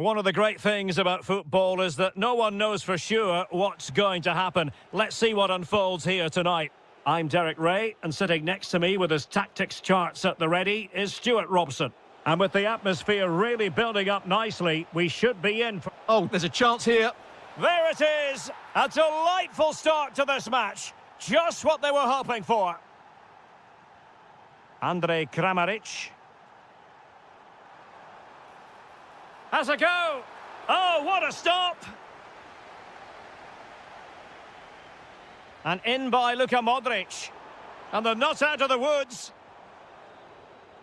One of the great things about football is that no one knows for sure what's going to happen. Let's see what unfolds here tonight. I'm Derek Ray, and sitting next to me with his tactics charts at the ready is Stuart Robson. And with the atmosphere really building up nicely, we should be in for... Oh, there's a chance here. There it is! A delightful start to this match. Just what they were hoping for. Andrej Kramaric. Has a go! Oh, what a stop! And in by Luka Modric. And they're not out of the woods.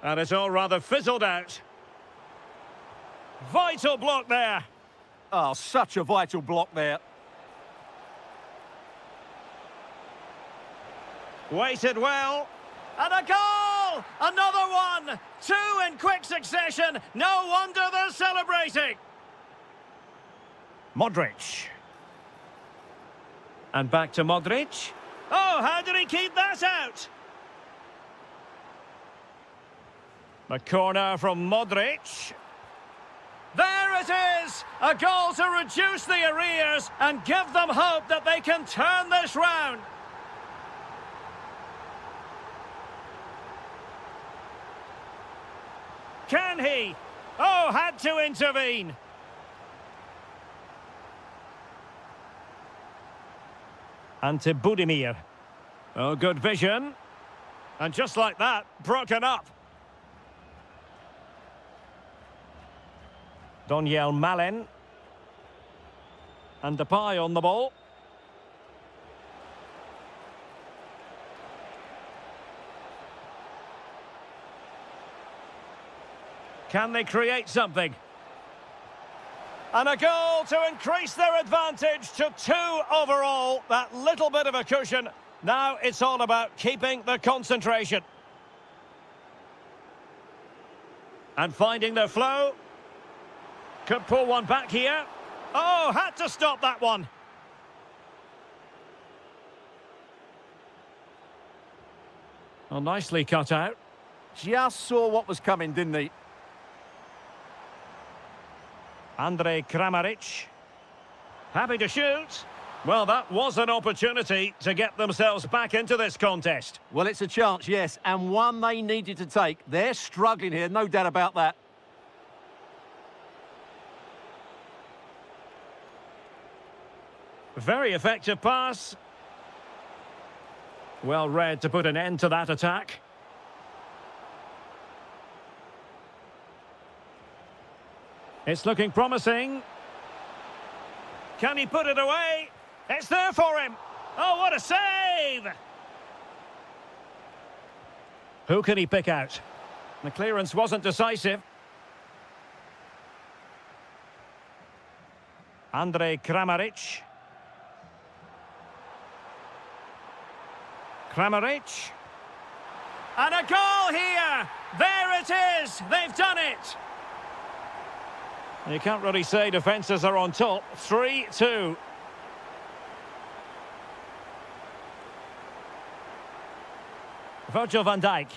And it's all rather fizzled out. Vital block there. Oh, such a vital block there. Waited well. And a goal! Another one! Two in quick succession. No wonder they're celebrating. Modric. And back to Modric. Oh, how did he keep that out? The corner from Modric. There it is! A goal to reduce the arrears and give them hope that they can turn this round. Can he? Oh, had to intervene. Ante Budimir. Oh, good vision. And just like that, broken up. Doniel Malen. And Depay on the ball. Can they create something? And a goal to increase their advantage to 2 overall. That little bit of a cushion. Now it's all about keeping the concentration. And finding their flow. Could pull one back here. Oh, had to stop that one. Well, nicely cut out. Just saw what was coming, didn't he? Andrej Kramaric. Happy to shoot. Well, that was an opportunity to get themselves back into this contest. Well, it's a chance, yes, and one they needed to take. They're struggling here, no doubt about that. Very effective pass. Well read to put an end to that attack. It's looking promising. Can he put it away? It's there for him. Oh, what a save! Who can he pick out? The clearance wasn't decisive. Andrej Kramaric. Kramaric. And a goal here! There it is! They've done it! You can't really say defences are on top. 3-2. Virgil van Dijk.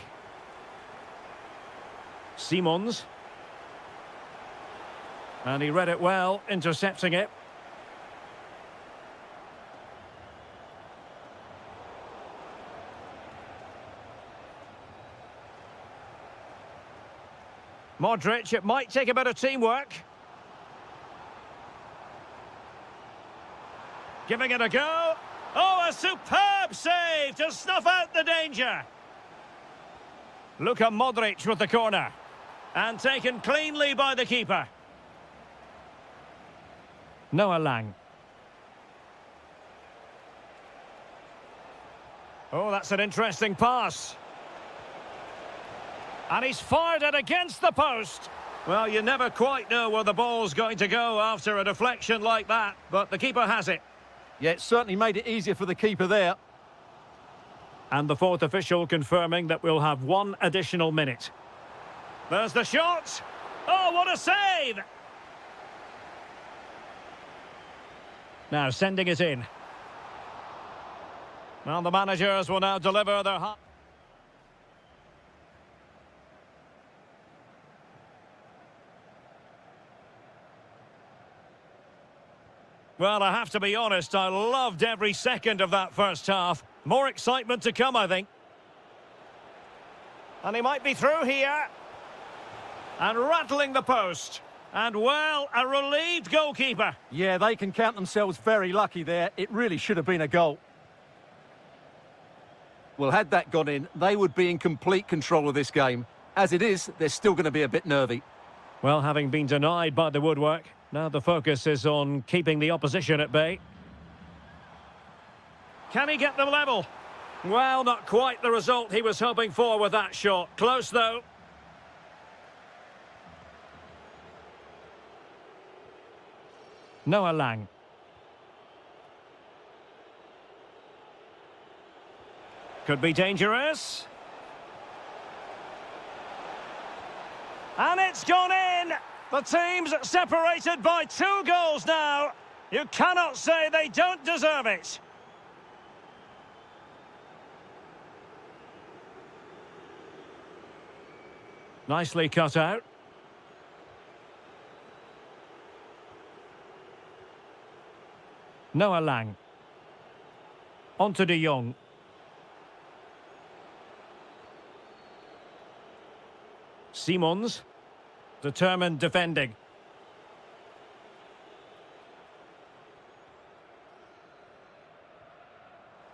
Simons. And he read it well, intercepting it. Modric, it might take a bit of teamwork. Giving it a go. Oh, a superb save to snuff out the danger. Luka Modric with the corner. And taken cleanly by the keeper. Noah Lang. Oh, that's an interesting pass. And he's fired it against the post. Well, you never quite know where the ball's going to go after a deflection like that, but the keeper has it. Yeah, it certainly made it easier for the keeper there. And the fourth official confirming that we'll have 1 additional minute. There's the shot. Oh, what a save! Now sending it in. Well, the managers will now deliver their... Well, I have to be honest, I loved every second of that first half. More excitement to come, I think. And he might be through here. And rattling the post. And, well, a relieved goalkeeper. Yeah, they can count themselves very lucky there. It really should have been a goal. Well, had that gone in, they would be in complete control of this game. As it is, they're still going to be a bit nervy. Well, having been denied by the woodwork, now the focus is on keeping the opposition at bay. Can he get them level? Well, not quite the result he was hoping for with that shot. Close, though. Noah Lang. Could be dangerous. And it's gone in! The team's separated by 2 goals now. You cannot say they don't deserve it. Nicely cut out. Noah Lang. On to De Jong. Simons. Determined defending.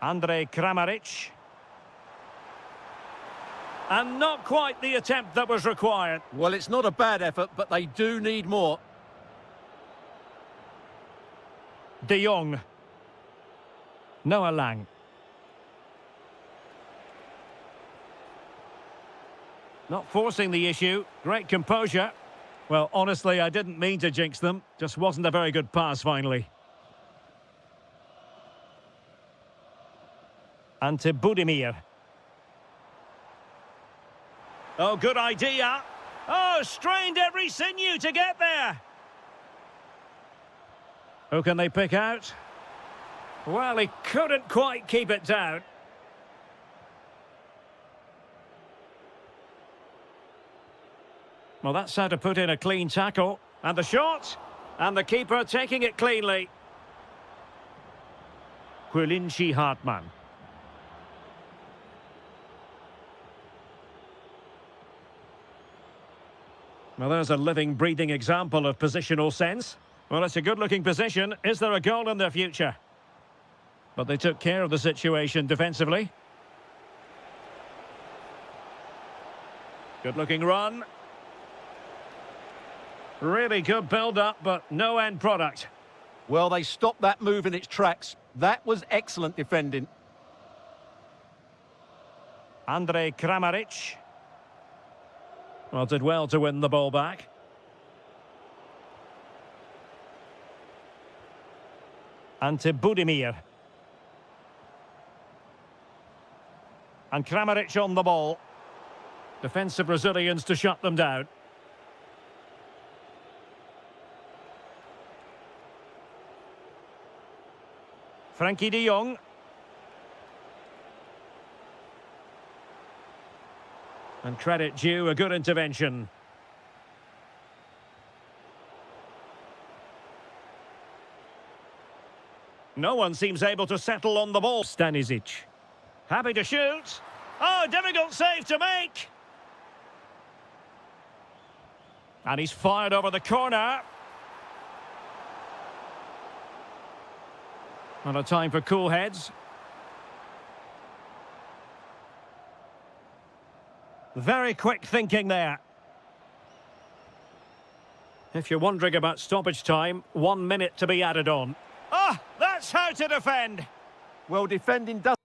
Andrej Kramaric. And not quite the attempt that was required. Well, it's not a bad effort, but they do need more. De Jong. Noah Lang. Not forcing the issue. Great composure. Well, honestly, I didn't mean to jinx them. Just wasn't a very good pass, finally. Ante Budimir. Oh, good idea. Oh, strained every sinew to get there. Who can they pick out? Well, he couldn't quite keep it down. Well, that's how to put in a clean tackle. And the shot. And the keeper taking it cleanly. Quillinci Hartmann. Well, there's a living, breathing example of positional sense. Well, it's a good-looking position. Is there a goal in their future? But they took care of the situation defensively. Good-looking run. Really good build-up, but no end product. Well, they stopped that move in its tracks. That was excellent defending. Andrej Kramaric. Well, did well to win the ball back. Ante Budimir. And Kramaric on the ball. Defensive Brazilians to shut them down. Frankie de Jong. And credit due, a good intervention. No one seems able to settle on the ball. Stanisic. Happy to shoot. Oh, difficult save to make. And he's fired over the corner. Not a time for cool heads. Very quick thinking there. If you're wondering about stoppage time, 1 minute to be added on. Ah, that's how to defend. Well, defending does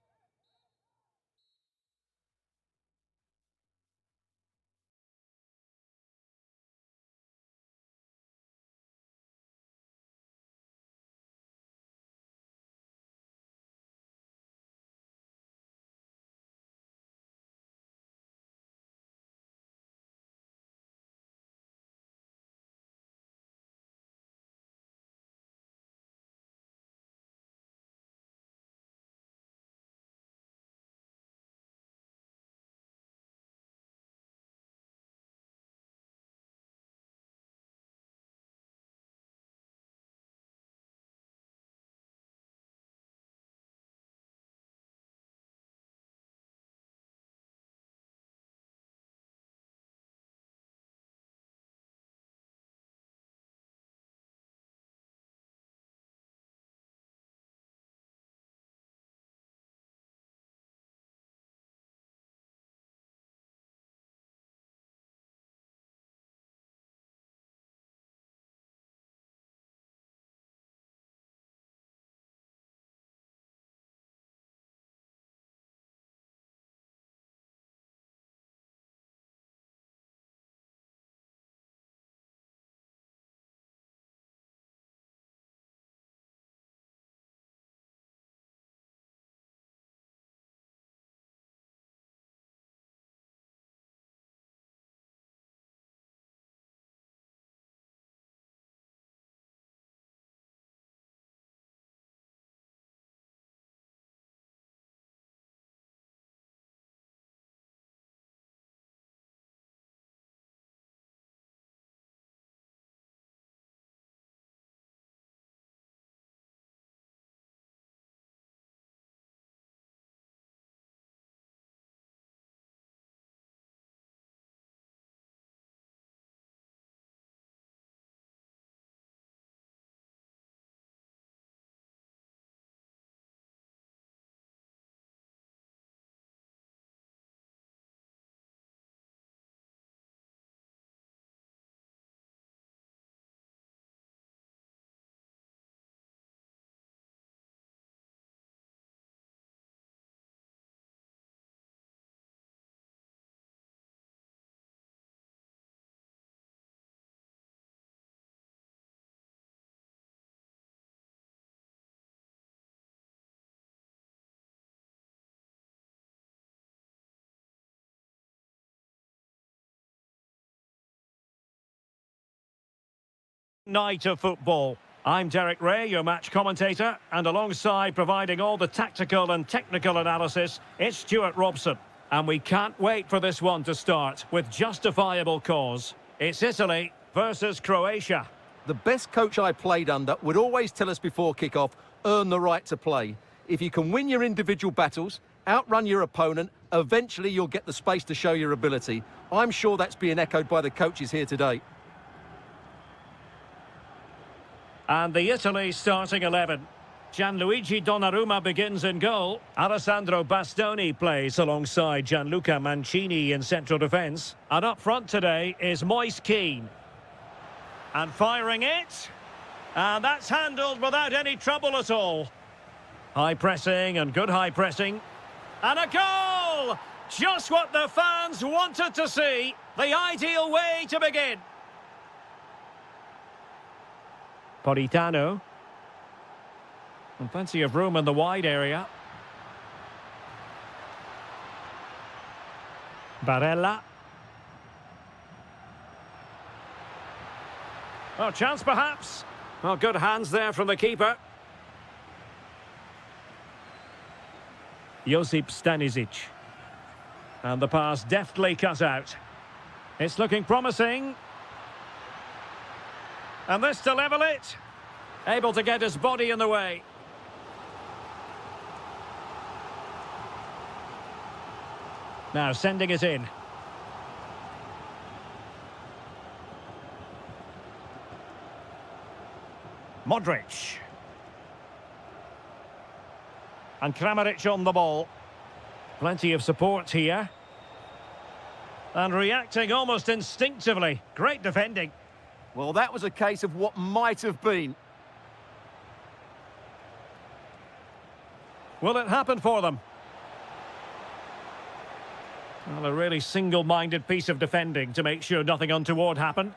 Night of football. I'm Derek Ray, your match commentator, and alongside providing all the tactical and technical analysis, it's Stuart Robson. And we can't wait for this one to start with justifiable cause. It's Italy versus Croatia. The best coach I played under would always tell us before kick-off, earn the right to play. If you can win your individual battles, outrun your opponent, eventually you'll get the space to show your ability. I'm sure that's being echoed by the coaches here today. And the Italy starting 11. Gianluigi Donnarumma begins in goal. Alessandro Bastoni plays alongside Gianluca Mancini in central defence. And up front today is Moise Kean. And firing it. And that's handled without any trouble at all. High pressing and good high pressing. And a goal! Just what the fans wanted to see. The ideal way to begin. Politano. And plenty of room in the wide area. Barella. Oh, chance perhaps. Well, good hands there from the keeper. Josip Stanisic. And the pass deftly cut out. It's looking promising. And this to level it. Able to get his body in the way. Now sending it in. Modric. And Kramaric on the ball. Plenty of support here. And reacting almost instinctively. Great defending. Well, that was a case of what might have been. Will it happen for them? Well, a really single-minded piece of defending to make sure nothing untoward happened.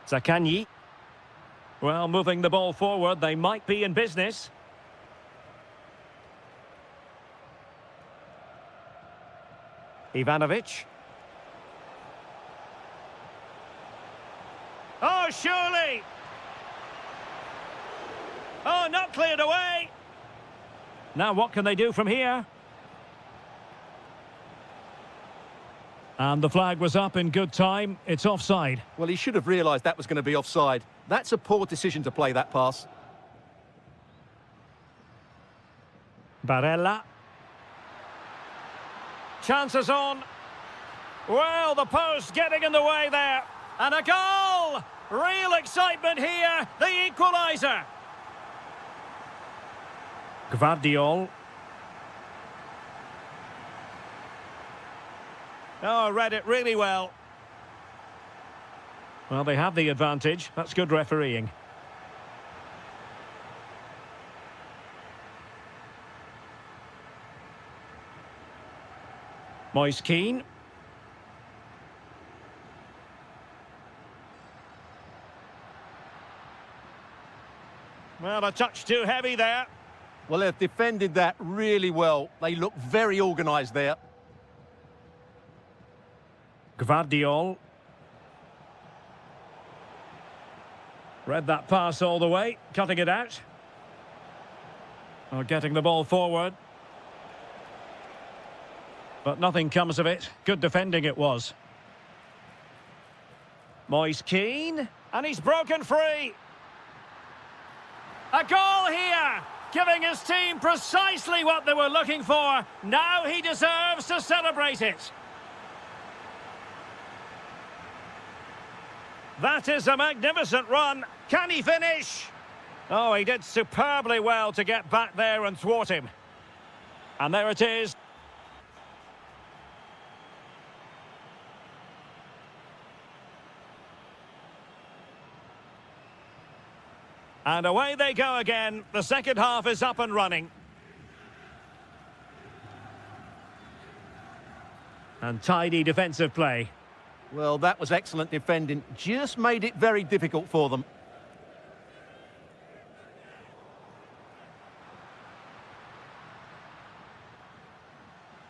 Zaccagni. Well, moving the ball forward, they might be in business. Ivanovic. Oh, surely! Oh, not cleared away! Now what can they do from here? And the flag was up in good time. It's offside. Well, he should have realised that was going to be offside. That's a poor decision to play that pass. Barella. Chances on. Well, the post getting in the way there. And a goal! Real excitement here. The equaliser. Gvardiol. Oh, read it really well. Well, they have the advantage. That's good refereeing. Moise Kean. Well, a touch too heavy there. Well, they've defended that really well. They look very organised there. Gvardiol. Read that pass all the way, cutting it out. Or getting the ball forward. But nothing comes of it. Good defending it was. Moise Kean. And he's broken free. A goal here, giving his team precisely what they were looking for. Now he deserves to celebrate it. That is a magnificent run. Can he finish? Oh, he did superbly well to get back there and thwart him. And there it is. And away they go again. The second half is up and running. And tidy defensive play. Well, that was excellent defending. Just made it very difficult for them.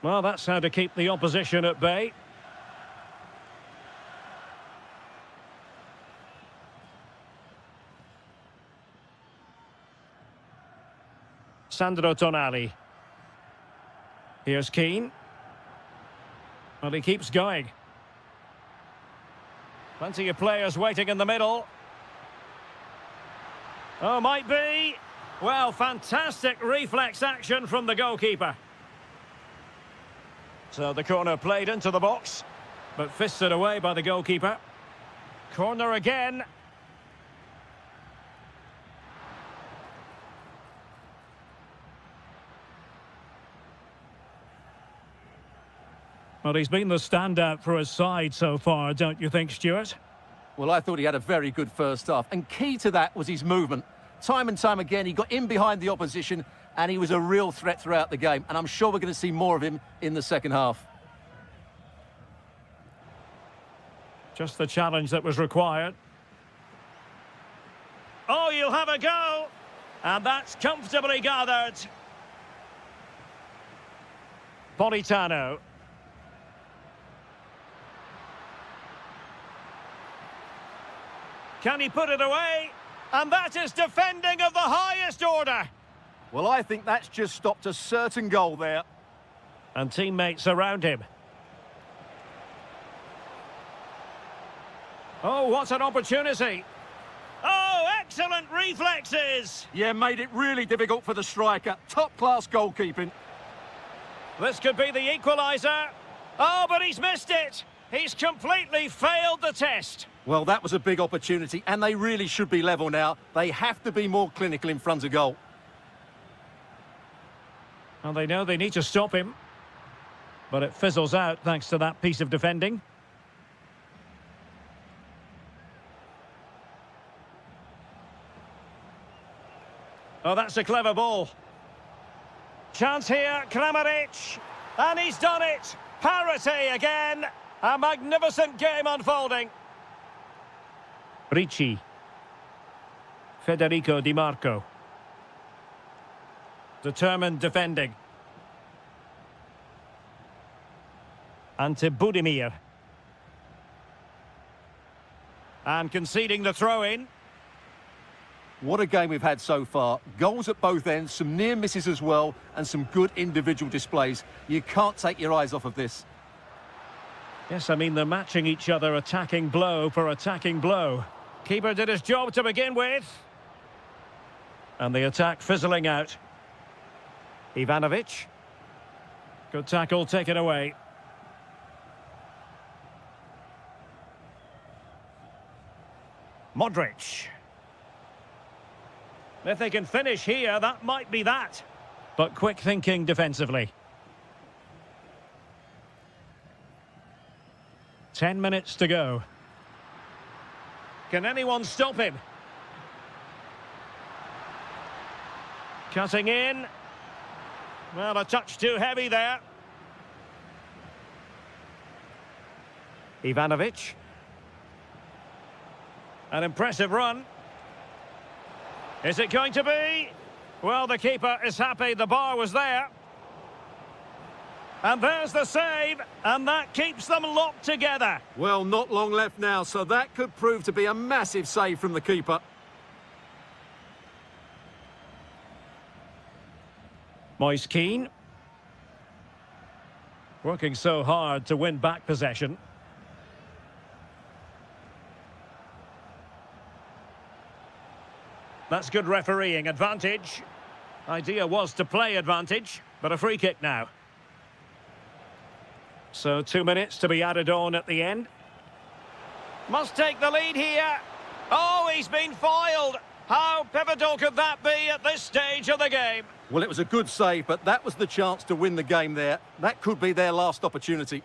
Well, that's how to keep the opposition at bay. Sandro Tonali. Here's Keane. Well, he keeps going. Plenty of players waiting in the middle. Oh, might be. Well, fantastic reflex action from the goalkeeper. So the corner played into the box, but fisted away by the goalkeeper. Corner again. Well, he's been the standout for his side so far, don't you think, Stuart? Well, I thought he had a very good first half, and key to that was his movement. Time and time again, he got in behind the opposition, and he was a real threat throughout the game, and I'm sure we're going to see more of him in the second half. Just the challenge that was required. Oh, you'll have a go! And that's comfortably gathered. Politano. Can he put it away? And that is defending of the highest order. Well, I think that's just stopped a certain goal there. And teammates around him. Oh, what an opportunity. Oh, excellent reflexes. Yeah, made it really difficult for the striker. Top-class goalkeeping. This could be the equaliser. Oh, but he's missed it. He's completely failed the test. Well, that was a big opportunity, and they really should be level now. They have to be more clinical in front of goal. And they know they need to stop him. But it fizzles out thanks to that piece of defending. Oh, that's a clever ball. Chance here, Kramaric. And he's done it. Parity again. A magnificent game unfolding. Ricci. Federico Di Marco. Determined defending. Ante Budimir. And conceding the throw-in. What a game we've had so far. Goals at both ends, some near misses as well, and some good individual displays. You can't take your eyes off of this. Yes, I mean, they're matching each other, attacking blow for attacking blow. Keeper did his job to begin with. And the attack fizzling out. Ivanovic. Good tackle taken away. Modric. If they can finish here, that might be that. But quick thinking defensively. 10 minutes to go. Can anyone stop him? Cutting in. Well, a touch too heavy there. Ivanovic. An impressive run. Is it going to be? Well, the keeper is happy the bar was there. And there's the save, and that keeps them locked together. Well, not long left now, so that could prove to be a massive save from the keeper. Moise Keane. Working so hard to win back possession. That's good refereeing. Advantage. Idea was to play advantage, but a free kick now. So 2 minutes to be added on at the end. Must take the lead here. Oh, he's been foiled. How pivotal could that be at this stage of the game? Well, it was a good save, but that was the chance to win the game there. That could be their last opportunity.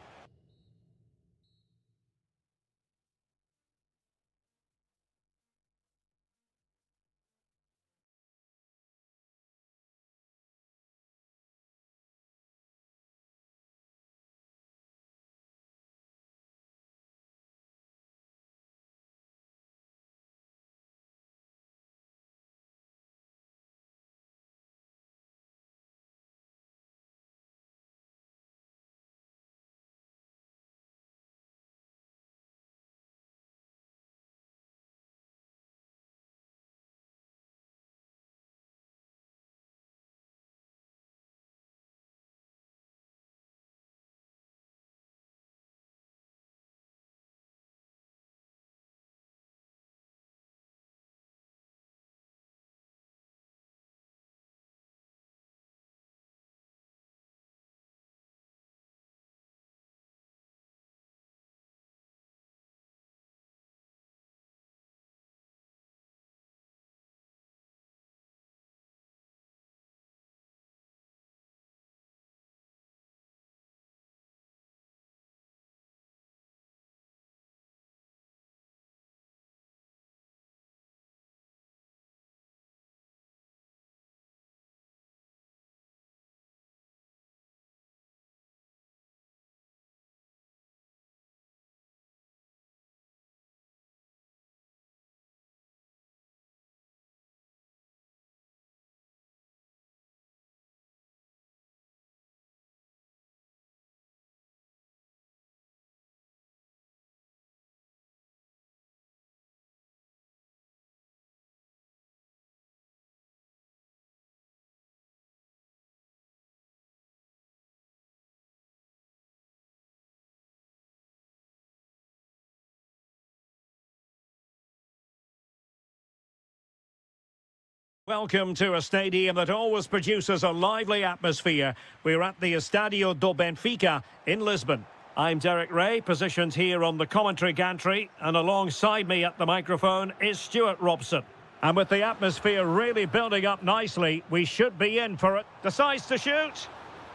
Welcome to a stadium that always produces a lively atmosphere. We're at the Estadio do Benfica in Lisbon. I'm Derek Ray, positioned here on the commentary gantry, and alongside me at the microphone is Stuart Robson. And with the atmosphere really building up nicely, we should be in for it. Decides to shoot.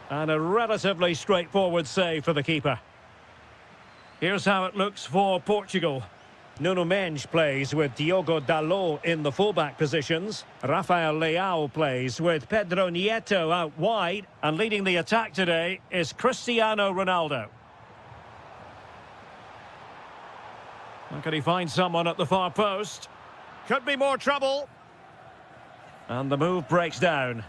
And a relatively straightforward save for the keeper. Here's how it looks for Portugal. Nuno Mendes plays with Diogo Dalot in the fullback positions. Rafael Leao plays with Pedro Nieto out wide. And leading the attack today is Cristiano Ronaldo. How can he find someone at the far post? Could be more trouble. And the move breaks down.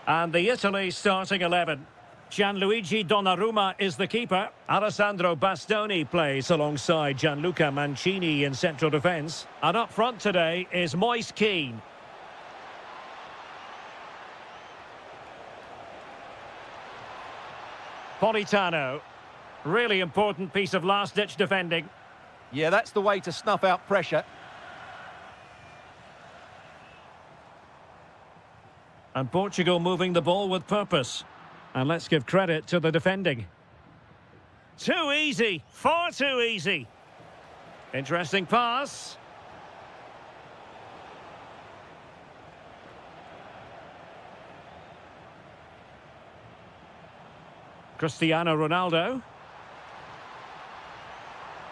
And the Italy starting 11. Gianluigi Donnarumma is the keeper. Alessandro Bastoni plays alongside Gianluca Mancini in central defence. And up front today is Moise Kean. Politano. Really important piece of last-ditch defending. Yeah, that's the way to snuff out pressure. And Portugal moving the ball with purpose. And let's give credit to the defending. Too easy. Far too easy. Interesting pass. Cristiano Ronaldo.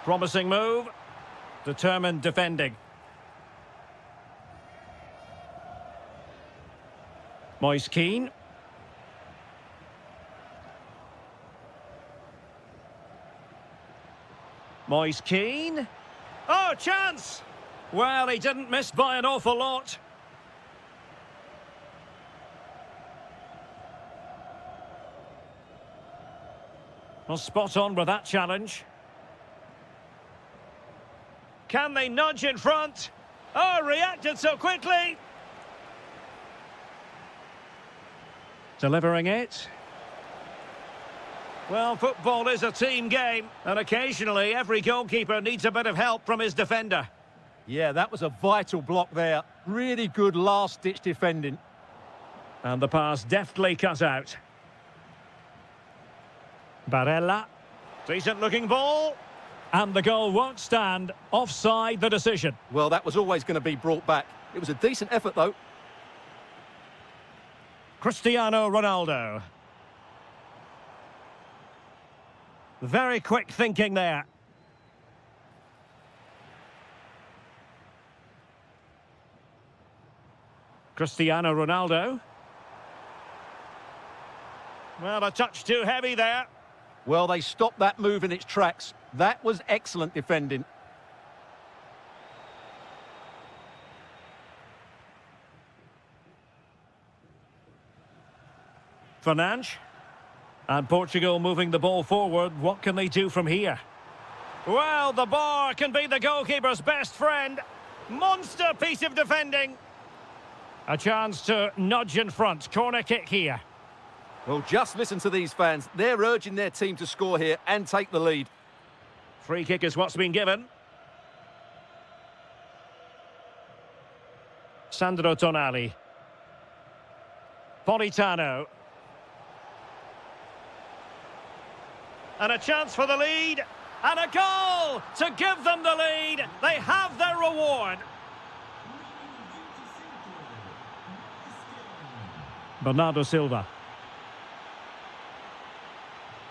Promising move. Determined defending. Moise Kean. Moise Kean. Oh, chance! Well, he didn't miss by an awful lot. Well, spot on with that challenge. Can they nudge in front? Oh, reacted so quickly! Delivering it. Well, football is a team game, and occasionally every goalkeeper needs a bit of help from his defender. Yeah, that was a vital block there. Really good last-ditch defending. And the pass deftly cut out. Barella. Decent-looking ball. And the goal won't stand. Offside the decision. Well, that was always going to be brought back. It was a decent effort, though. Cristiano Ronaldo. Very quick thinking there. Cristiano Ronaldo. Well, a touch too heavy there. Well, they stopped that move in its tracks. That was excellent defending. Fernandes. And Portugal moving the ball forward. What can they do from here? Well, the bar can be the goalkeeper's best friend. Monster piece of defending. A chance to nudge in front. Corner kick here. Well, just listen to these fans. They're urging their team to score here and take the lead. Free kick is what's been given. Sandro Tonali. Politano. And a chance for the lead. And a goal to give them the lead. They have their reward. Bernardo Silva.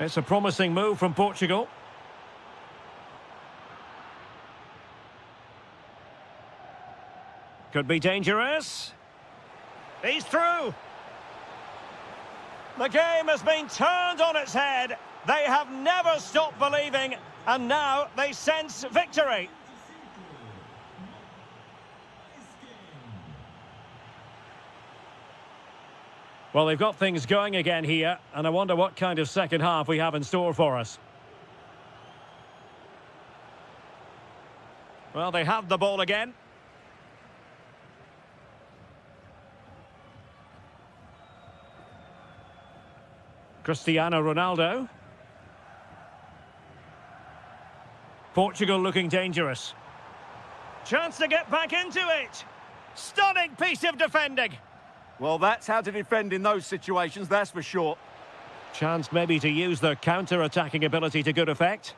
It's a promising move from Portugal. Could be dangerous. He's through. The game has been turned on its head. They have never stopped believing, and now they sense victory. Well, they've got things going again here, and I wonder what kind of second half we have in store for us. Well, they have the ball again. Cristiano Ronaldo. Portugal looking dangerous. Chance to get back into it. Stunning piece of defending. Well, that's how to defend in those situations, that's for sure. Chance maybe to use their counter-attacking ability to good effect.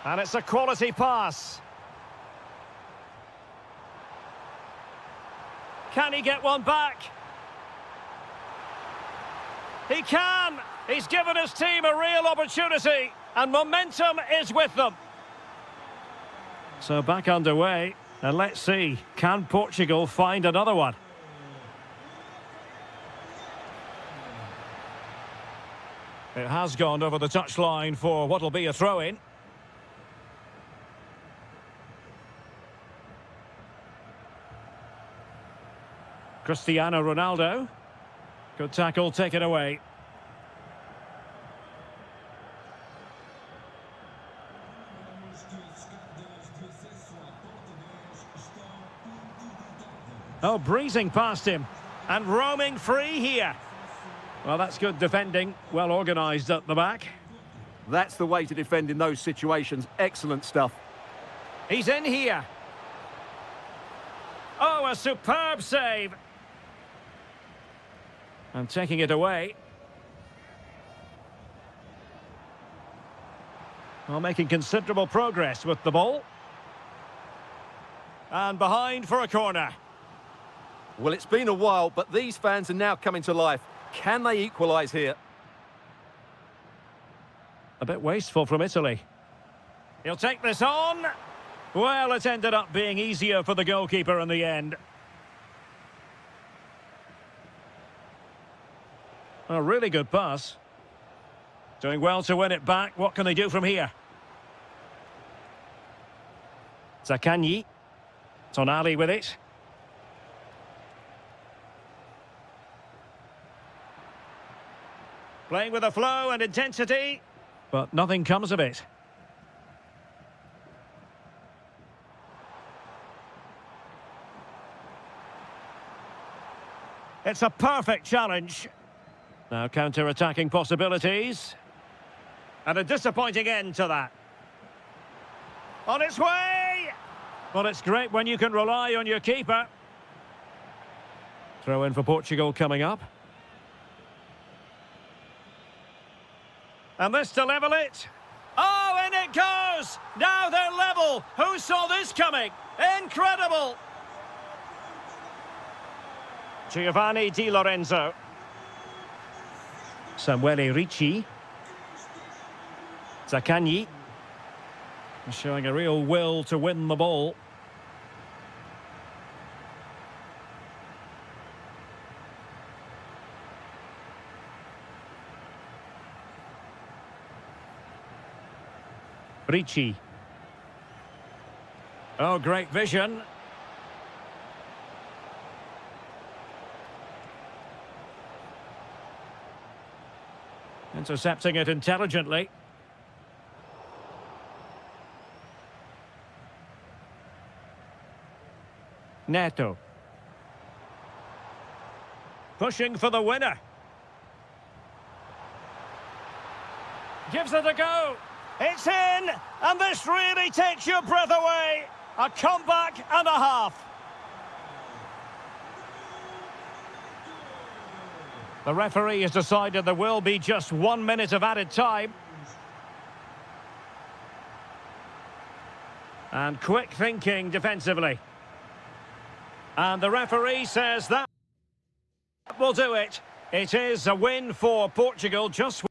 And it's a quality pass. Can he get one back? He can! He's given his team a real opportunity, and momentum is with them. So back underway, and let's see, can Portugal find another one? It has gone over the touchline for what'll be a throw-in. Cristiano Ronaldo. Good tackle taken away. Oh, breezing past him. And roaming free here. Well, that's good defending. Well organised at the back. That's the way to defend in those situations. Excellent stuff. He's in here. Oh, a superb save. And taking it away. Well, making considerable progress with the ball. And behind for a corner. Well, it's been a while, but these fans are now coming to life. Can they equalise here? A bit wasteful from Italy. He'll take this on. Well, it ended up being easier for the goalkeeper in the end. A really good pass. Doing well to win it back. What can they do from here? Zakanyi. Tonali with it. Playing with a flow and intensity, but nothing comes of it. It's a perfect challenge. Now counter-attacking possibilities. And a disappointing end to that. On its way! Well, it's great when you can rely on your keeper. Throw in for Portugal coming up. And this to level it. Oh, in it goes! Now they're level. Who saw this coming? Incredible! Giovanni Di Lorenzo. Samuele Ricci. Zakanyi. Showing a real will to win the ball. Ricci. Oh, great vision. Intercepting it intelligently. Neto. Pushing for the winner. Gives it a go. It's in, and this really takes your breath away. A comeback and a half. The referee has decided there will be just 1 minute of added time. And quick thinking defensively. And the referee says that will do it. It is a win for Portugal, just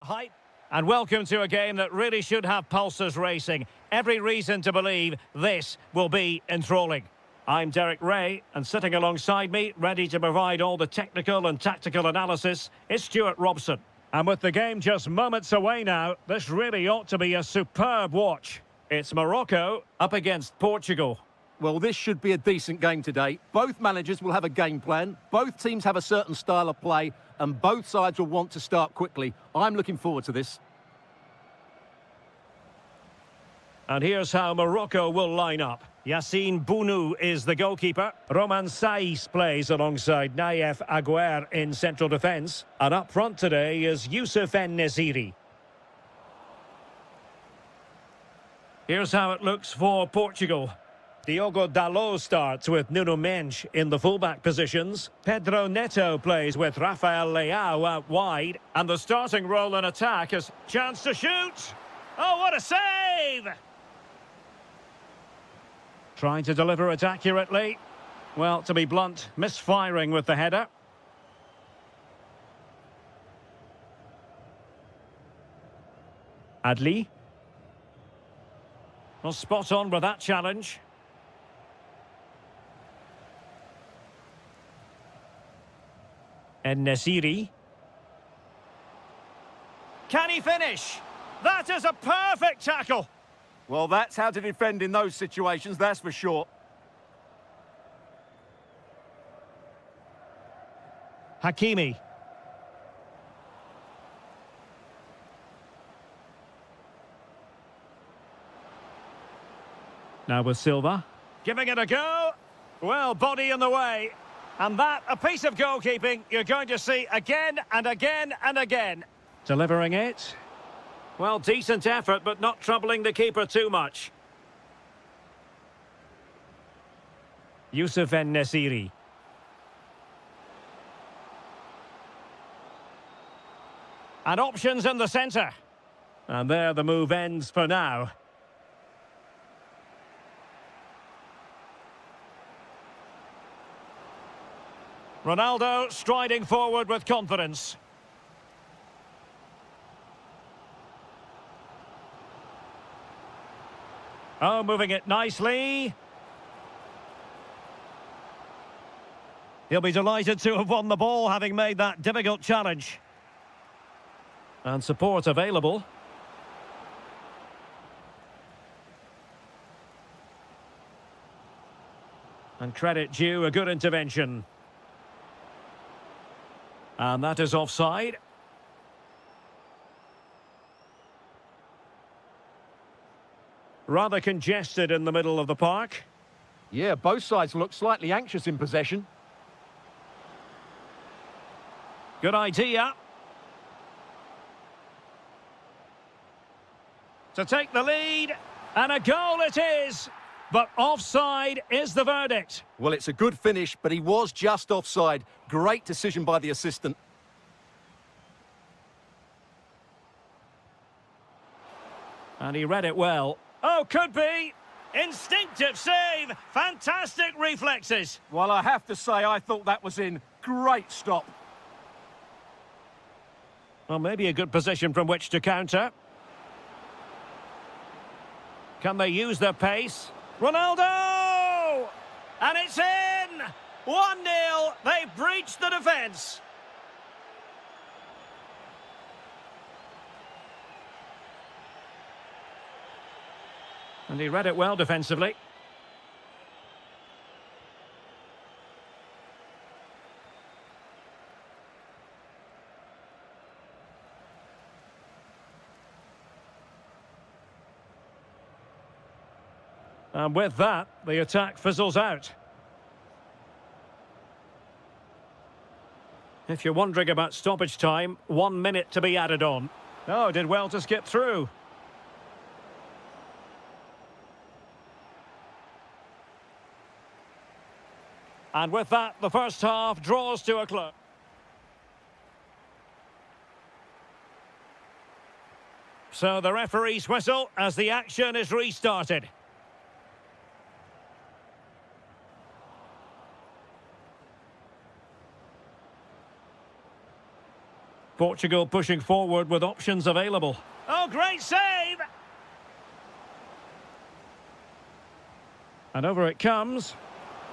hype. And welcome to a game that really should have pulses racing. Every reason to believe this will be enthralling. I'm Derek Ray, and sitting alongside me, ready to provide all the technical and tactical analysis, is Stuart Robson. And with the game just moments away now, this really ought to be a superb watch. It's Morocco up against Portugal. Well, this should be a decent game today. Both managers will have a game plan, both teams have a certain style of play, and both sides will want to start quickly. I'm looking forward to this. And here's how Morocco will line up. Yassine Bounou is the goalkeeper. Roman Saiz plays alongside Naif Aguer in central defence. And up front today is Youssef En-Nesyri. Here's how it looks for Portugal. Diogo Dalot starts with Nuno Mendes in the fullback positions. Pedro Neto plays with Rafael Leao out wide. And the starting role in attack is chance to shoot. Oh, what a save! Trying to deliver it accurately. Well, to be blunt, misfiring with the header. Adli. Well, spot on with that challenge. En-Nesyri. Can he finish? That is a perfect tackle. Well, that's how to defend in those situations, that's for sure. Hakimi. Now with Silva. Giving it a go. Well, body in the way. And that, a piece of goalkeeping you're going to see again and again and again. Delivering it. Well, decent effort, but not troubling the keeper too much. Youssef En-Nesyri. And options in the centre. And there the move ends for now. Ronaldo striding forward with confidence. Oh, moving it nicely. He'll be delighted to have won the ball, having made that difficult challenge. And support available. And credit due, a good intervention. And that is offside. Rather congested in the middle of the park. Yeah, both sides look slightly anxious in possession. Good idea. To take the lead. And a goal it is. But offside is the verdict. Well, it's a good finish, but he was just offside. Great decision by the assistant. And he read it well. Oh, could be. Instinctive save. Fantastic reflexes. Well, I have to say, I thought that was in. Great stop. Well, maybe a good position from which to counter. Can they use their pace? Ronaldo! And it's in! 1-0. They've breached the defence. And he read it well defensively. And with that, the attack fizzles out. If you're wondering about stoppage time, 1 minute to be added on. Oh, did well to skip through. And with that, the first half draws to a close. So the referee's whistle as the action is restarted. Portugal pushing forward with options available. Oh, great save! And over it comes.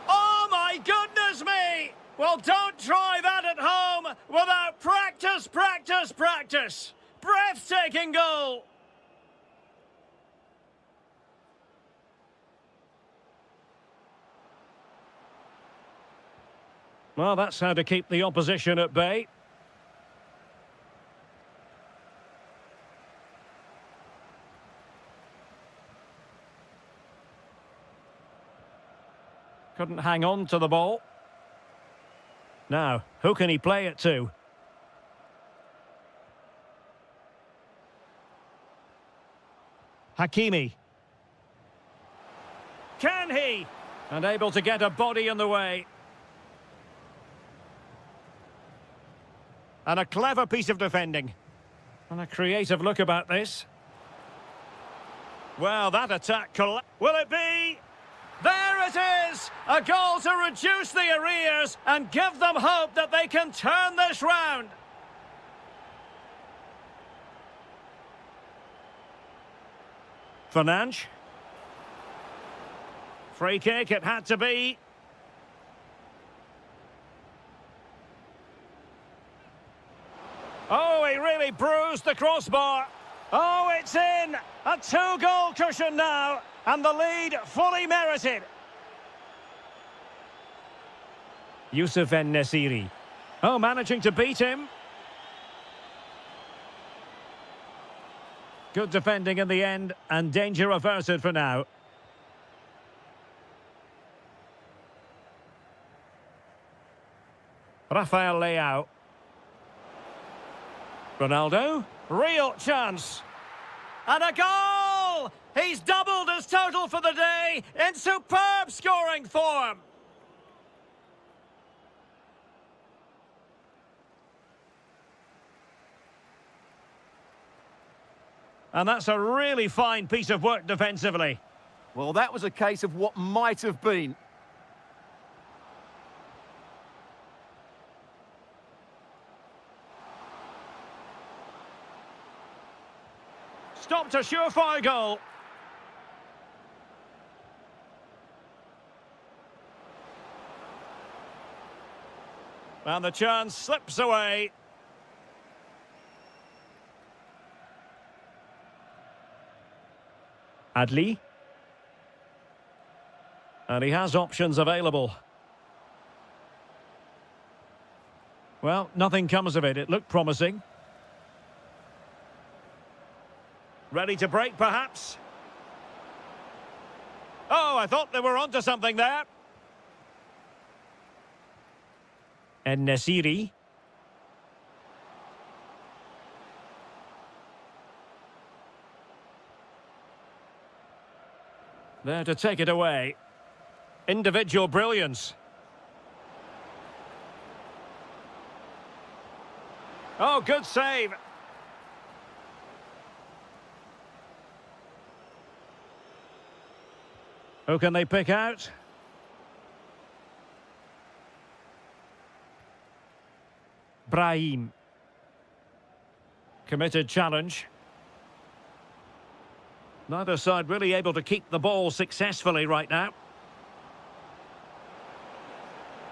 Oh, my goodness me! Well, don't try that at home without practice, practice, practice. Breathtaking goal! Well, that's how to keep the opposition at bay. Couldn't hang on to the ball. Now, who can he play it to? Hakimi. Can he? And able to get a body in the way. And a clever piece of defending. And a creative look about this. Well, that attack... Will it be? There it is! A goal to reduce the arrears and give them hope that they can turn this round. Fernandes. Free kick, it had to be. Oh, he really bruised the crossbar. Oh, it's in! A two-goal cushion now, and the lead fully merited. Youssef En-Nesyri. Oh, managing to beat him. Good defending in the end, and danger averted for now. Rafael Leao. Ronaldo. Real chance. And a goal! He's doubled his total for the day in superb scoring form. And that's a really fine piece of work defensively. Well, that was a case of what might have been. Stopped a surefire goal. And the chance slips away. Adli. And he has options available. Well, nothing comes of it. It looked promising. Ready to break, perhaps? Oh, I thought they were onto something there. En-Nesyri. There to take it away. Individual brilliance. Oh, good save. Who can they pick out? Brahim. Committed challenge. Neither side really able to keep the ball successfully right now.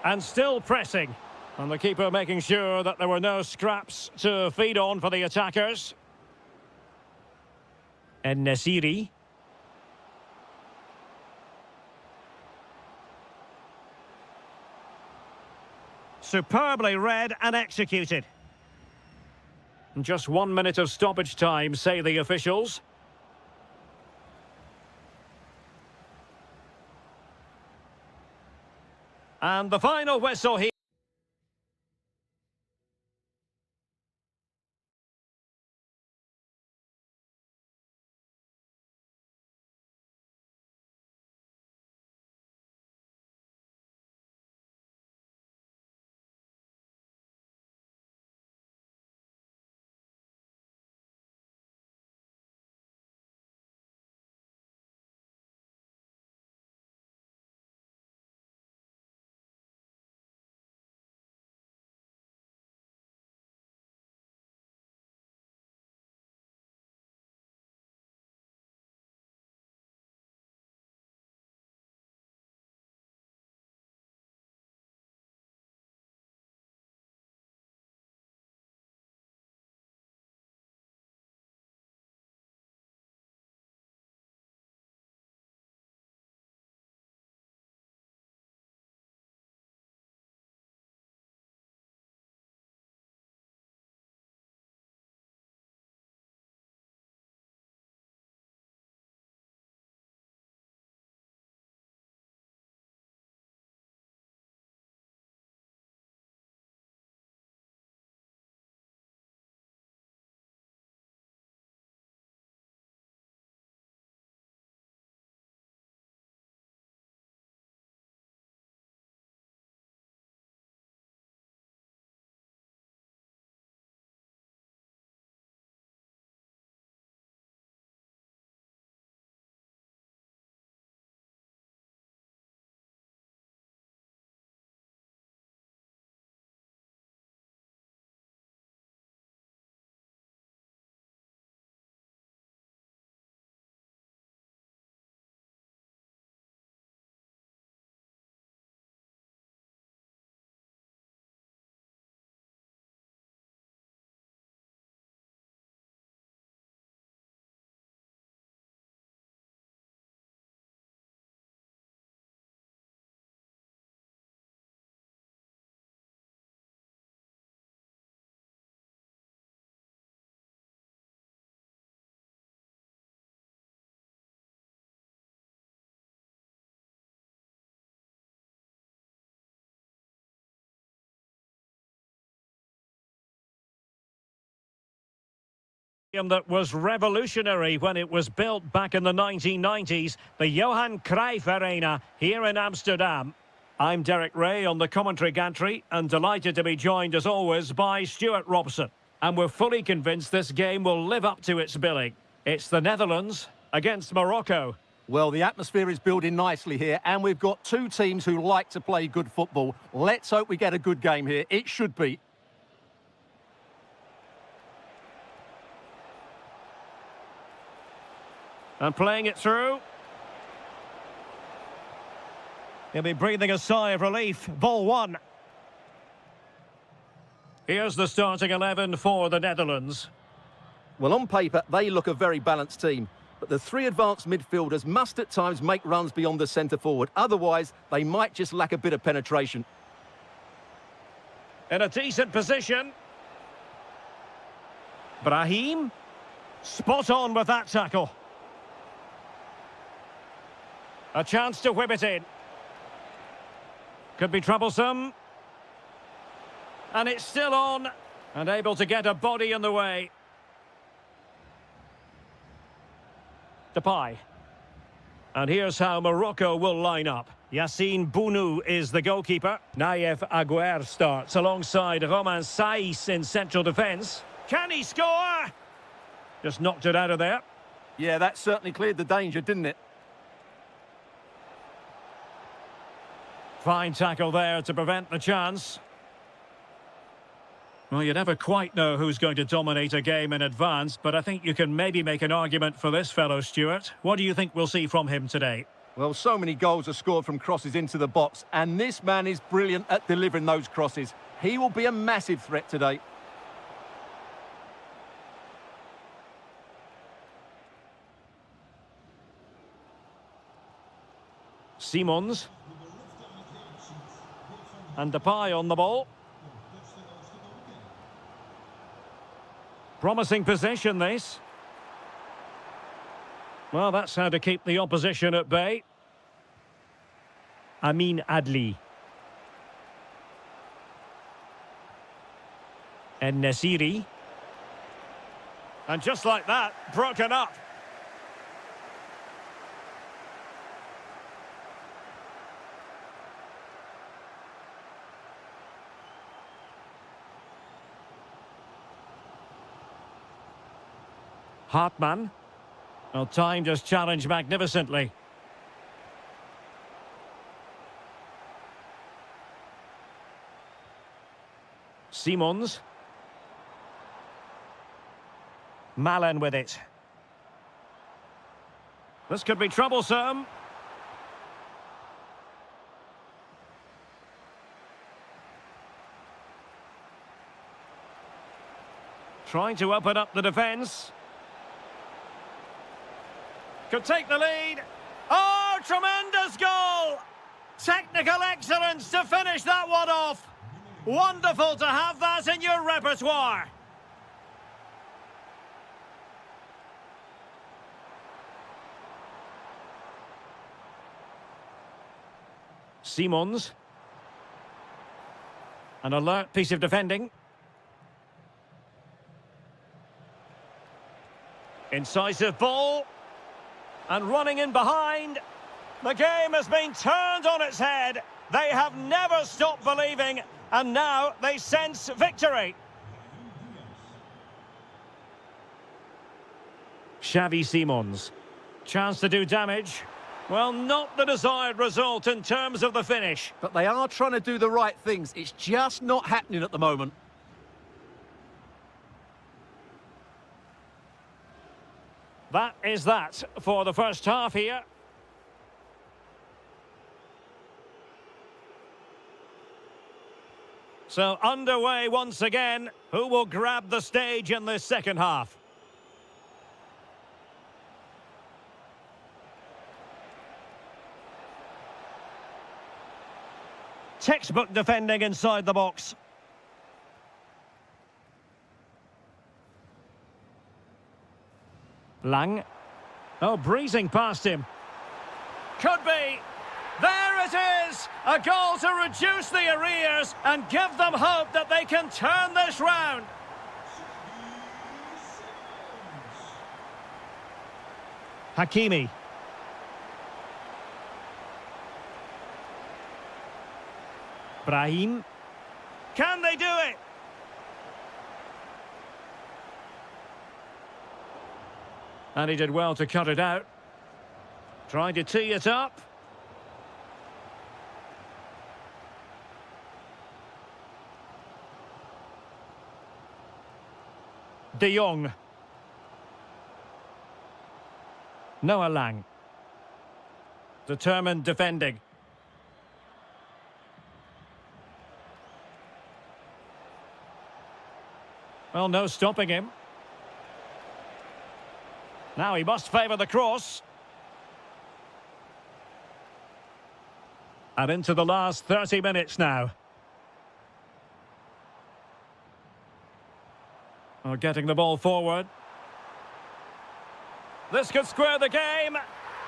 And still pressing. And the keeper making sure that there were no scraps to feed on for the attackers. En-Nesyri. Superbly read and executed. Just 1 minute of stoppage time, say the officials. And the final whistle here. That was revolutionary when it was built back in the 1990s, the Johan Cruyff Arena here in Amsterdam. I'm Derek Ray on the commentary gantry and delighted to be joined as always by Stuart Robson. And we're fully convinced this game will live up to its billing. It's the Netherlands against Morocco. Well, the atmosphere is building nicely here, and we've got two teams who like to play good football. Let's hope we get a good game here. It should be. And playing it through. He'll be breathing a sigh of relief. Ball one. Here's the starting 11 for the Netherlands. Well, on paper, they look a very balanced team. But the three advanced midfielders must at times make runs beyond the centre forward. Otherwise, they might just lack a bit of penetration. In a decent position. Brahim. Spot on with that tackle. A chance to whip it in. Could be troublesome. And it's still on. And able to get a body in the way. Depay. And here's how Morocco will line up. Yassine Bounou is the goalkeeper. Nayef Aguer starts alongside Romain Saïs in central defence. Can he score? Just knocked it out of there. Yeah, that certainly cleared the danger, didn't it? Fine tackle there to prevent the chance. Well, you never quite know who's going to dominate a game in advance, but I think you can maybe make an argument for this fellow, Stuart. What do you think we'll see from him today? Well, so many goals are scored from crosses into the box, and this man is brilliant at delivering those crosses. He will be a massive threat today. Simons. And Depay on the ball. Promising possession, this. Well, that's how to keep the opposition at bay. Amin Adli. And Nasiri. And just like that, broken up. Hartmann. Well, timed his challenge magnificently. Simons. Malen with it. This could be troublesome. Trying to open up the defence. Could take the lead. Oh, tremendous goal! Technical excellence to finish that one off. Wonderful to have that in your repertoire. Simons. An alert piece of defending. Incisive ball. And running in behind. The game has been turned on its head. They have never stopped believing, and now they sense victory. Xavi Simons. Chance to do damage. Well, not the desired result in terms of the finish. But they are trying to do the right things. It's just not happening at the moment. That is that for the first half here. So underway once again. Who will grab the stage in this second half? Textbook defending inside the box. Lang. Oh, breezing past him. Could be. There it is! A goal to reduce the arrears and give them hope that they can turn this round. Hakimi. Brahim. Can they do it? And he did well to cut it out. Trying to tee it up. De Jong. Noah Lang. Determined defending. Well, no stopping him. Now he must favour the cross. And into the last 30 minutes now. Oh, getting the ball forward. This could square the game.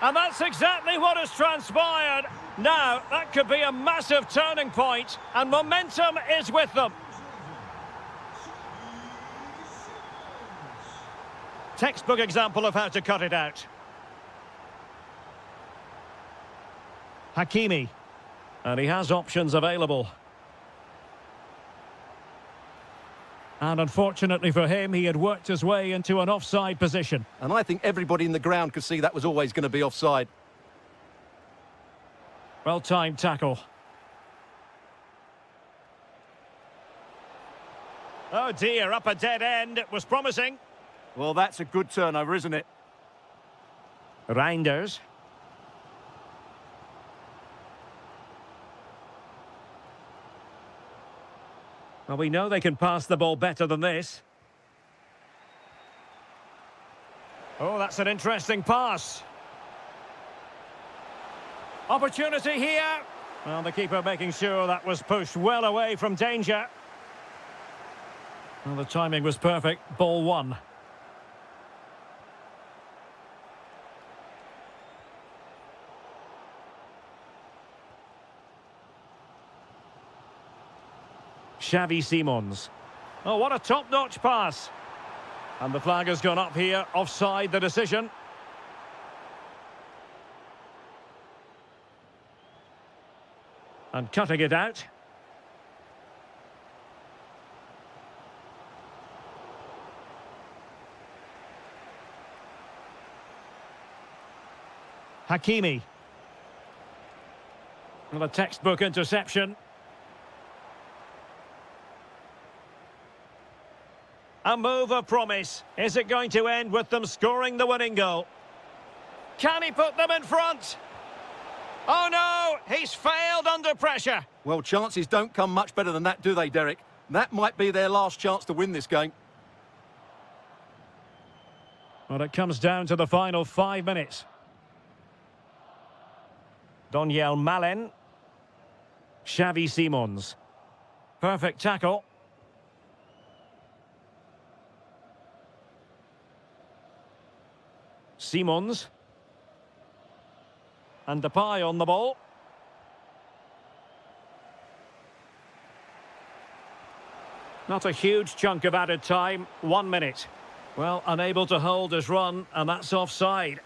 And that's exactly what has transpired. Now, that could be a massive turning point. And momentum is with them. Textbook example of how to cut it out. Hakimi. And he has options available. And unfortunately for him, he had worked his way into an offside position. And I think everybody in the ground could see that was always going to be offside. Well-timed tackle. Oh dear, up a dead end. It was promising. Well, that's a good turnover, isn't it? Reinders. Well, we know they can pass the ball better than this. Oh, that's an interesting pass. Opportunity here. Well, the keeper making sure that was pushed well away from danger. Well, the timing was perfect. Ball one. Xavi Simons. Oh, what a top-notch pass. And the flag has gone up here. Offside the decision. And cutting it out. Hakimi. Well, a textbook interception. A move of promise. Is it going to end with them scoring the winning goal? Can he put them in front? Oh no, he's failed under pressure. Well, chances don't come much better than that, do they, Derek? That might be their last chance to win this game. Well, it comes down to the final 5 minutes. Doniel Malen. Xavi Simons. Perfect tackle. Simons. And Depay on the ball. Not a huge chunk of added time, 1 minute. Well, unable to hold his run, and that's offside.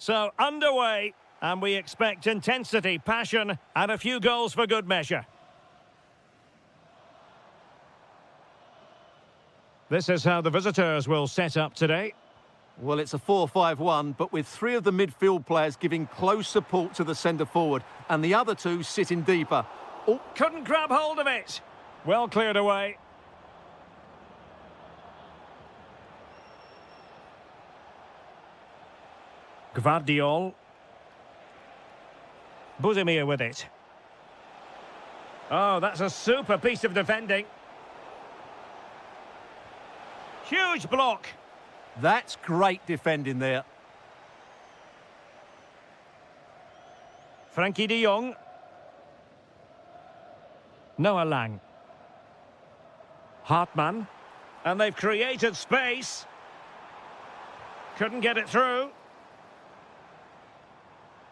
So, underway, and we expect intensity, passion, and a few goals for good measure. This is how the visitors will set up today. Well, it's a 4-5-1, but with three of the midfield players giving close support to the centre forward, and the other two sitting deeper. Oh, couldn't grab hold of it. Well cleared away. Gvardiol. Budimir with it. Oh, that's a super piece of defending. Huge block. That's great defending there. Frankie de Jong. Noah Lang. Hartmann. And they've created space. Couldn't get it through.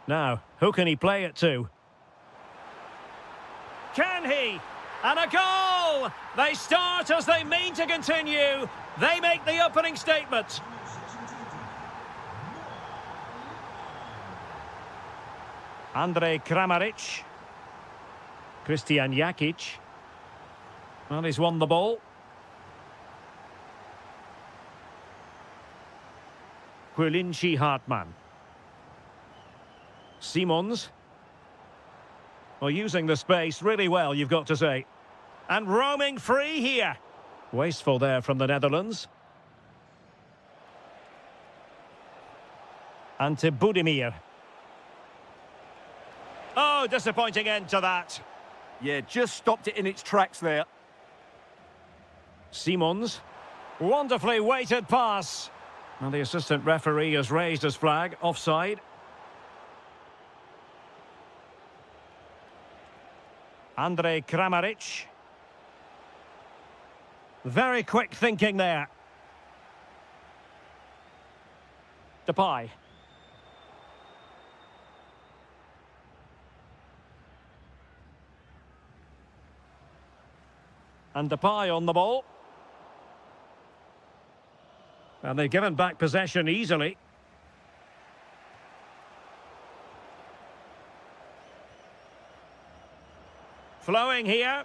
Now, who can he play it to? Can he? And a goal! They start as they mean to continue. They make the opening statement. Andrej Kramaric. Christian Jakic. Well, he's won the ball. Quilinci Hartmann. Simons. Well, using the space really well, you've got to say. And roaming free here. Wasteful there from the Netherlands. And to Budimir. Oh, disappointing end to that. Yeah, just stopped it in its tracks there. Simons. Wonderfully weighted pass. And the assistant referee has raised his flag. Offside. Andrej Kramaric. Very quick thinking there. Depay. And Depay on the ball. And they've given back possession easily. Flowing here.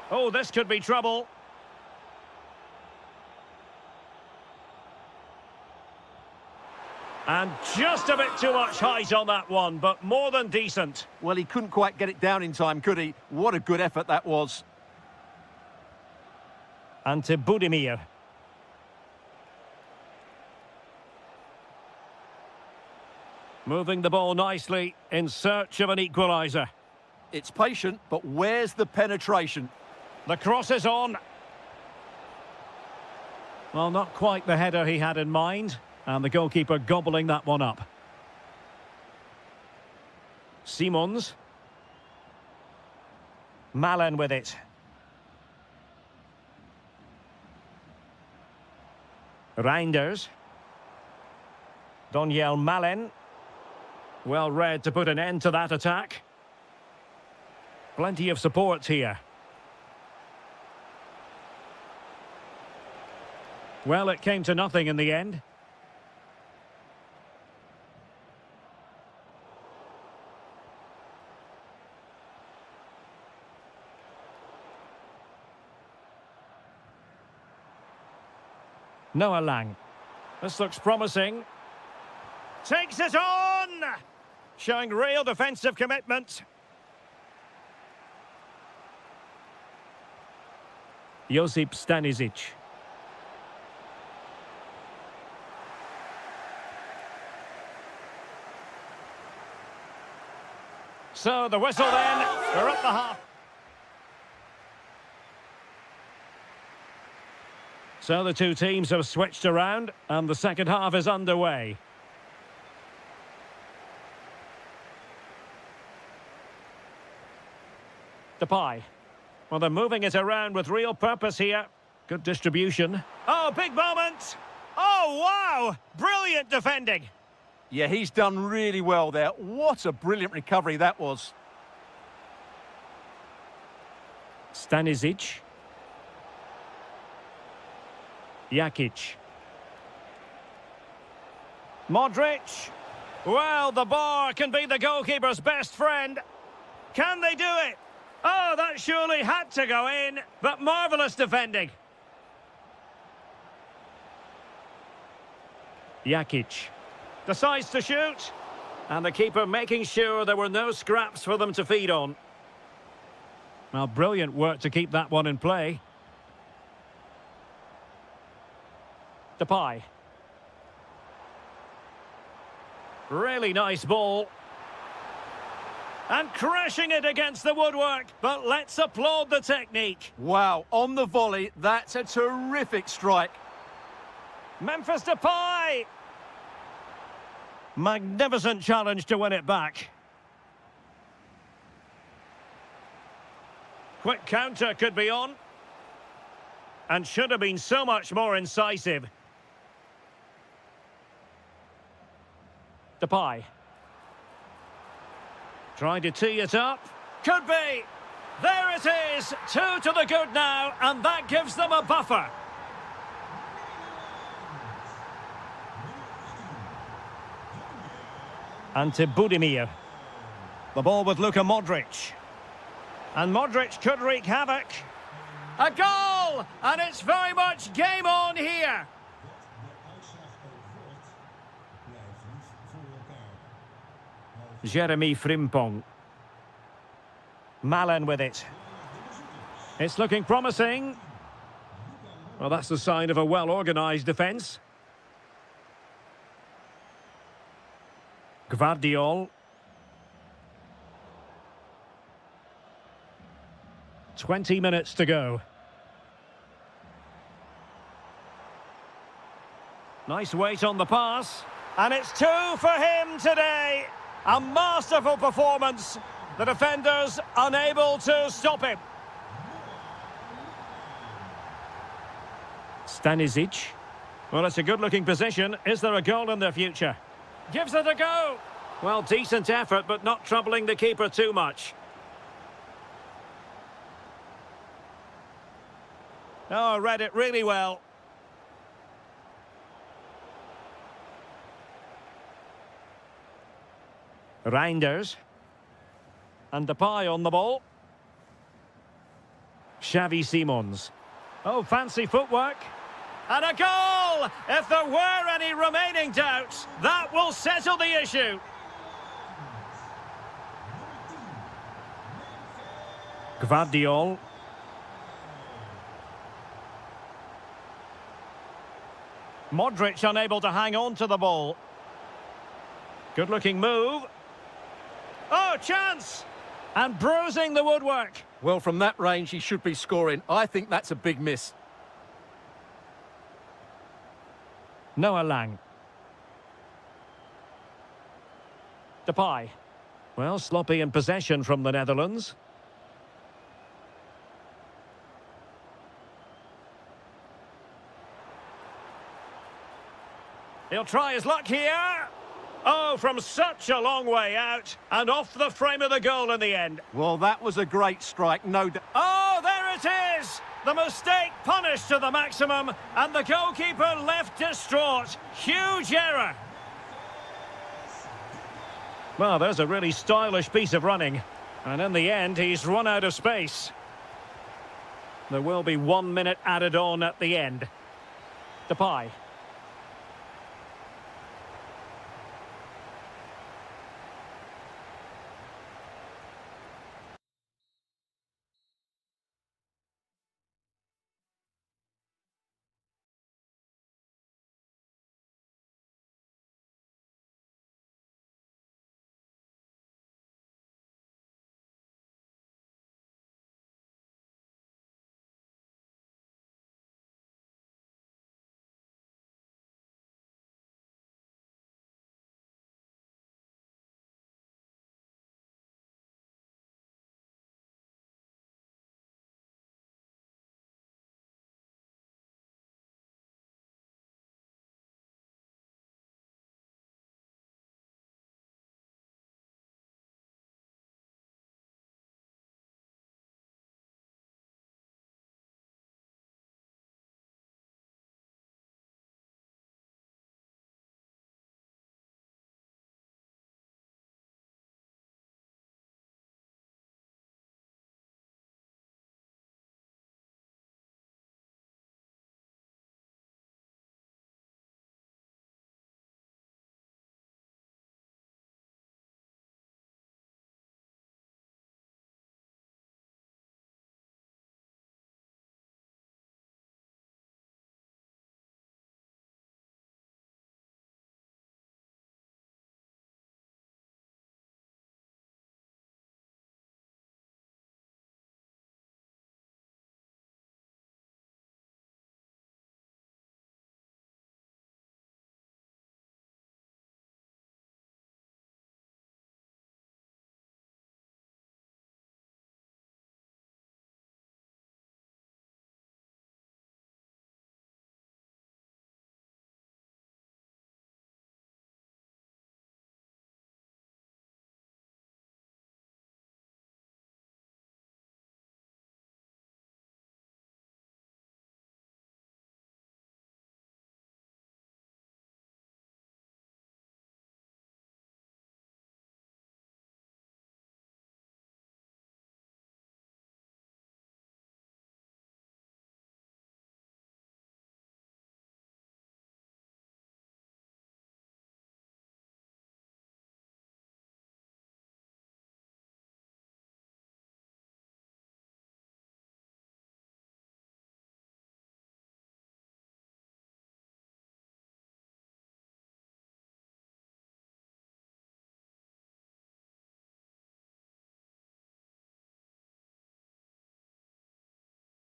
Oh, this could be trouble. And just a bit too much height on that one, but more than decent. Well, he couldn't quite get it down in time, could he? What a good effort that was. And to Budimir. Moving the ball nicely in search of an equaliser. It's patient, but where's the penetration? The cross is on. Well, not quite the header he had in mind. And the goalkeeper gobbling that one up. Simons. Malen with it. Reinders. Doniel Malen. Well read to put an end to that attack. Plenty of support here. Well, it came to nothing in the end. Noah Lang. This looks promising. Takes it on! Showing real defensive commitment. Josip Stanisic. So the whistle then, we're at the half. So the two teams have switched around and the second half is underway. Depay. Well, they're moving it around with real purpose here. Good distribution. Oh, big moment! Oh, wow! Brilliant defending! Yeah, he's done really well there. What a brilliant recovery that was. Stanisic. Jakic. Modric. Well, the bar can be the goalkeeper's best friend. Can they do it? Oh, that surely had to go in, but marvellous defending. Jakic decides to shoot, and the keeper making sure there were no scraps for them to feed on. Well, brilliant work to keep that one in play. Depay. Really nice ball. And crashing it against the woodwork, but let's applaud the technique. Wow, on the volley, that's a terrific strike. Memphis Depay! Magnificent challenge to win it back. Quick counter could be on. And should have been so much more incisive. Depay. Trying to tee it up. Could be! There it is! 2 to the good now, and that gives them a buffer. Ante Budimir. The ball with Luka Modric. And Modric could wreak havoc. A goal! And it's very much game on here. Jeremy Frimpong. Malen with it. It's looking promising. Well, that's the sign of a well-organised defence. Gvardiol. 20 minutes to go. Nice weight on the pass. And it's 2 for him today. A masterful performance. The defenders unable to stop him. Stanisic. Well, it's a good-looking position. Is there a goal in their future? Gives it a go. Well, decent effort, but not troubling the keeper too much. Oh, read it really well. Reinders. And Depay on the ball. Xavi Simons. Oh, fancy footwork. And a goal! If there were any remaining doubts, that will settle the issue. Gvardiol. Modric unable to hang on to the ball. Good-looking move. Oh, chance! And bruising the woodwork. Well, from that range, he should be scoring. I think that's a big miss. Noah Lang. Depay. Well, sloppy in possession from the Netherlands. He'll try his luck here. Oh, from such a long way out. And off the frame of the goal in the end. Well, that was a great strike, no doubt. Oh, there it is! The mistake punished to the maximum, and the goalkeeper left distraught. Huge error. Well, there's a really stylish piece of running. And in the end, he's run out of space. There will be 1 minute added on at the end. Depay.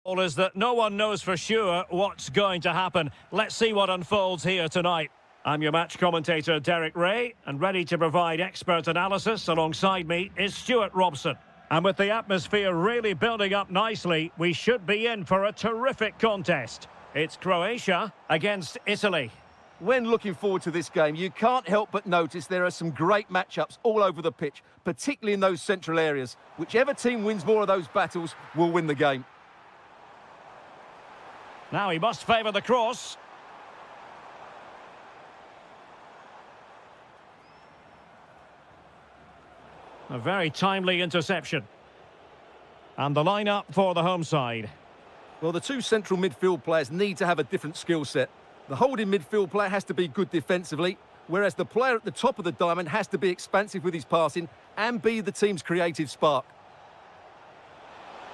Is that no one knows for sure what's going to happen. Let's see what unfolds here tonight. I'm your match commentator, Derek Ray, and ready to provide expert analysis alongside me is Stuart Robson. And with the atmosphere really building up nicely, we should be in for a terrific contest. It's Croatia against Italy. When looking forward to this game, you can't help but notice there are some great matchups all over the pitch, particularly in those central areas. Whichever team wins more of those battles will win the game. Now he must favour the cross. A very timely interception. And the line-up for the home side. Well, the two central midfield players need to have a different skill set. The holding midfield player has to be good defensively, whereas the player at the top of the diamond has to be expansive with his passing and be the team's creative spark.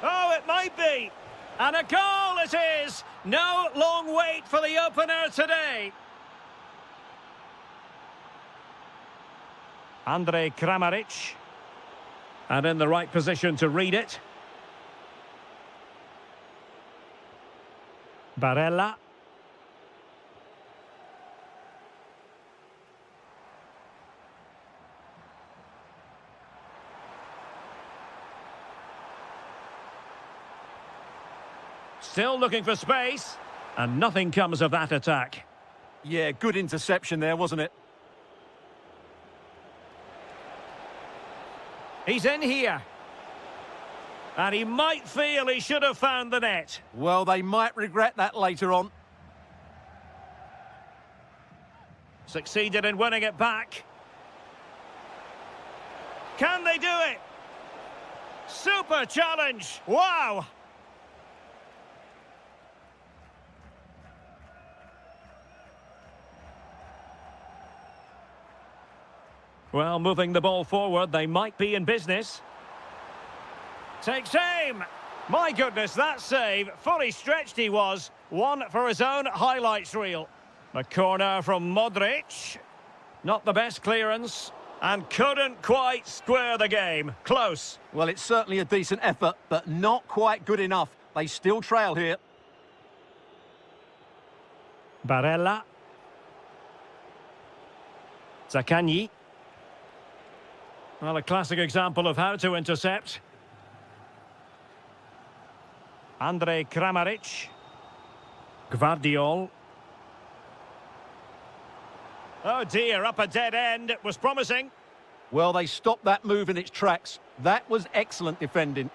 Oh, it might be. And a goal it is! No long wait for the opener today. Andrej Kramaric. And in the right position to read it. Barella. Still looking for space, and nothing comes of that attack. Yeah, good interception there, wasn't it? He's in here. And he might feel he should have found the net. Well, they might regret that later on. Succeeded in winning it back. Can they do it? Super challenge. Wow. Well, moving the ball forward, they might be in business. Takes aim. My goodness, that save. Fully stretched he was. One for his own highlights reel. The corner from Modric. Not the best clearance. And couldn't quite square the game. Close. Well, it's certainly a decent effort, but not quite good enough. They still trail here. Barella. Zaccagni. Well, a classic example of how to intercept. Andrej Kramaric. Gvardiol. Oh dear, up a dead end. It was promising. Well, they stopped that move in its tracks. That was excellent defending.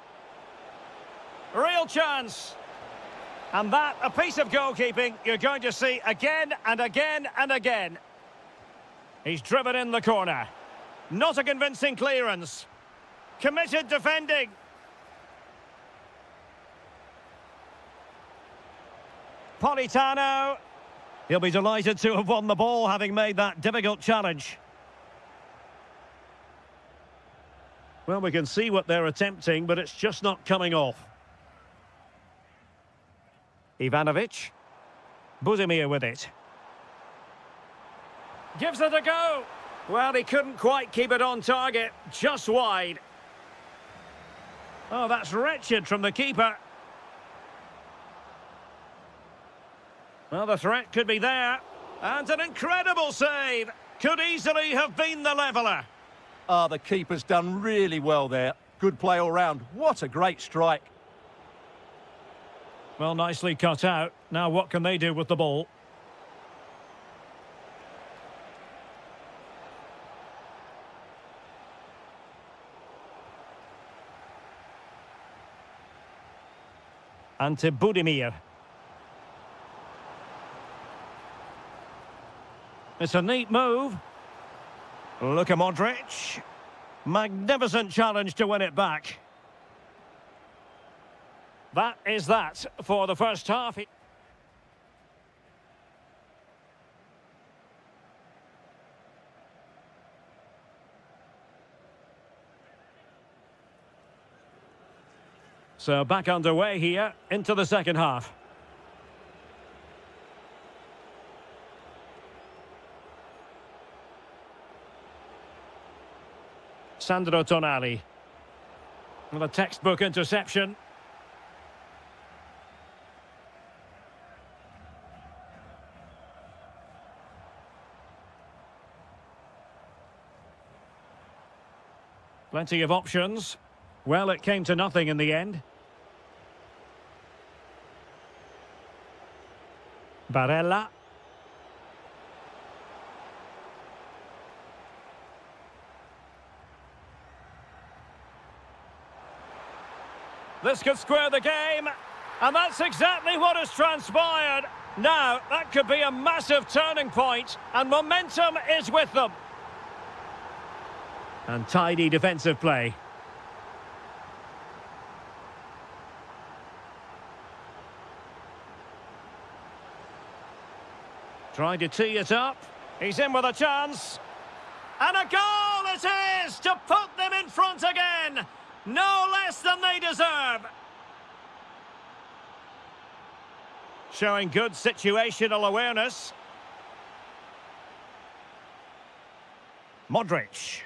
Real chance. And that, a piece of goalkeeping you're going to see again and again and again. He's driven in the corner. Not a convincing clearance. Committed defending. Politano. He'll be delighted to have won the ball, having made that difficult challenge. Well, we can see what they're attempting, but it's just not coming off. Ivanovic. Budimir with it. Gives it a go. Well, he couldn't quite keep it on target, just wide. Oh, that's wretched from the keeper. Well, the threat could be there. And an incredible save. Could easily have been the leveller. Ah, the keeper's done really well there. Good play all round. What a great strike. Well, nicely cut out. Now what can they do with the ball? Ante Budimir. It's a neat move. Luka Modric. Magnificent challenge to win it back. That is that for the first half. So back underway here into the second half. Sandro Tonali. With a textbook interception. Plenty of options. Well, it came to nothing in the end. Barella. This could square the game, and that's exactly what has transpired. Now, that could be a massive turning point, and momentum is with them. And tidy defensive play. Trying to tee it up. He's in with a chance. And a goal it is to put them in front again. No less than they deserve. Showing good situational awareness. Modric.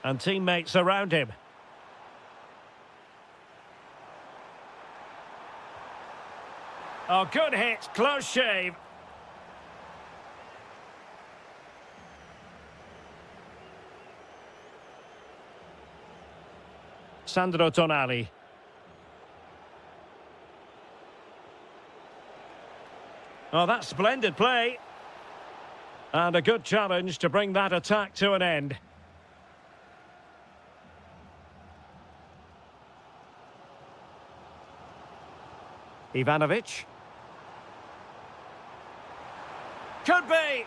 And teammates around him. Oh, good hit. Close shave. Sandro Tonali. Oh, that's splendid play. And a good challenge to bring that attack to an end. Ivanovic. Could be.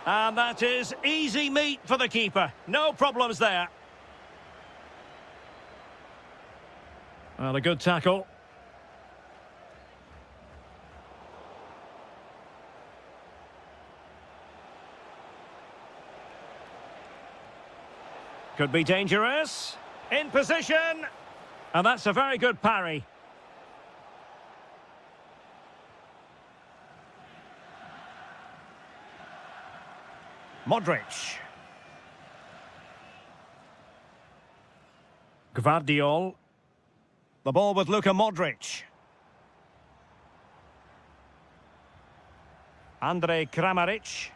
And that is easy meat for the keeper. No problems there. Well, a good tackle. Could be dangerous. In position. And that's a very good parry. Modric. Gvardiol. The ball with Luka Modric. Andrej Kramaric.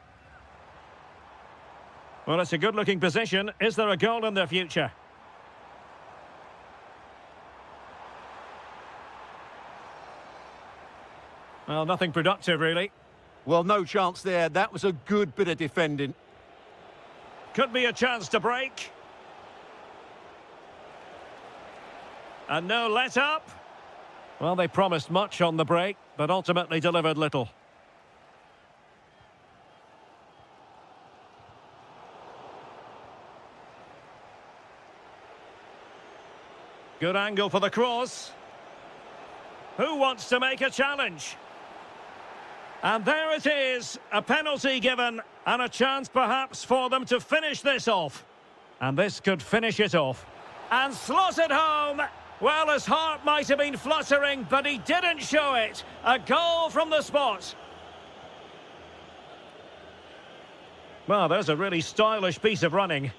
Well, it's a good-looking position. Is there a goal in their future? Well, nothing productive, really. Well, no chance there. That was a good bit of defending. Could be a chance to break. And no let-up. Well, they promised much on the break, but ultimately delivered little. Good angle for the cross. Who wants to make a challenge? And there it is, a penalty given, and a chance perhaps for them to finish this off. And this could finish it off. And slotted home. Well, his heart might have been fluttering, but he didn't show it. A goal from the spot. Well, there's a really stylish piece of running.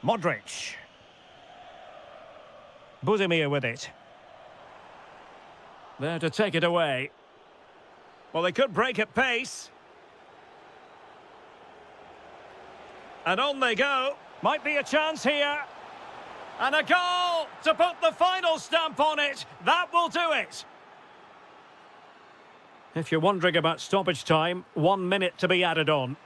Modric. Budimir with it. There to take it away. Well, they could break at pace. And on they go. Might be a chance here. And a goal to put the final stamp on it. That will do it. If you're wondering about stoppage time, 1 minute to be added on.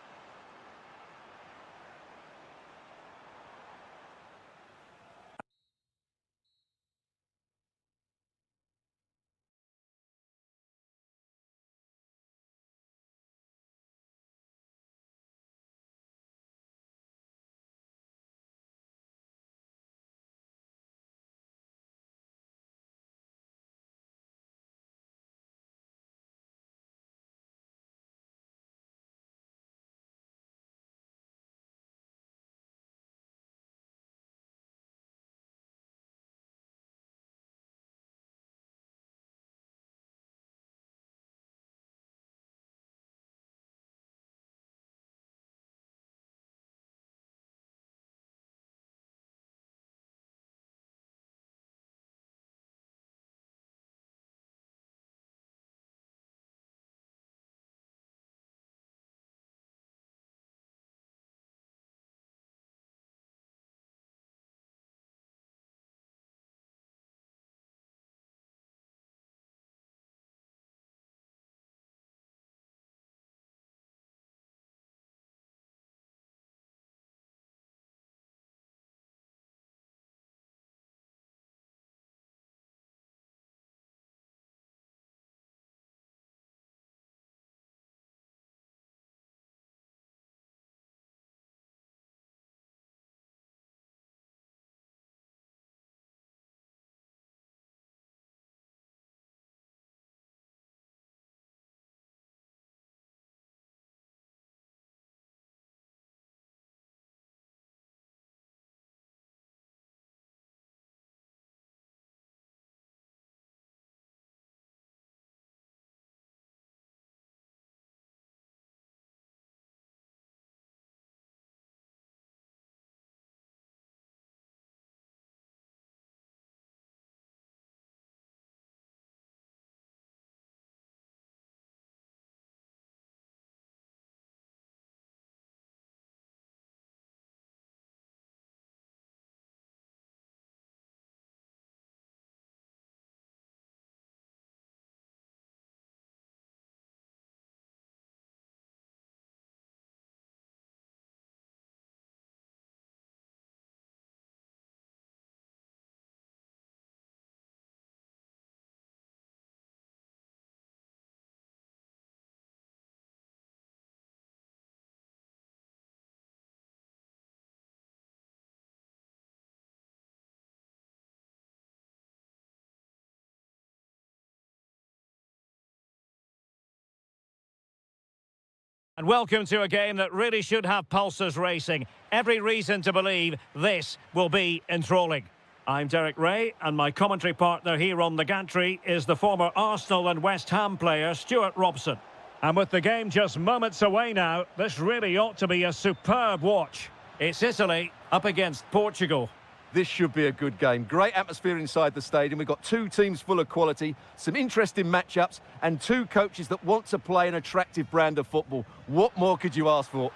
And welcome to a game that really should have pulses racing. Every reason to believe this will be enthralling. I'm Derek Ray, and my commentary partner here on the gantry is the former Arsenal and West Ham player Stuart Robson. And with the game just moments away now, this really ought to be a superb watch. It's Italy up against Portugal. This should be a good game. Great atmosphere inside the stadium. We've got two teams full of quality, some interesting matchups, and two coaches that want to play an attractive brand of football. What more could you ask for?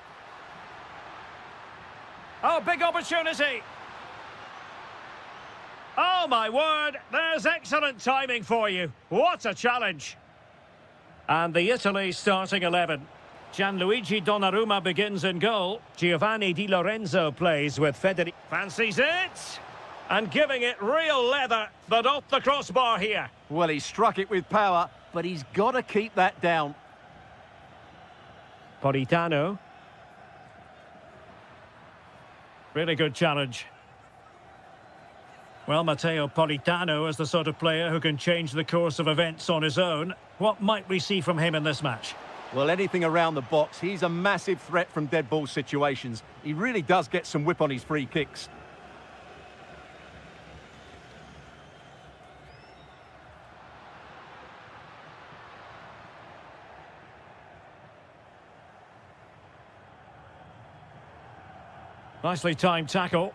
Oh, big opportunity. Oh, my word. There's excellent timing for you. What a challenge. And the Italy starting 11. Gianluigi Donnarumma begins in goal. Giovanni Di Lorenzo plays with Federico. Fancies it! And giving it real leather, but off the crossbar here. Well, he struck it with power, but he's got to keep that down. Politano. Really good challenge. Well, Matteo Politano is the sort of player who can change the course of events on his own. What might we see from him in this match? Well, anything around the box. He's a massive threat from dead ball situations. He really does get some whip on his free kicks. Nicely timed tackle.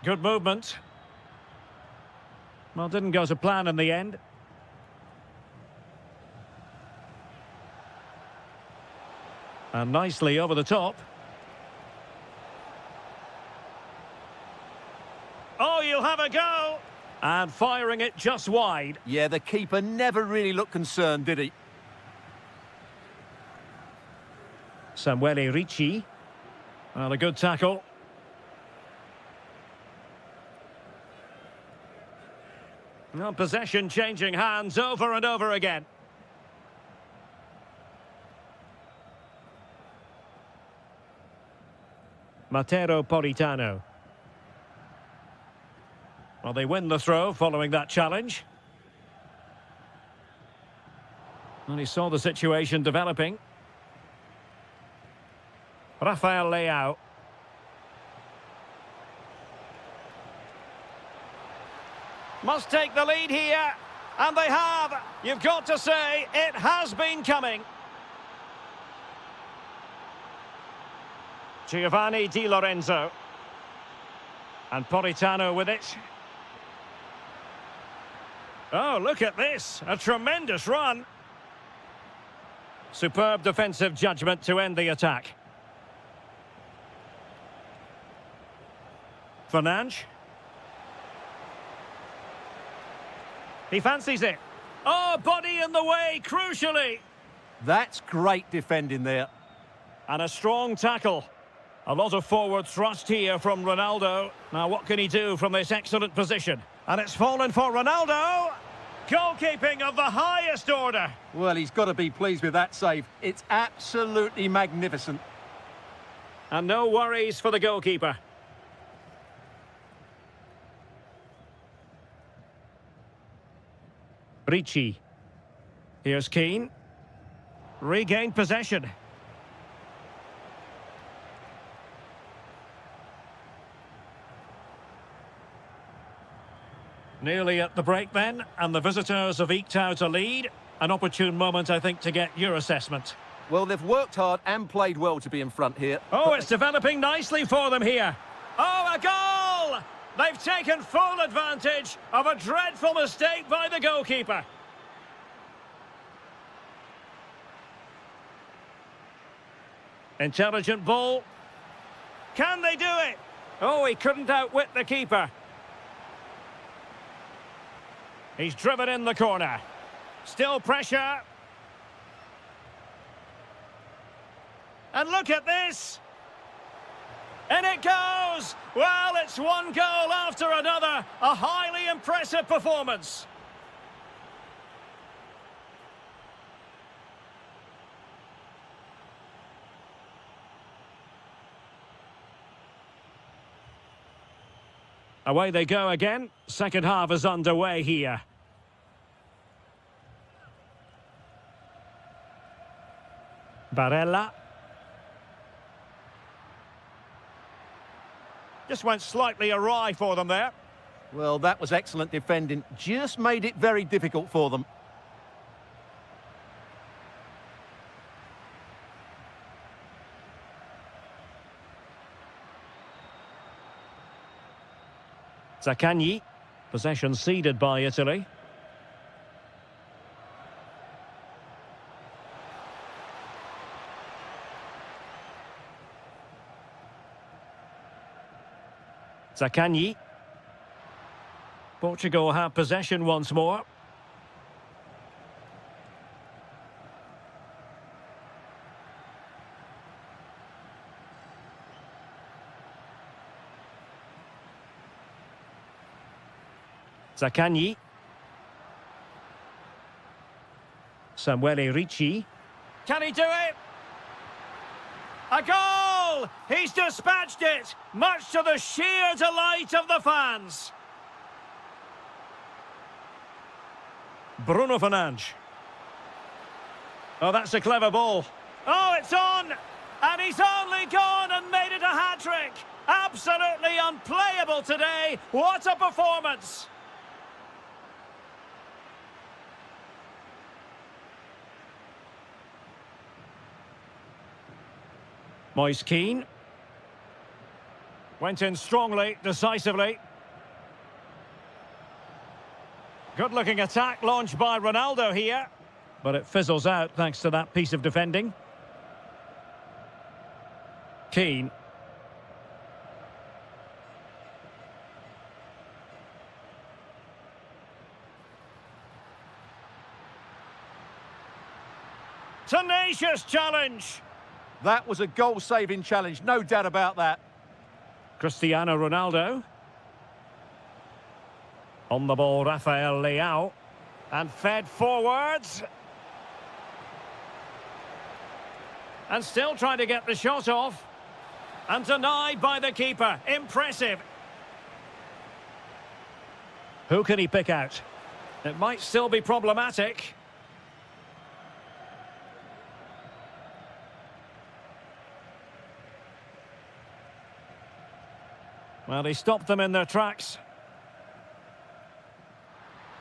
Good movement. Well, didn't go to plan in the end. And nicely over the top. Oh, you'll have a go! And firing it just wide. Yeah, the keeper never really looked concerned, did he? Samuele Ricci. Well, a good tackle. Well, possession changing hands over and over again. Matteo Politano. Well, they win the throw following that challenge. And he saw the situation developing. Rafael Leao. Must take the lead here. And they have. You've got to say, it has been coming. Giovanni Di Lorenzo. And Politano with it. Oh, look at this. A tremendous run. Superb defensive judgment to end the attack. Fernandes. He fancies it. Oh, body in the way, crucially. That's great defending there. And a strong tackle. A lot of forward thrust here from Ronaldo. Now, what can he do from this excellent position? And it's fallen for Ronaldo. Goalkeeping of the highest order. Well, he's got to be pleased with that save. It's absolutely magnificent. And no worries for the goalkeeper. Ricci. Here's Keane. Regained possession. Nearly at the break then, and the visitors have eked out a lead. An opportune moment, I think, to get your assessment. Well, they've worked hard and played well to be in front here. Oh, it's developing nicely for them here. Oh, a goal! They've taken full advantage of a dreadful mistake by the goalkeeper. Intelligent ball. Can they do it? Oh, he couldn't outwit the keeper. He's driven in the corner. Still pressure. And look at this. And it goes! Well, it's one goal after another. A highly impressive performance. Away they go again. Second half is underway here. Barella. Just went slightly awry for them there. Well, that was excellent defending. Just made it very difficult for them. Zaccagni. Possession ceded by Italy. Zaccagni. Portugal have possession once more. Zaccagni. Samuele Ricci. Can he do it? A goal! He's dispatched it, much to the sheer delight of the fans. Bruno Fernandes. Oh, that's a clever ball. Oh, it's on! And he's only gone and made it a hat-trick. Absolutely unplayable today. What a performance! Moise Keane. Went in strongly, decisively. Good-looking attack launched by Ronaldo here. But it fizzles out thanks to that piece of defending. Keane. Tenacious challenge. That was a goal-saving challenge, no doubt about that. Cristiano Ronaldo. On the ball, Rafael Leao. And fed forwards. And still trying to get the shot off. And denied by the keeper. Impressive. Who can he pick out? It might still be problematic. Well, he stopped them in their tracks.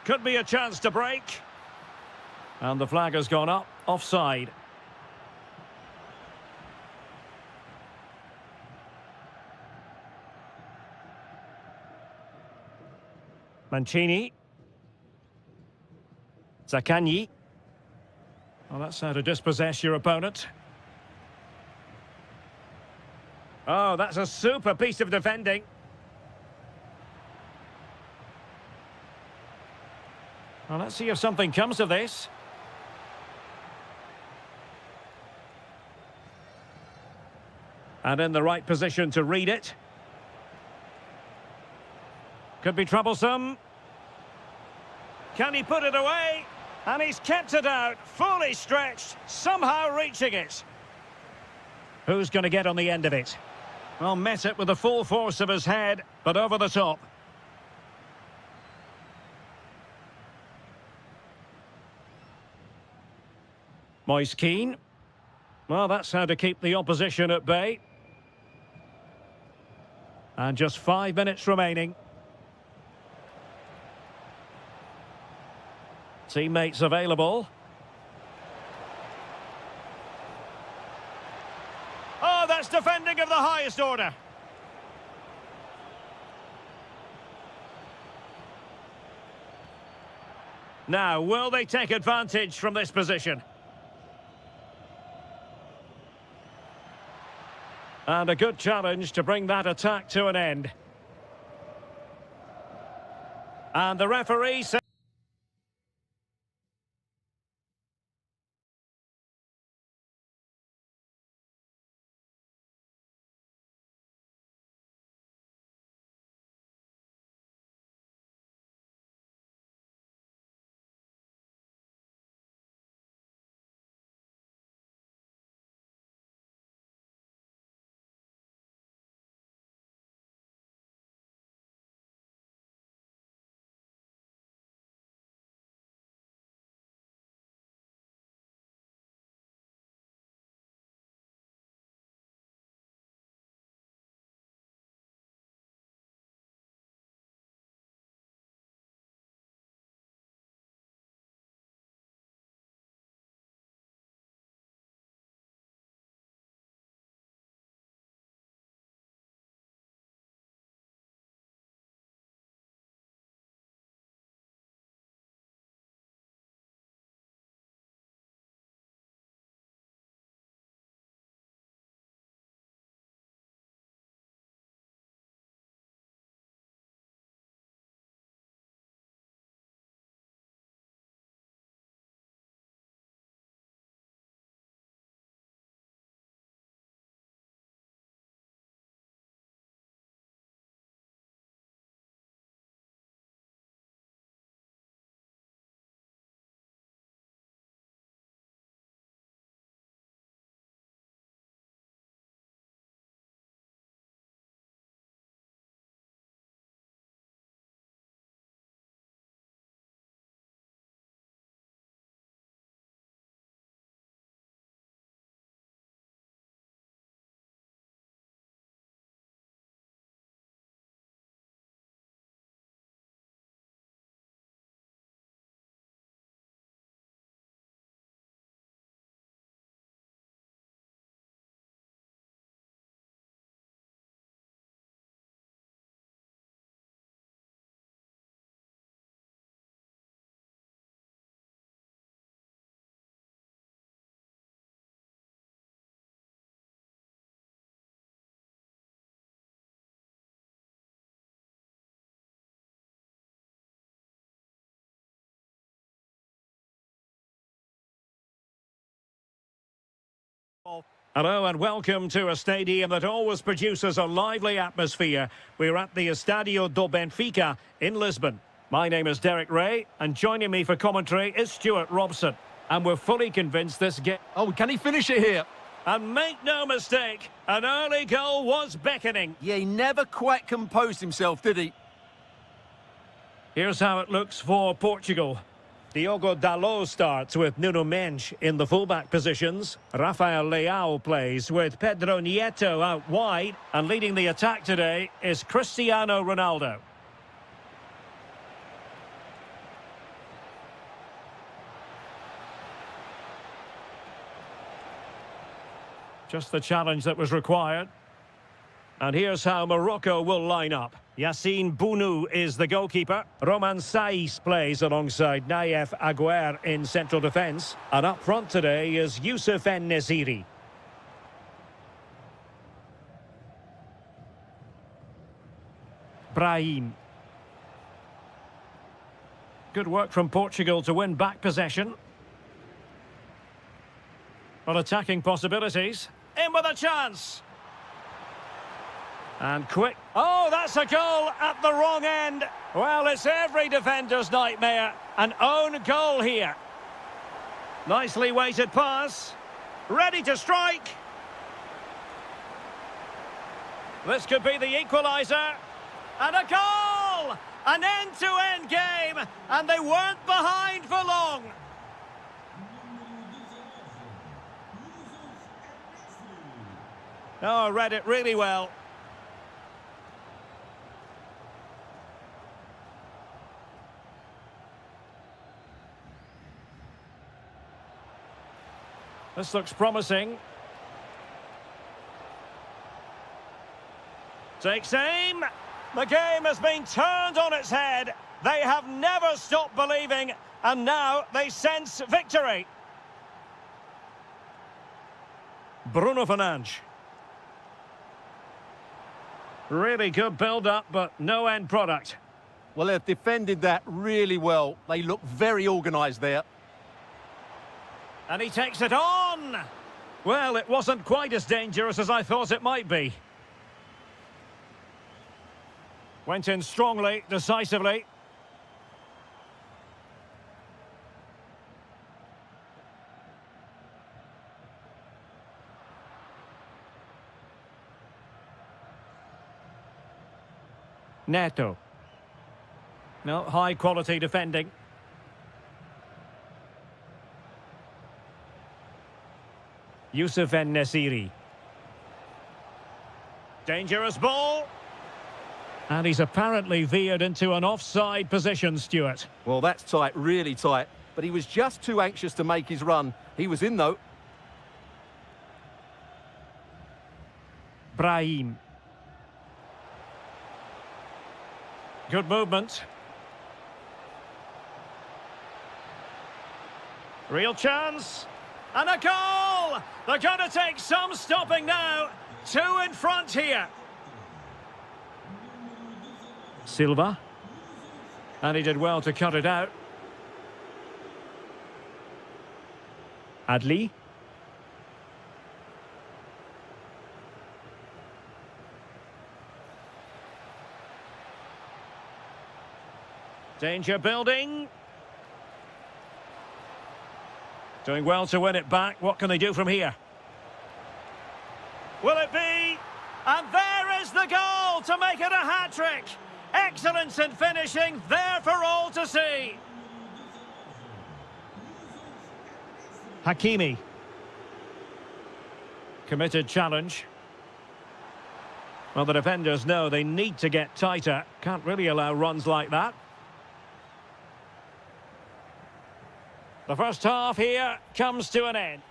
Could be a chance to break. And the flag has gone up, offside. Mancini. Zaccagni. Well, that's how to dispossess your opponent. Oh, that's a super piece of defending. Well, let's see if something comes of this. And in the right position to read it. Could be troublesome. Can he put it away? And he's kept it out, fully stretched, somehow reaching it. Who's going to get on the end of it? Well, met it with the full force of his head, but over the top. Moise Keane. Well, that's how to keep the opposition at bay. And just 5 minutes remaining. Teammates available. Oh, that's defending of the highest order. Now, will they take advantage from this position? And a good challenge to bring that attack to an end. And the referee says... Hello and welcome to a stadium that always produces a lively atmosphere. We're at the Estadio do Benfica in Lisbon. My name is Derek Ray, and joining me for commentary is Stuart Robson. And we're fully convinced this game... Oh, can he finish it here? And make no mistake, an early goal was beckoning. Yeah, he never quite composed himself, did he? Here's how it looks for Portugal. Diogo Dalot starts with Nuno Mendes in the fullback positions. Rafael Leao plays with Pedro Nieto out wide. And leading the attack today is Cristiano Ronaldo. Just the challenge that was required. And here's how Morocco will line up. Yassine Bounou is the goalkeeper. Roman Saiz plays alongside Naif Aguer in central defence. And up front today is Youssef En-Nesyri. Brahim. Good work from Portugal to win back possession. Well, attacking possibilities. In with a chance. And quick. Oh, that's a goal at the wrong end. Well, it's every defender's nightmare. An own goal here. Nicely weighted pass. Ready to strike. This could be the equaliser. And a goal! An end-to-end game. And they weren't behind for long. Oh, read it really well. This looks promising. Takes aim. The game has been turned on its head. They have never stopped believing, and now they sense victory. Bruno Fernandes. Really good build-up, but no end product. Well, they've defended that really well. They look very organised there. And he takes it on. Well, it wasn't quite as dangerous as I thought it might be. Went in strongly, decisively. Neto. No, high-quality defending. Youssef En-Nesyri. Dangerous ball. And he's apparently veered into an offside position, Stuart. Well, that's tight, really tight. But he was just too anxious to make his run. He was in, though. Brahim. Good movement. Real chance. And a goal! They're going to take some stopping now. Two in front here. Silva. And he did well to cut it out. Adli. Danger building. Doing well to win it back. What can they do from here? Will it be? And there is the goal to make it a hat-trick. Excellence in finishing, there for all to see. Hakimi. Committed challenge. Well, the defenders know they need to get tighter. Can't really allow runs like that. The first half here comes to an end.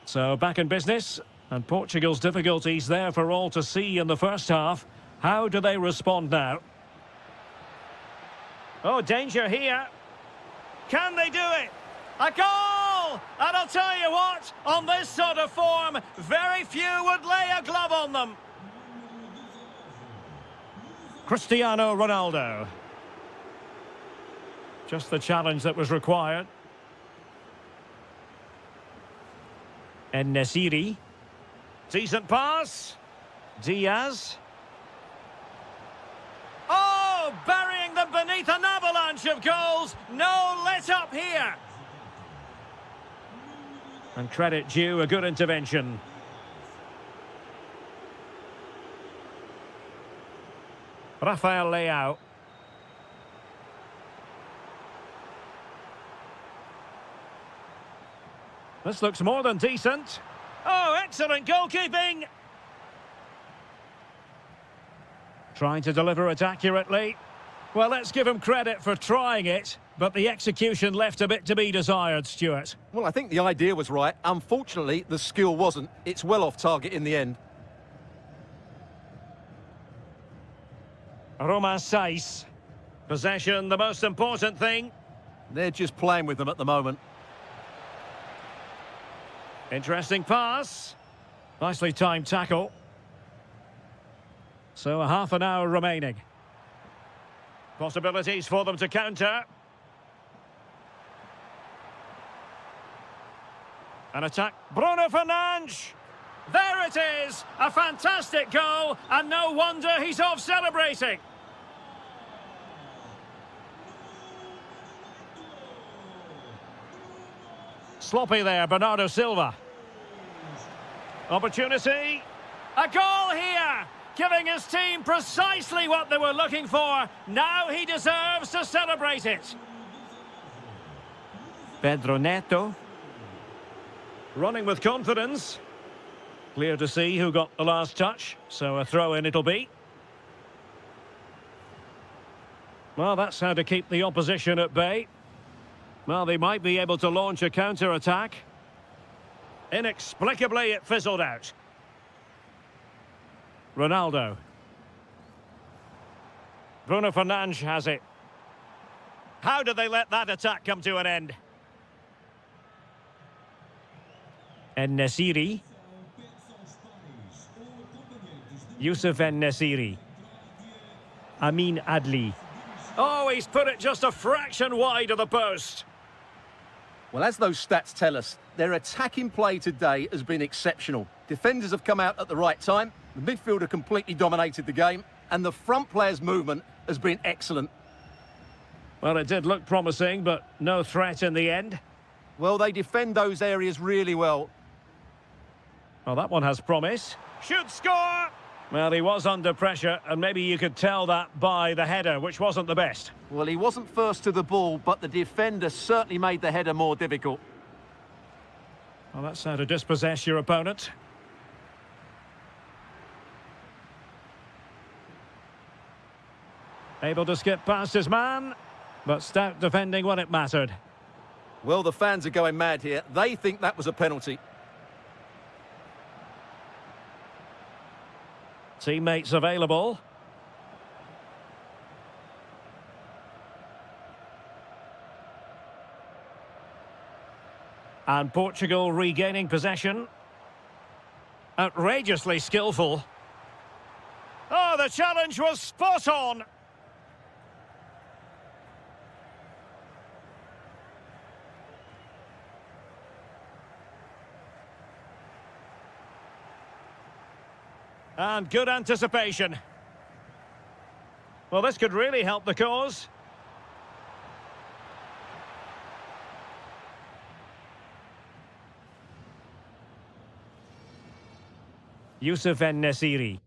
So back in business, and Portugal's difficulties there for all to see in the first half. How do they respond now? Oh, danger here. Can they do it? A goal! And I'll tell you what, on this sort of form, very few would lay a glove on them. Cristiano Ronaldo. Just the challenge that was required. En-Nesyri. Decent pass. Diaz. Oh, burying them beneath an avalanche of goals. No let up here. And credit due, a good intervention. Rafael Leao. This looks more than decent. Oh, excellent goalkeeping! Trying to deliver it accurately. Well, let's give him credit for trying it, but the execution left a bit to be desired, Stuart. Well, I think the idea was right. Unfortunately, the skill wasn't. It's well off target in the end. Romain Saiz. Possession, the most important thing. They're just playing with them at the moment. Interesting pass. Nicely timed tackle. So a half an hour remaining. Possibilities for them to counter. An attack. Bruno Fernandes. There it is. A fantastic goal. And no wonder he's off celebrating. Sloppy there, Bernardo Silva. Opportunity. A goal here. Giving his team precisely what they were looking for. Now he deserves to celebrate it. Pedro Neto. Running with confidence. Clear to see who got the last touch. So a throw-in it'll be. Well, that's how to keep the opposition at bay. Well, they might be able to launch a counter-attack. Inexplicably, it fizzled out. Ronaldo. Bruno Fernandes has it. How did they let that attack come to an end? En-Nesyri. Youssef En-Nesyri. Amin Adli. Oh, he's put it just a fraction wide of the post. Well, as those stats tell us, their attacking play today has been exceptional. Defenders have come out at the right time, the midfielder completely dominated the game, and the front players' movement has been excellent. Well, it did look promising, but no threat in the end. Well, they defend those areas really well. Well, that one has promise. Should score! Well, he was under pressure, and maybe you could tell that by the header, which wasn't the best. Well, he wasn't first to the ball, but the defender certainly made the header more difficult. Well, that's how to dispossess your opponent. Able to skip past his man, but stout defending when it mattered. Well, the fans are going mad here. They think that was a penalty. Teammates available. And Portugal regaining possession. Outrageously skillful. Oh, the challenge was spot on. And good anticipation. Well, this could really help the cause. Youssef En-Nesyri.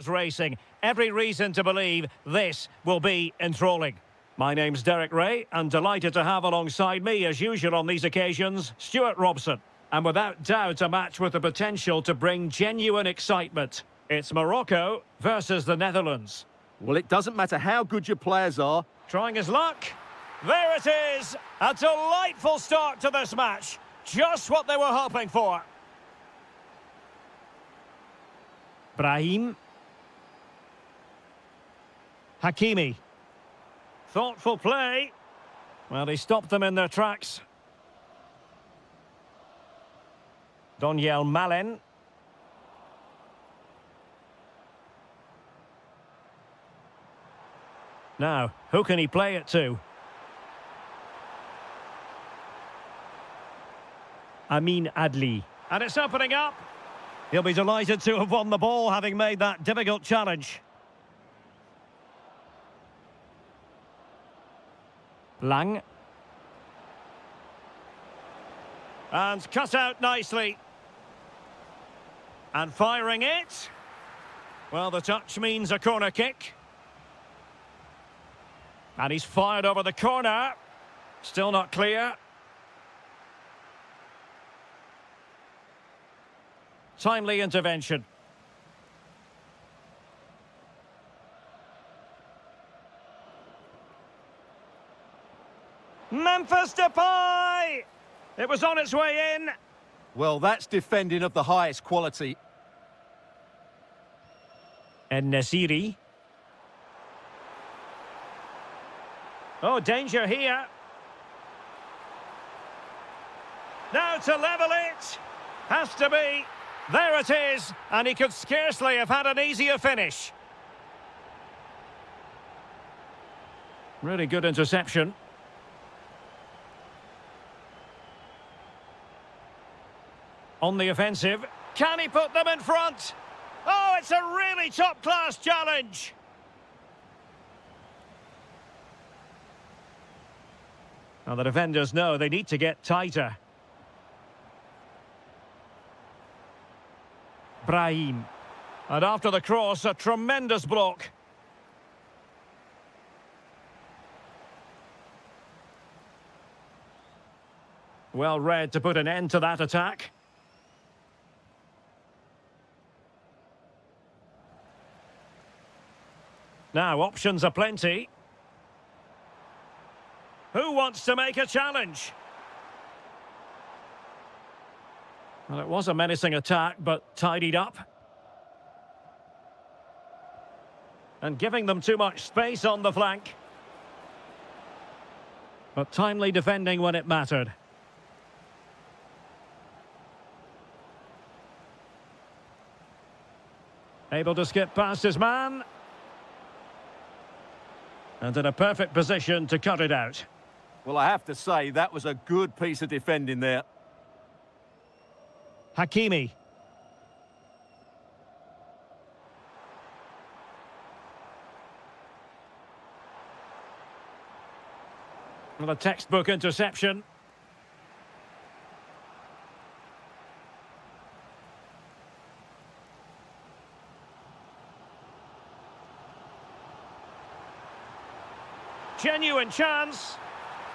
Racing. Every reason to believe this will be enthralling. My name's Derek Ray, and delighted to have alongside me, as usual on these occasions, Stuart Robson. And without doubt, a match with the potential to bring genuine excitement. It's Morocco versus the Netherlands. Well, it doesn't matter how good your players are. Trying his luck. There it is! A delightful start to this match. Just what they were hoping for. Brahim. Hakimi. Thoughtful play. Well, he stopped them in their tracks. Donyell Malen. Now, who can he play it to? Amin Adli. And it's opening up. He'll be delighted to have won the ball, having made that difficult challenge. Lang. And cut out nicely. And firing it. Well, the touch means a corner kick. And he's fired over the corner. Still not clear. Timely intervention. Memphis Depay! It was on its way in. Well, that's defending of the highest quality. And Nasiri. Oh, danger here. Now to level it. Has to be. There it is. And he could scarcely have had an easier finish. Really good interception. On the offensive. Can he put them in front? Oh, it's a really top-class challenge. Now the defenders know they need to get tighter. Brahim. And after the cross, a tremendous block. Well read to put an end to that attack. Now, options are plenty. Who wants to make a challenge? Well, it was a menacing attack, but tidied up. And giving them too much space on the flank. But timely defending when it mattered. Able to skip past his man. And in a perfect position to cut it out. Well, I have to say, that was a good piece of defending there. Hakimi. Well, a textbook interception. Genuine chance.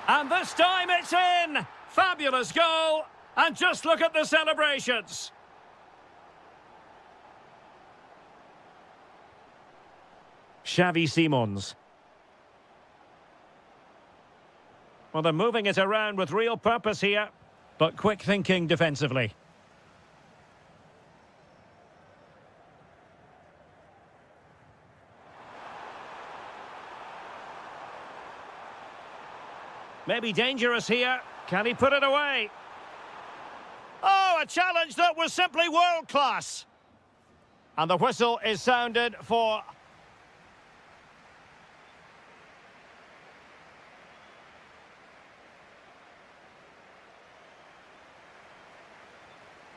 And this time it's in! Fabulous goal! And just look at the celebrations! Xavi Simons. Well, they're moving it around with real purpose here, but quick thinking defensively. Maybe dangerous here. Can he put it away? Oh, a challenge that was simply world-class. And the whistle is sounded for...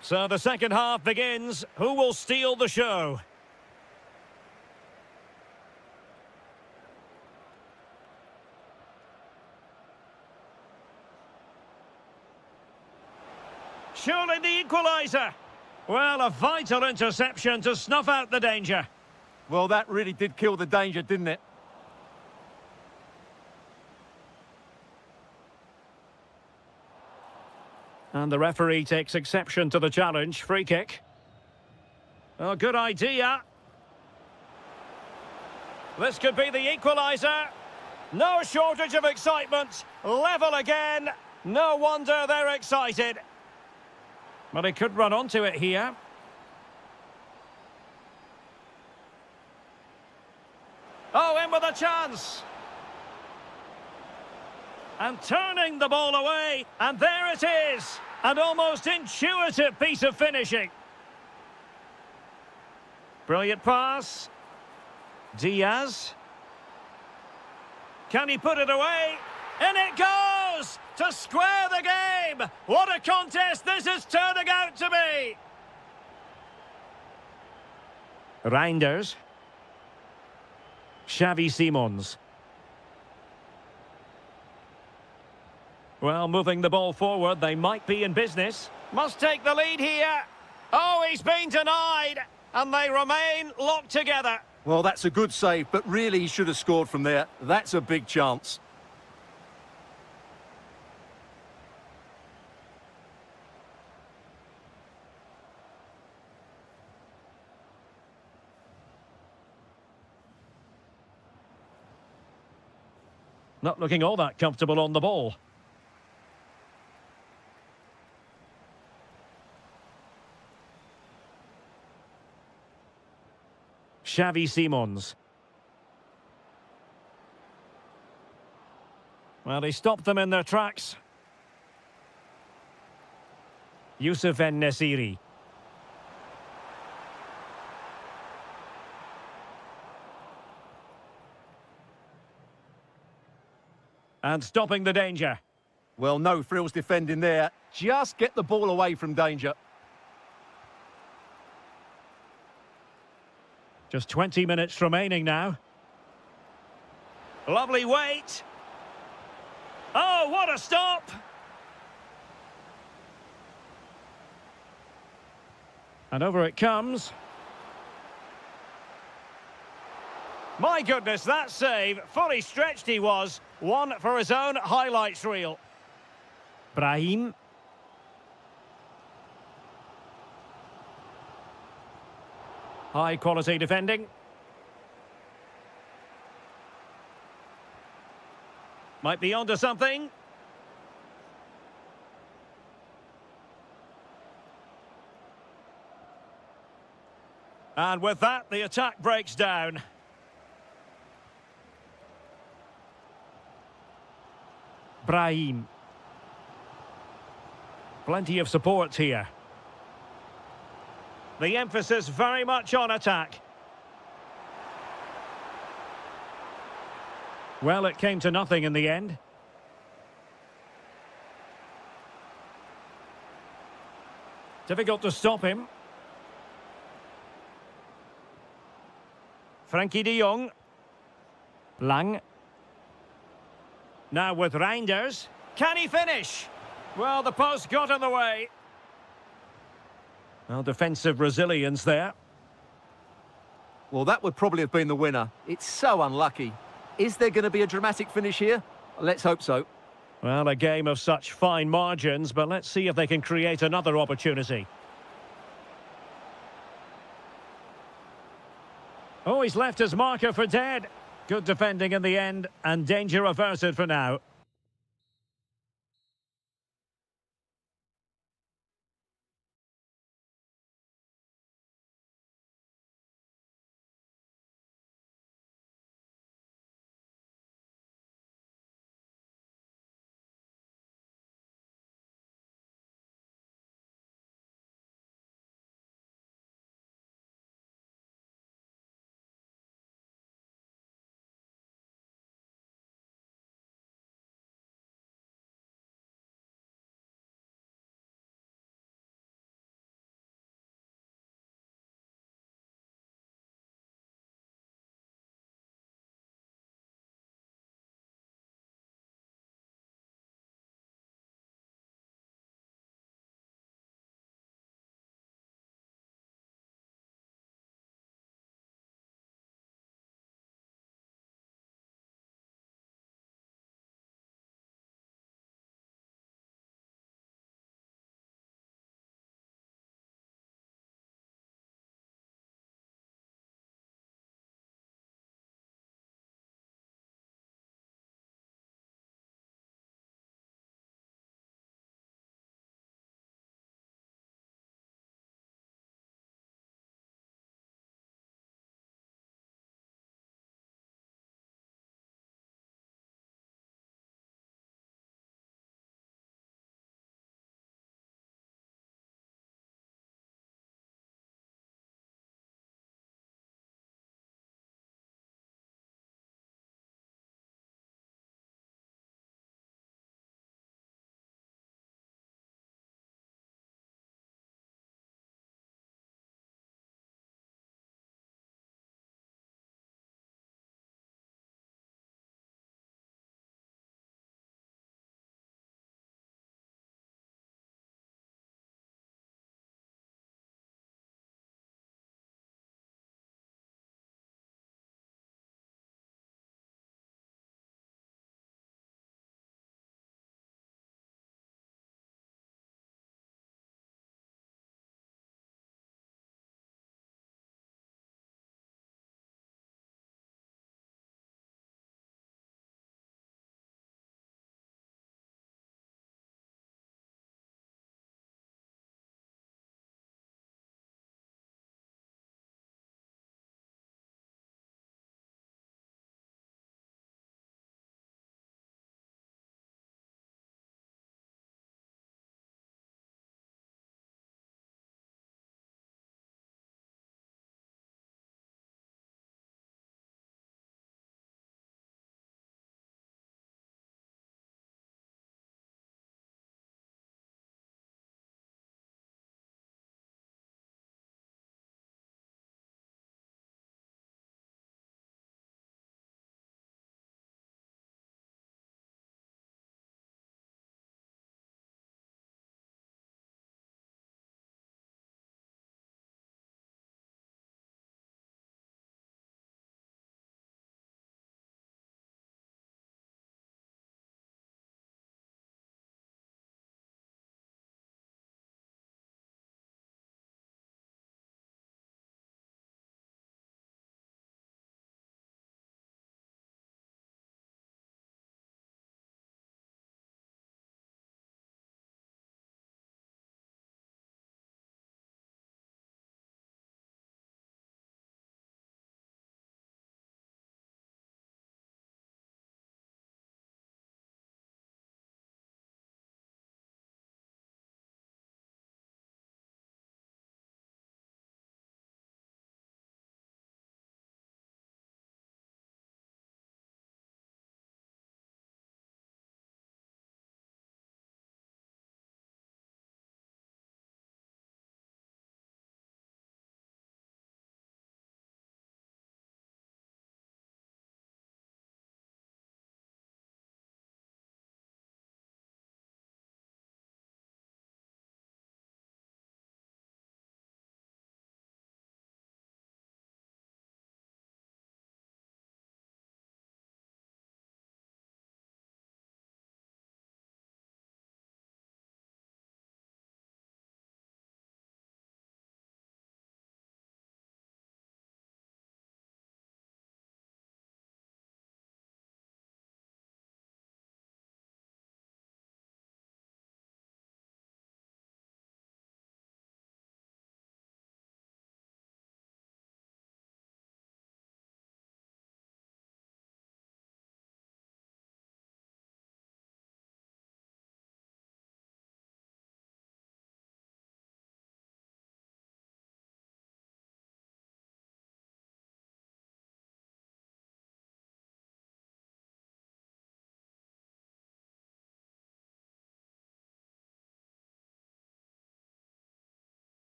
So the second half begins. Who will steal the show? Surely the equaliser. Well, a vital interception to snuff out the danger. Well, that really did kill the danger, didn't it? And the referee takes exception to the challenge. Free kick. Oh, good idea. This could be the equaliser. No shortage of excitement. Level again. No wonder they're excited. But he could run onto it here. Oh, in with a chance. And turning the ball away. And there it is. An almost intuitive piece of finishing. Brilliant pass. Diaz. Can he put it away? In it goes! To square the game! What a contest this is turning out to be! Reinders. Xavi Simons. Well, moving the ball forward, they might be in business. Must take the lead here. Oh, he's been denied. And they remain locked together. Well, that's a good save, but really he should have scored from there. That's a big chance. Not looking all that comfortable on the ball. Xavi Simons. Well, he stopped them in their tracks. Youssef En-Nesyri. And stopping the danger. Well, no frills defending there. Just get the ball away from danger. Just 20 minutes remaining now. Lovely weight. Oh, what a stop! And over it comes. My goodness, that save. Fully stretched he was. One for his own highlights reel. Brahim. High quality defending. Might be onto something. And with that, the attack breaks down. Brahim. Plenty of support here. The emphasis very much on attack. Well, it came to nothing in the end. Difficult to stop him. Frankie de Jong. Lang. Now with Reinders. Can he finish? Well, the post got in the way. Well, defensive resilience there. Well, that would probably have been the winner. It's so unlucky. Is there going to be a dramatic finish here? Let's hope so. Well, a game of such fine margins, but let's see if they can create another opportunity. Oh, he's left his marker for dead. Good defending in the end, and danger averted for now.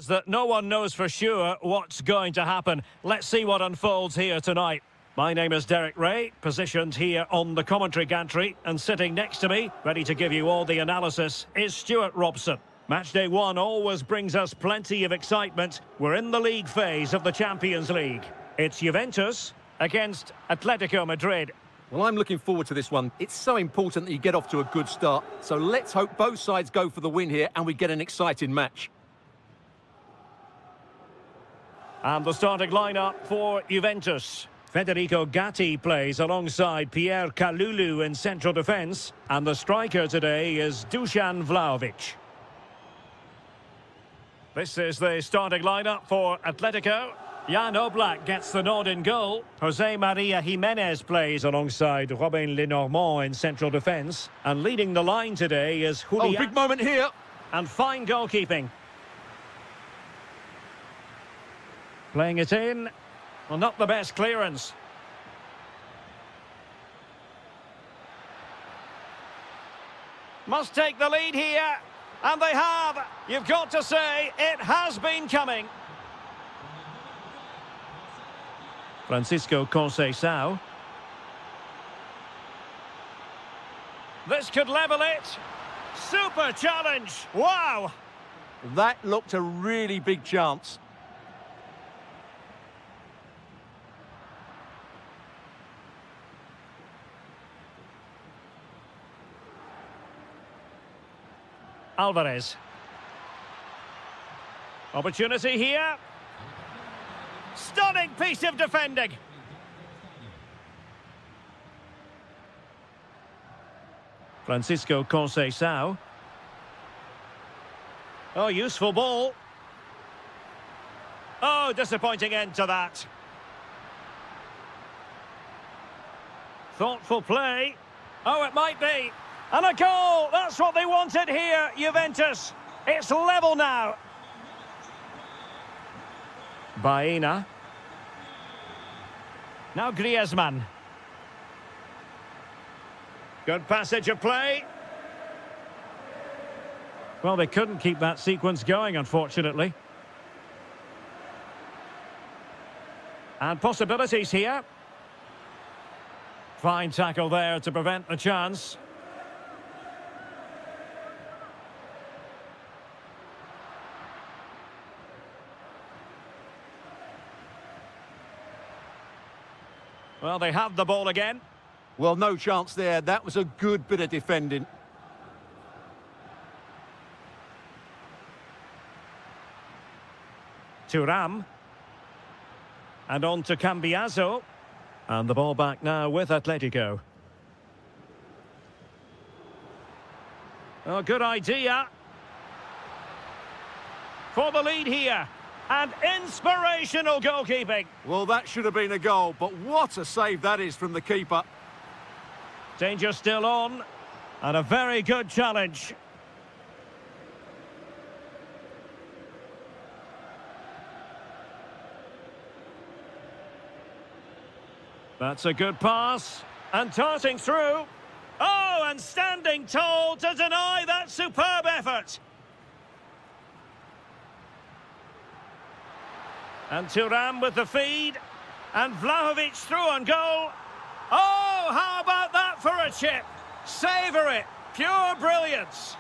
That no one knows for sure what's going to happen. Let's see what unfolds here tonight. My name is Derek Ray, positioned here on the commentary gantry, and sitting next to me, ready to give you all the analysis, is Stuart Robson. Matchday 1 always brings us plenty of excitement. We're in the league phase of the Champions League. It's Juventus against Atletico Madrid. Well, I'm looking forward to this one. It's so important that you get off to a good start. So let's hope both sides go for the win here and we get an exciting match. And the starting lineup for Juventus. Federico Gatti plays alongside Pierre Kalulu in central defence. And the striker today is Dusan Vlahovic. This is the starting lineup for Atletico. Jan Oblak gets the nod in goal. Jose Maria Jimenez plays alongside Robin Lenormand in central defence. And leading the line today is Julian. Oh, big moment here. And fine goalkeeping. Playing it in. Well, not the best clearance. Must take the lead here. And they have. You've got to say, it has been coming. Francisco Conceição. This could level it. Super challenge. Wow. That looked a really big chance. Alvarez. Opportunity here. Stunning piece of defending. Francisco Conceição. Oh, useful ball. Oh, disappointing end to that. Thoughtful play. Oh, it might be. And a goal! That's what they wanted here, Juventus. It's level now. Baena. Now Griezmann. Good passage of play. Well, they couldn't keep that sequence going, unfortunately. And possibilities here. Fine tackle there to prevent the chance. Well, they have the ball again. Well, no chance there. That was a good bit of defending. Thuram. And on to Cambiaso. And the ball back now with Atletico. Oh, good idea. For the lead here. And inspirational goalkeeping. Well, that should have been a goal, but what a save that is from the keeper. Danger still on. And a very good challenge. That's a good pass. And darting through. Oh, and standing tall to deny that superb effort. And Thuram with the feed. And Vlahovic through on goal. Oh, how about that for a chip? Savour it. Pure brilliance.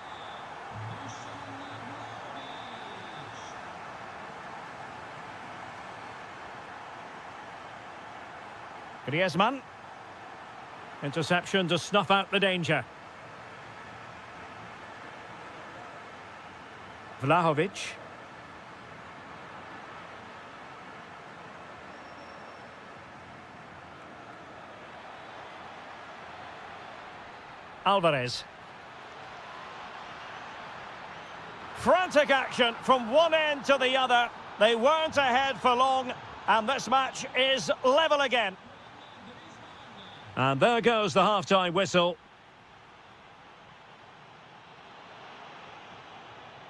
Griezmann. Interception to snuff out the danger. Vlahovic. Alvarez. Frantic action from one end to the other. They weren't ahead for long, and this match is level again. And there goes the half-time whistle.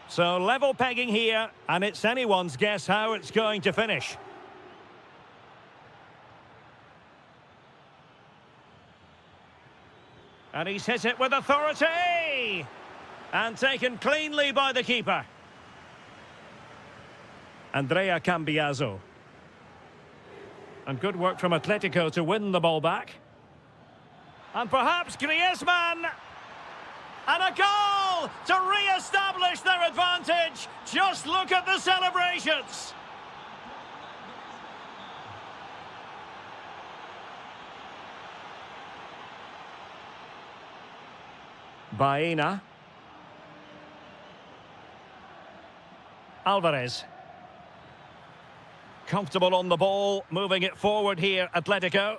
So level pegging here, and it's anyone's guess how it's going to finish. And he's hit it with authority! And taken cleanly by the keeper. Andrea Cambiaso. And good work from Atletico to win the ball back. And perhaps Griezmann. And a goal to re-establish their advantage. Just look at the celebrations. Baena. Alvarez. Comfortable on the ball, moving it forward here, Atletico.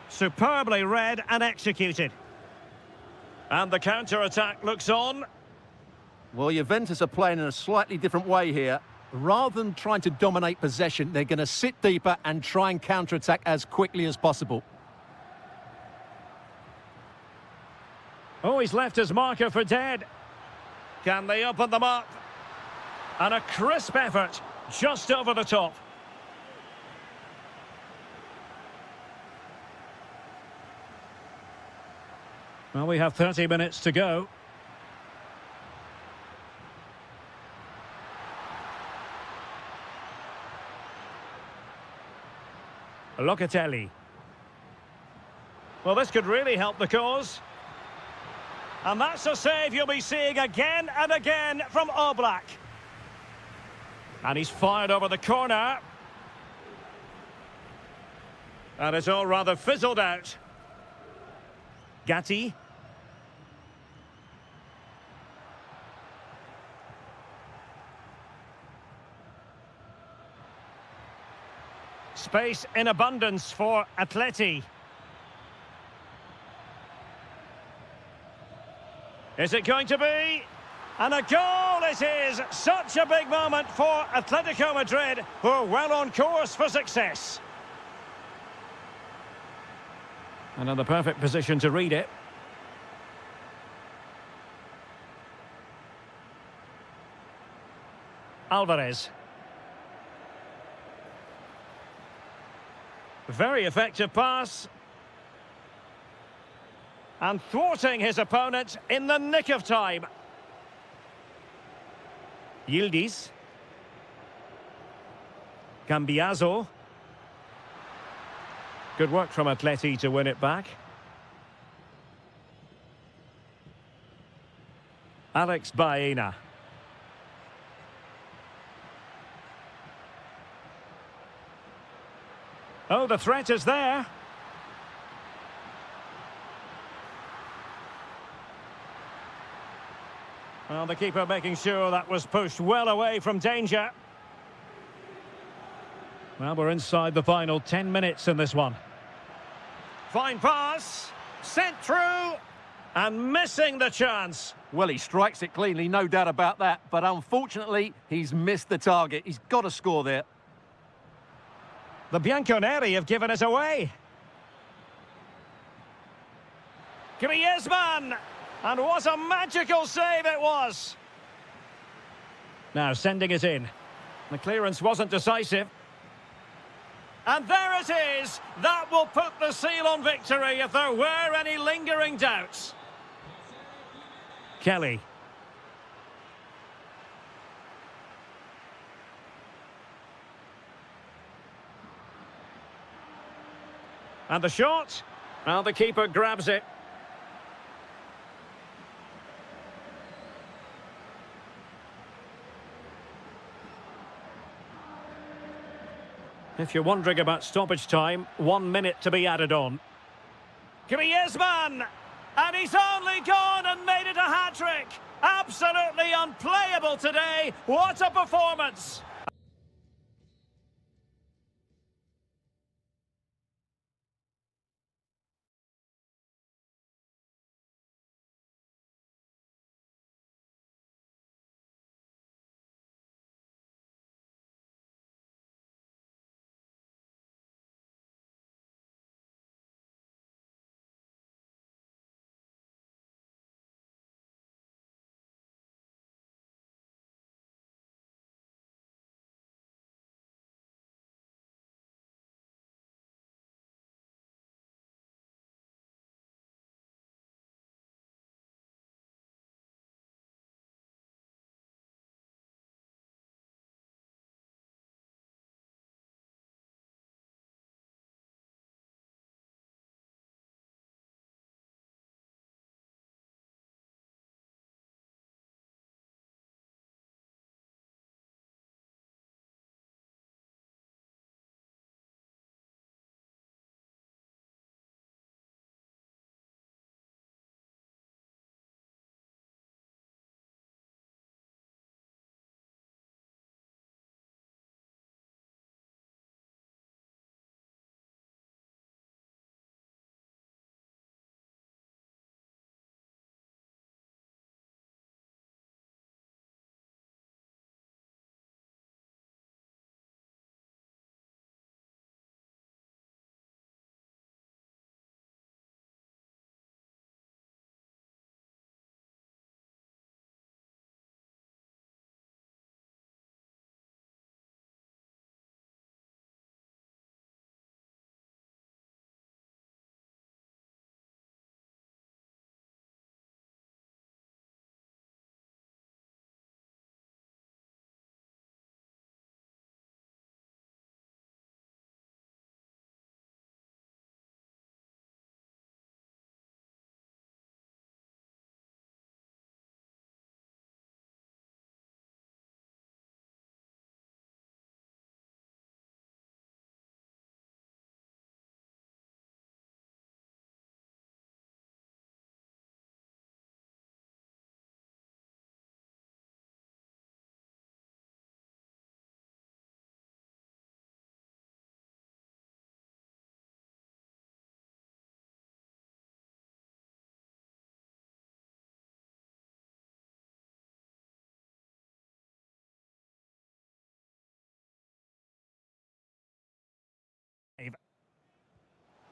Superbly read and executed. And the counter-attack looks on. Well, Juventus are playing in a slightly different way here. Rather than trying to dominate possession, they're going to sit deeper and try and counter-attack as quickly as possible. Oh, he's left his marker for dead. Can they open them up? And a crisp effort, just over the top. Well, we have 30 minutes to go. Locatelli. Well, this could really help the cause. And that's a save you'll be seeing again and again from Oblak. And he's fired over the corner. And it's all rather fizzled out. Gatti. Space in abundance for Atleti. Is it going to be? And a goal it is! Such a big moment for Atletico Madrid, who are well on course for success. And in the perfect position to read it. Alvarez. Very effective pass. And thwarting his opponent in the nick of time. Yildiz. Cambiaso. Good work from Atleti to win it back. Alex Baena. Oh, the threat is there. Well, the keeper making sure that was pushed well away from danger. Well, we're inside the final 10 minutes in this one. Fine pass, sent through, and missing the chance. Well, he strikes it cleanly, no doubt about that. But unfortunately, he's missed the target. He's got to score there. The Bianconeri have given us away. Griezmann! And what a magical save it was! Now sending it in. The clearance wasn't decisive. And there it is! That will put the seal on victory if there were any lingering doubts. Kelly. And the shot? Well, the keeper grabs it. If you're wondering about stoppage time, 1 minute to be added on. Griezmann! And he's only gone and made it a hat-trick! Absolutely unplayable today! What a performance!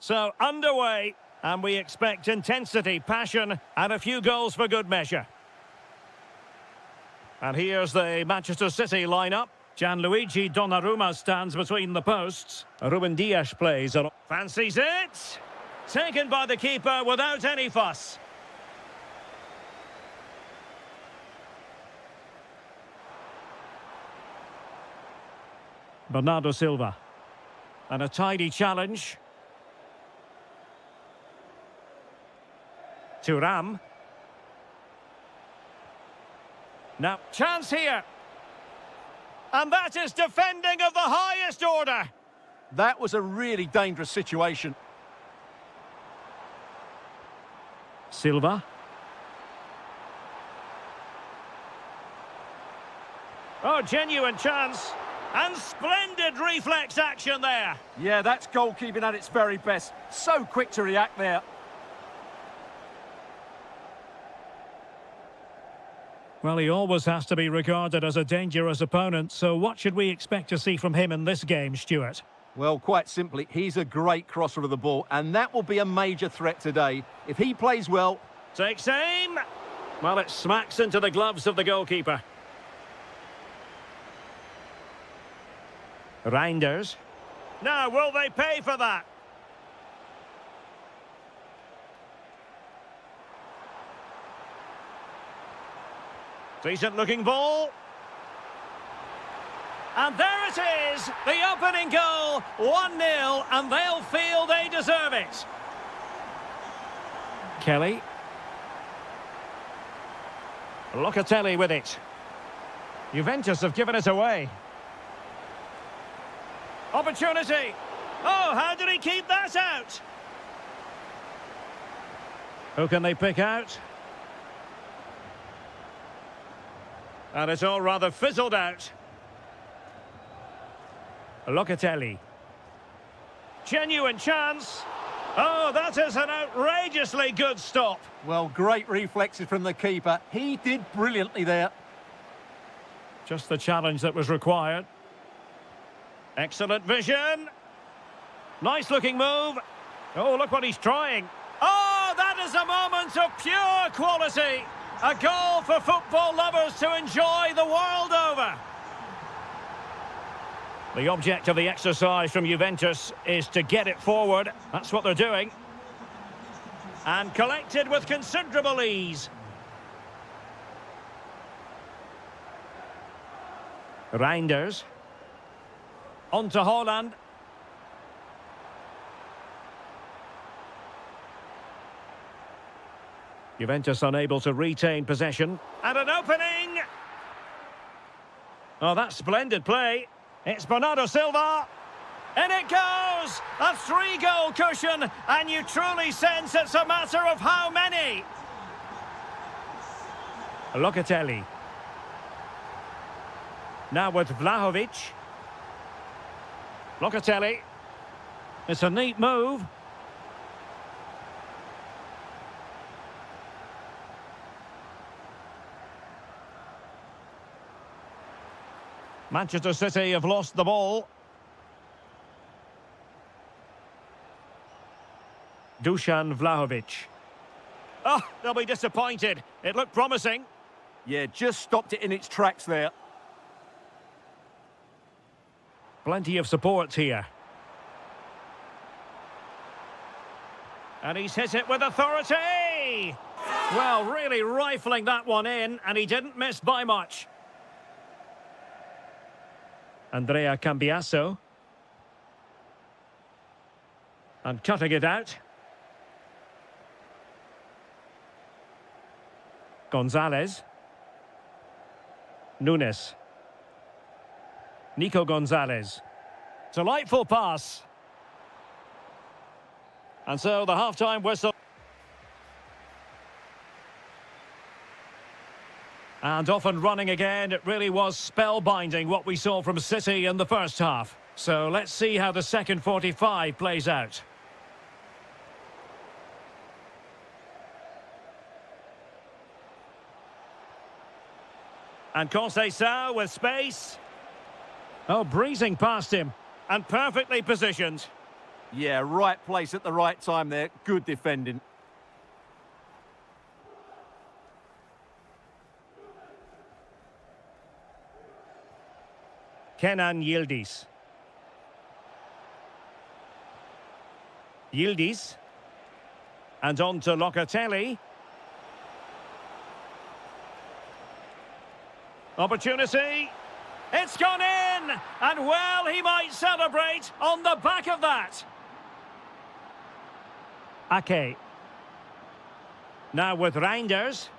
So, underway, and we expect intensity, passion, and a few goals for good measure. And here's the Manchester City lineup. Gianluigi Donnarumma stands between the posts. Ruben Dias plays. Fancies it. Taken by the keeper without any fuss. Bernardo Silva. And a tidy challenge. Thuram. Now, chance here. And that is defending of the highest order. That was a really dangerous situation. Silva. Oh, genuine chance. And splendid reflex action there. Yeah, that's goalkeeping at its very best. So quick to react there. Well, he always has to be regarded as a dangerous opponent, so what should we expect to see from him in this game, Stuart? Well, quite simply, he's a great crosser of the ball, and that will be a major threat today. If he plays well... Takes aim. Well, it smacks into the gloves of the goalkeeper. Reinders. Now, will they pay for that? Decent looking ball. And there it is, the opening goal, 1-0, and they'll feel they deserve it. Kelly. Locatelli with it. Juventus have given it away. Opportunity. Oh, how did he keep that out? Who can they pick out? And it's all rather fizzled out. Locatelli. Genuine chance. Oh, that is an outrageously good stop. Well, great reflexes from the keeper. He did brilliantly there. Just the challenge that was required. Excellent vision. Nice looking move. Oh, look what he's trying. Oh, that is a moment of pure quality. A goal for football lovers to enjoy the world over. The object of the exercise from Juventus is to get it forward. That's what they're doing. And collected with considerable ease. Reinders. On to Haaland. Juventus unable to retain possession. And an opening! Oh, that's splendid play. It's Bernardo Silva. In it goes! A 3-goal cushion, and you truly sense it's a matter of how many. Locatelli. Now with Vlahovic. Locatelli. It's a neat move. Manchester City have lost the ball. Dusan Vlahovic. Oh, they'll be disappointed. It looked promising. Yeah, just stopped it in its tracks there. Plenty of support here. And he's hit it with authority! Well, really rifling that one in, and he didn't miss by much. Andrea Cambiasso. And cutting it out. Gonzalez. Nunes. Nico Gonzalez. Delightful pass. And so the half-time whistle. And off and running again. It really was spellbinding what we saw from City in the first half. So let's see how the second 45 plays out. And Conceição with space. Oh, breezing past him. And perfectly positioned. Yeah, right place at the right time there. Good defending. Kenan Yildiz. Yildiz. And on to Locatelli. Opportunity. It's gone in! And well, he might celebrate on the back of that. Ake. Now with Reinders.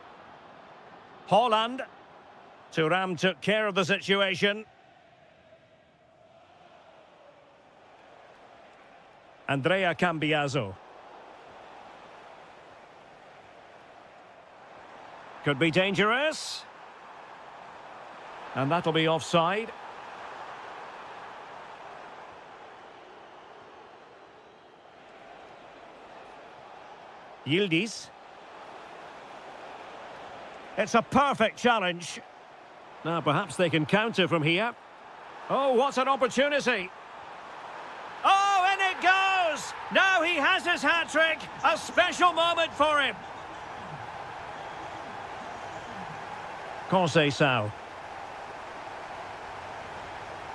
Holland. Thuram took care of the situation. Andrea Cambiaso. Could be dangerous. And that'll be offside. Yildiz. It's a perfect challenge. Now perhaps they can counter from here. Oh, what an opportunity. Oh, and it goes! Now he has his hat-trick. A special moment for him. Conceição.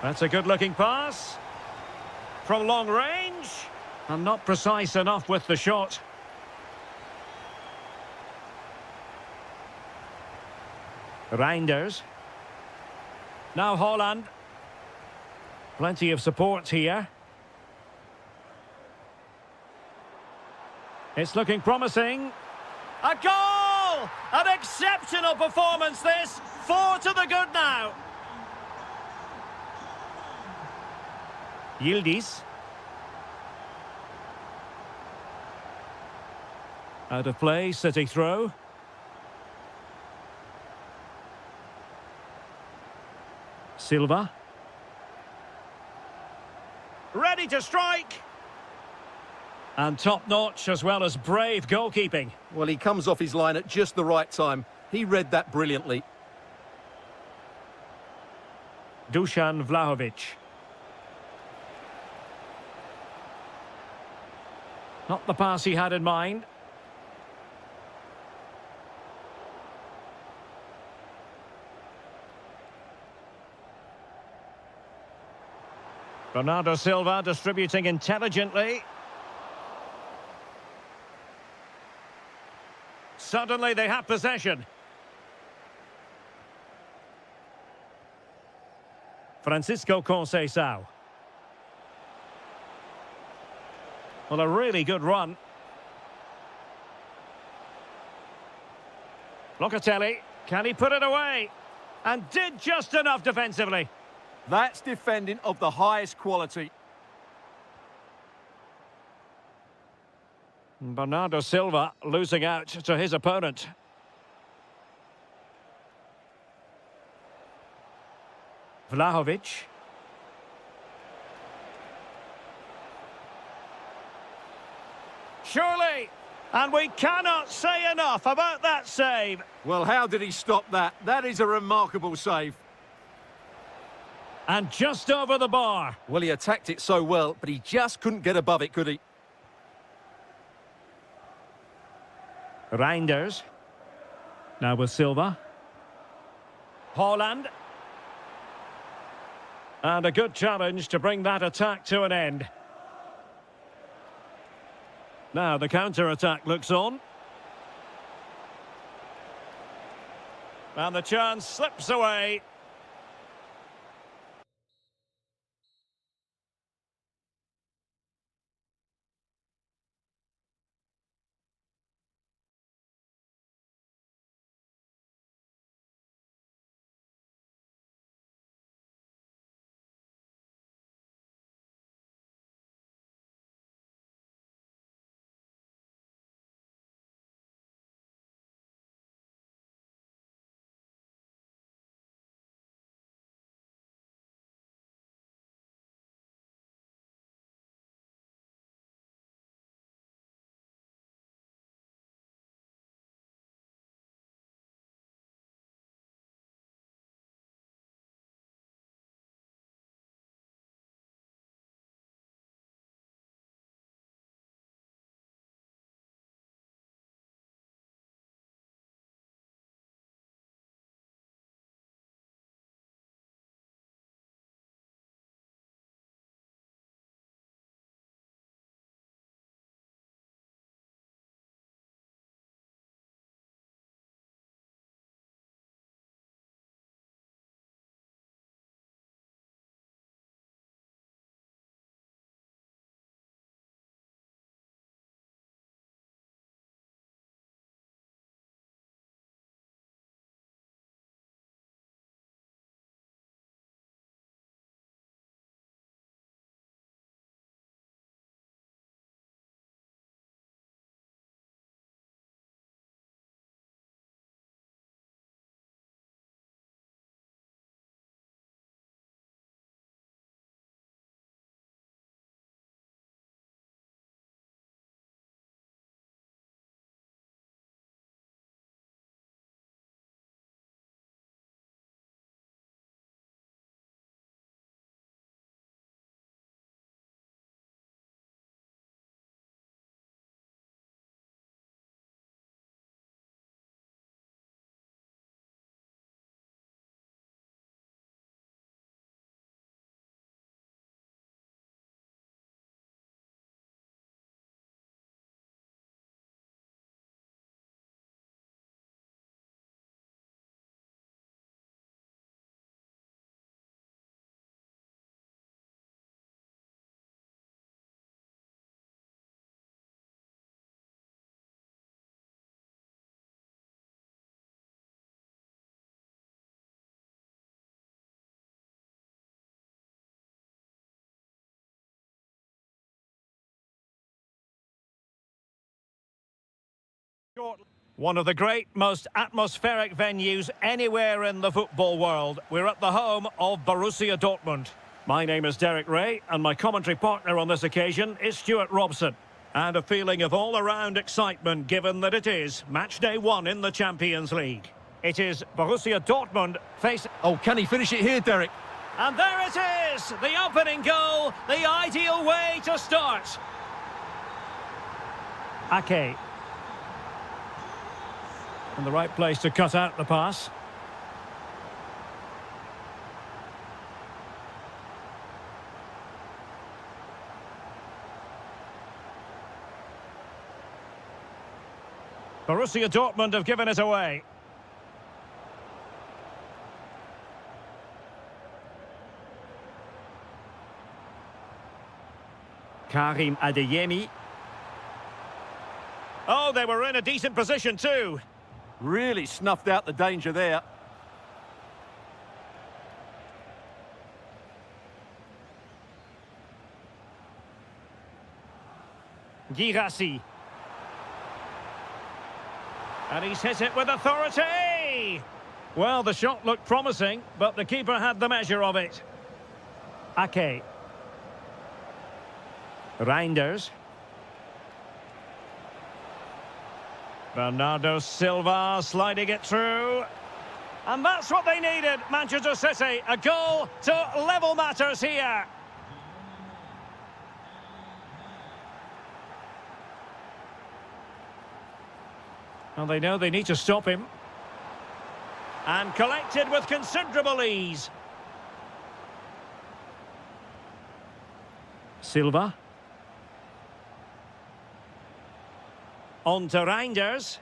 That's a good-looking pass. From long range. And not precise enough with the shot. Reinders. Now Holland. Plenty of support here. It's looking promising. A goal! An exceptional performance this. 4 to the good now. Yildiz. Out of play, City throw. Silva. Ready to strike. And top-notch as well as brave goalkeeping. Well, he comes off his line at just the right time. He read that brilliantly. Dusan Vlahovic. Not the pass he had in mind. Bernardo Silva distributing intelligently. Suddenly they have possession. Francisco Conceição. Well, a really good run. Locatelli, can he put it away? And did just enough defensively. That's defending of the highest quality. Bernardo Silva losing out to his opponent. Vlahovic. Surely, and we cannot say enough about that save. Well, how did he stop that? That is a remarkable save. And just over the bar. Well, he attacked it so well, but he just couldn't get above it, could he? Reinders. Now with Silva. Holland. And a good challenge to bring that attack to an end. Now the counter-attack looks on. And the chance slips away. One of the great, most atmospheric venues anywhere in the football world. We're at the home of Borussia Dortmund. My name is Derek Ray, and my commentary partner on this occasion is Stuart Robson. And a feeling of all-around excitement, given that it is match day 1 in the Champions League. It is Borussia Dortmund facing... Oh, can he finish it here, Derek? And there it is! The opening goal, the ideal way to start. Ake. In the right place to cut out the pass. Borussia Dortmund have given it away. Karim Adeyemi. Oh, they were in a decent position too. Really snuffed out the danger there. Girassi. And he's hit it with authority! Well, the shot looked promising, but the keeper had the measure of it. Ake. Reinders. Bernardo Silva sliding it through. And that's what they needed, Manchester City. A goal to level matters here. Well, they know they need to stop him. And collected with considerable ease. Silva. On to Reinders.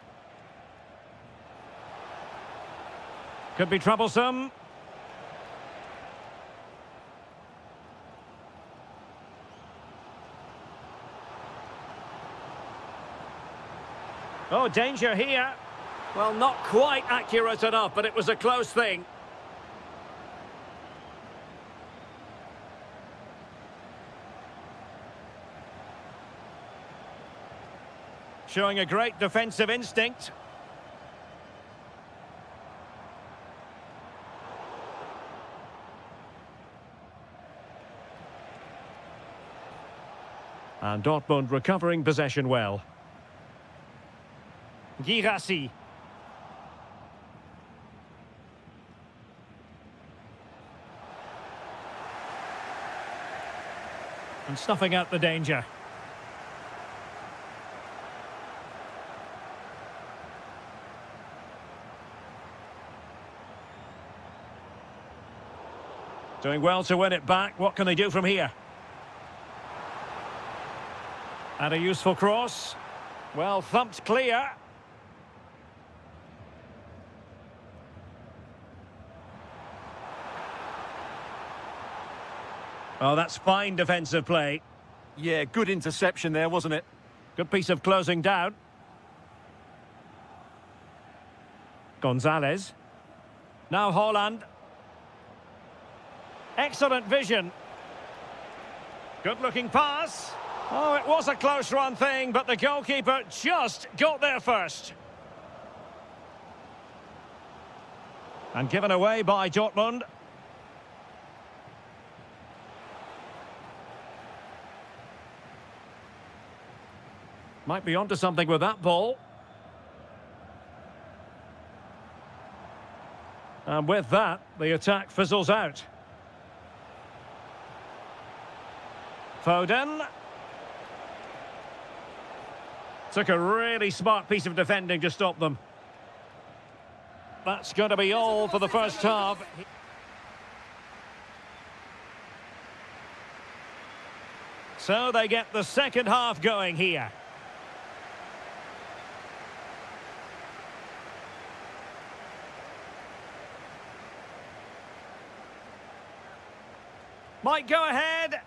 Could be troublesome. Oh, danger here. Well, not quite accurate enough, but it was a close thing. Showing a great defensive instinct. And Dortmund recovering possession well. Girassi. And snuffing out the danger. Doing well to win it back. What can they do from here? And a useful cross. Well thumped clear. Oh, that's fine defensive play. Yeah, good interception there, wasn't it? Good piece of closing down. Gonzalez. Now Haaland. Excellent vision. Good-looking pass. Oh, it was a close-run thing, but the goalkeeper just got there first. And given away by Dortmund. Might be onto something with that ball. And with that, the attack fizzles out. Foden. Took a really smart piece of defending to stop them. That's going to be all for the first half. So they get the second half going here. Might go ahead.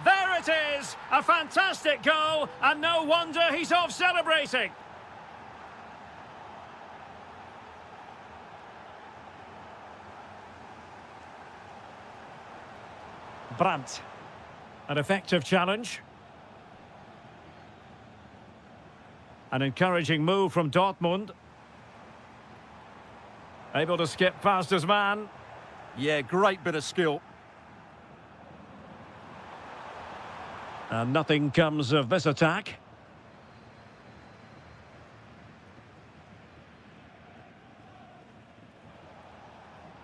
There it is! A fantastic goal, and no wonder he's off celebrating. Brandt. An effective challenge. An encouraging move from Dortmund. Able to skip past his man. Yeah, great bit of skill. And nothing comes of this attack.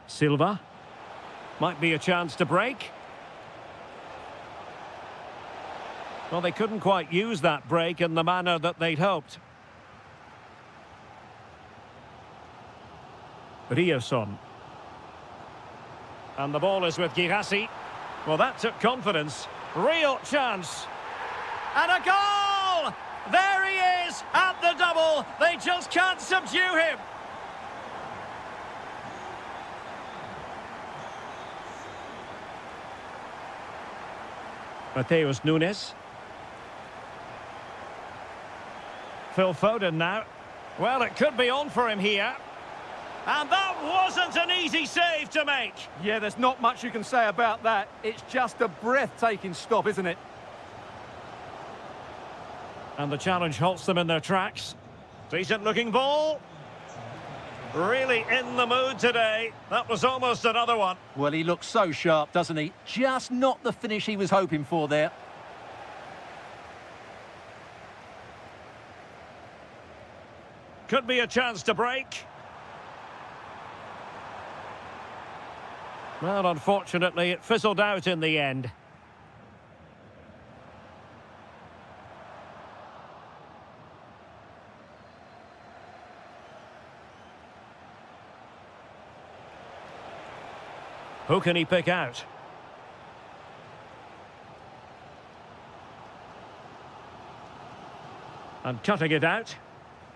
Silva. Might be a chance to break. Well, they couldn't quite use that break in the manner that they'd hoped. Riosson. And the ball is with Girassi. Well, that took confidence. Real chance. And a goal! There he is at the double. They just can't subdue him. Mateus Nunes. Phil Foden now. Well, it could be on for him here. And that wasn't an easy save to make. Yeah, there's not much you can say about that. It's just a breathtaking stop, isn't it? And the challenge halts them in their tracks. Decent looking ball. Really in the mood today. That was almost another one. Well, he looks so sharp, doesn't he? Just not the finish he was hoping for there. Could be a chance to break. Well, unfortunately, it fizzled out in the end. Who can he pick out? And cutting it out.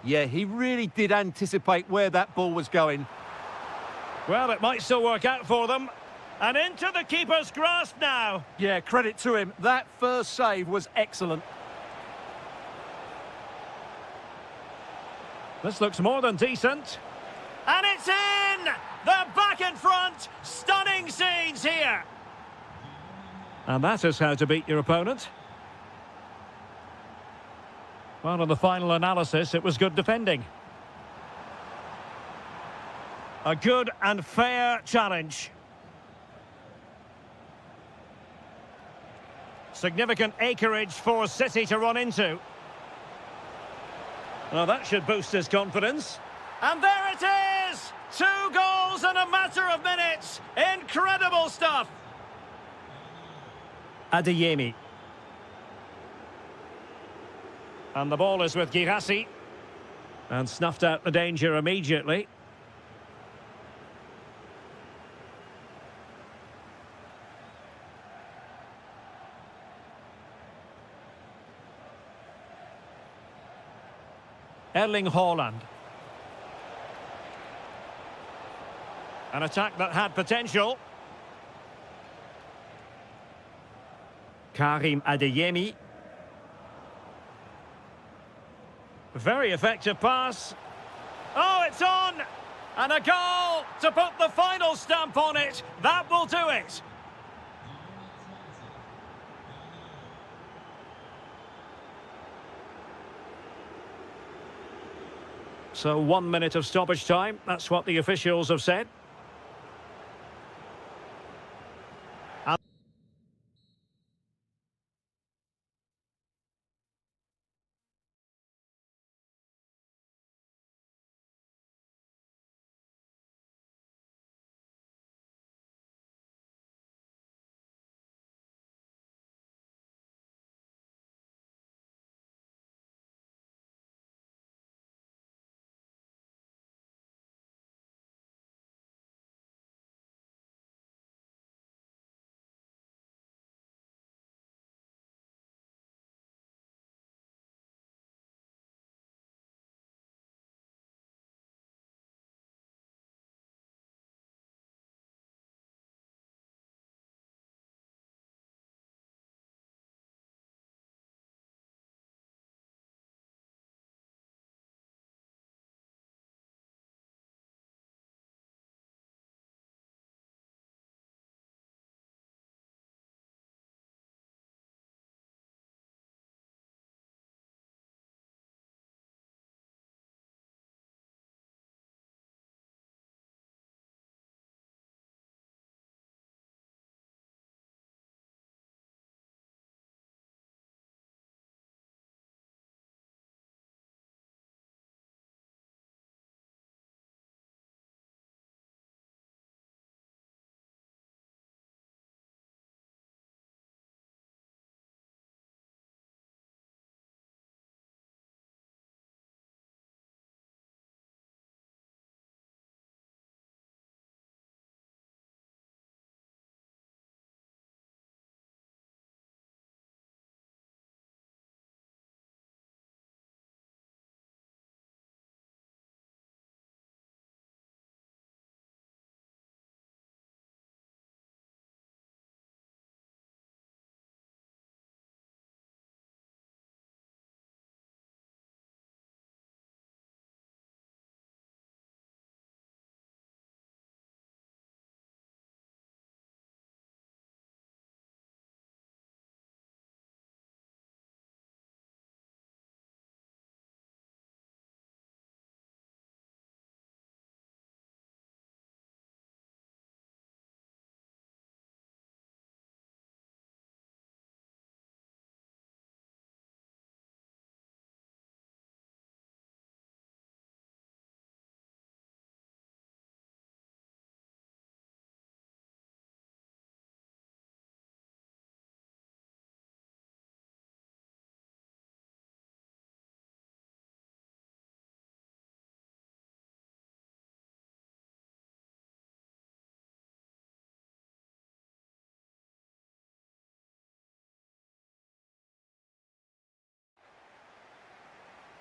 Yeah, he really did anticipate where that ball was going. Well, it might still work out for them. And into the keeper's grasp now. Yeah, credit to him. That first save was excellent. This looks more than decent. And it's in! They're back in front. Stunning scenes here. And that is how to beat your opponent. Well, in the final analysis, it was good defending. A good and fair challenge. Significant acreage for City to run into. Well, that should boost his confidence. And there it is! 2 goals in a matter of minutes. Incredible stuff. Adeyemi. And the ball is with Girassi. And snuffed out the danger immediately. Erling Haaland. An attack that had potential. Karim Adeyemi. Very effective pass. Oh, it's on! And a goal to put the final stamp on it. That will do it. So 1 minute of stoppage time. That's what the officials have said.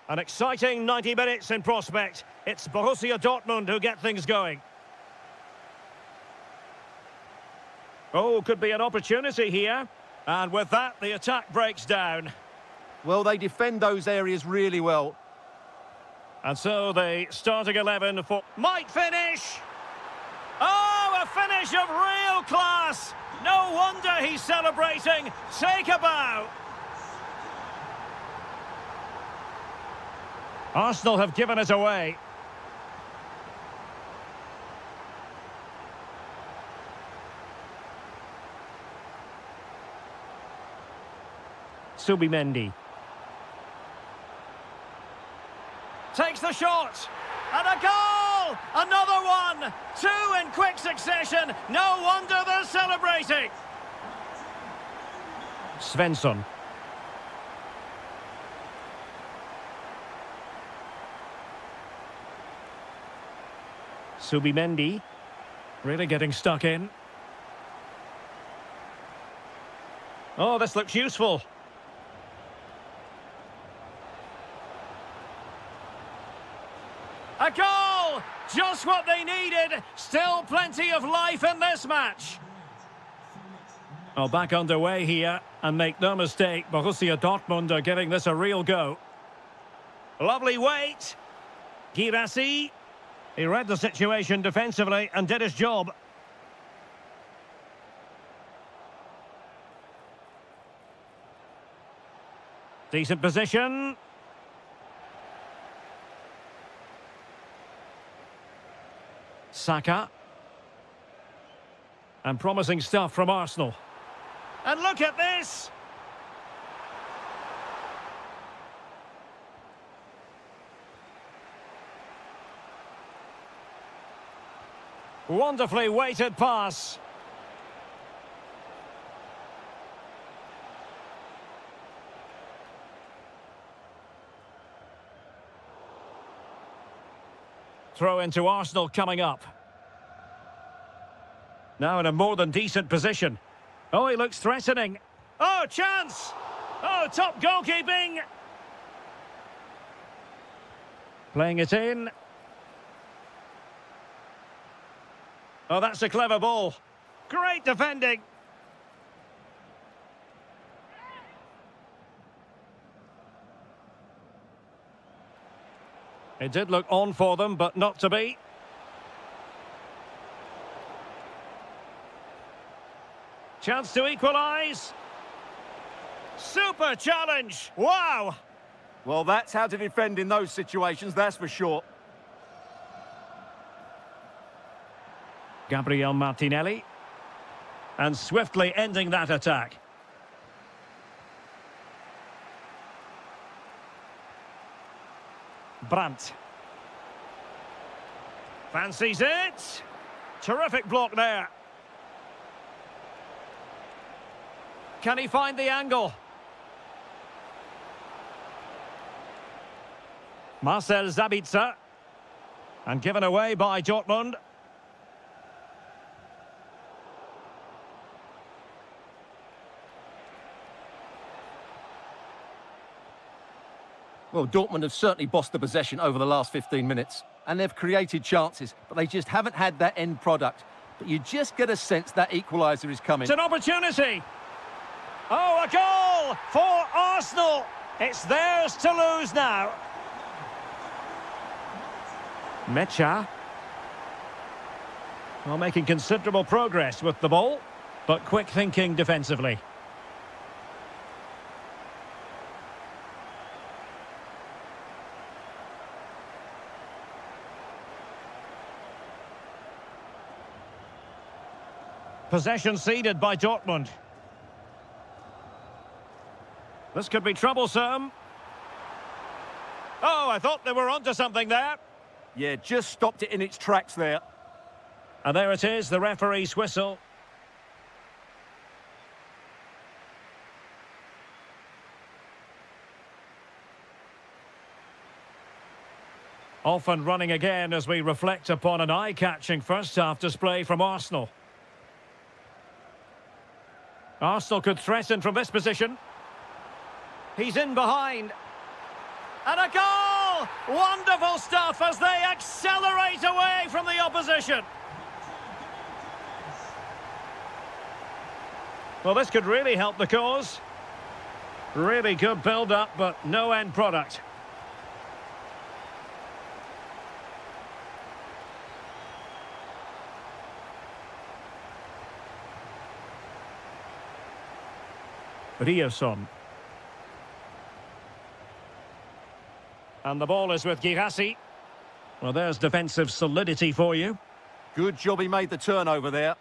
An exciting 90 minutes in prospect. It's Borussia Dortmund who get things going. Oh, could be an opportunity here. And with that, the attack breaks down. Well, they defend those areas really well. And so the starting 11 for... Might finish! Oh, a finish of real class! No wonder he's celebrating. Take a bow. Arsenal have given it away. Subimendi. Takes the shot. And a goal! Another one! Two in quick succession. No wonder they're celebrating. Svensson. Subimendi. Really getting stuck in. Oh, this looks useful. A goal! Just what they needed. Still plenty of life in this match. Oh, back underway here. And make no mistake, Borussia Dortmund are giving this a real go. Lovely weight. Girassi. He read the situation defensively and did his job. Decent position. Saka. And promising stuff from Arsenal. And look at this! Wonderfully weighted pass. Throw into Arsenal coming up. Now in a more than decent position. Oh, he looks threatening. Oh, chance! Oh, top goalkeeping! Playing it in. Oh, that's a clever ball. Great defending. It did look on for them, but not to be. Chance to equalise. Super challenge. Wow. Well, that's how to defend in those situations, that's for sure. Gabriel Martinelli. And swiftly ending that attack. Brandt. Fancies it. Terrific block there. Can he find the angle? Marcel Sabitzer. And given away by Dortmund. Well, Dortmund have certainly bossed the possession over the last 15 minutes. And they've created chances, but they just haven't had that end product. But you just get a sense that equaliser is coming. It's an opportunity. Oh, a goal for Arsenal. It's theirs to lose now. Mecha. Well, making considerable progress with the ball, but quick thinking defensively. Possession ceded by Dortmund. This could be troublesome. Oh, I thought they were onto something there. Yeah, just stopped it in its tracks there. And there it is, the referee's whistle. Off and running again as we reflect upon an eye-catching first-half display from Arsenal. Arsenal could threaten from this position. He's in behind. And a goal! Wonderful stuff as they accelerate away from the opposition. Well, this could really help the cause. Really good build-up, but no end product. Rioson. And the ball is with Girassi. Well, there's defensive solidity for you. Good job he made the turnover there.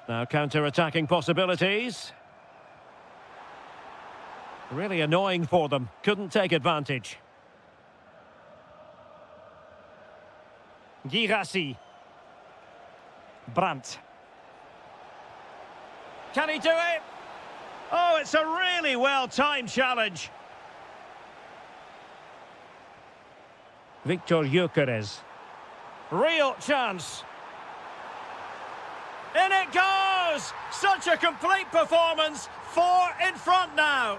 Now counter-attacking possibilities. Really annoying for them. Couldn't take advantage. Girassi. Brandt. Can he do it? Oh, it's a really well-timed challenge. Victor Gyökeres. Real chance. In it goes! Such a complete performance. 4 in front now.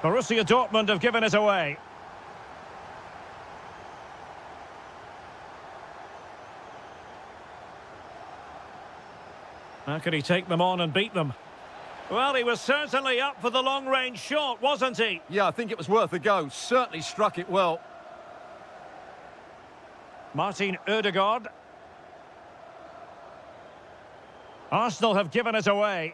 Borussia Dortmund have given it away. How could he take them on and beat them? Well, he was certainly up for the long-range shot, wasn't he? Yeah, I think it was worth a go. Certainly struck it well. Martin Ødegaard. Arsenal have given it away.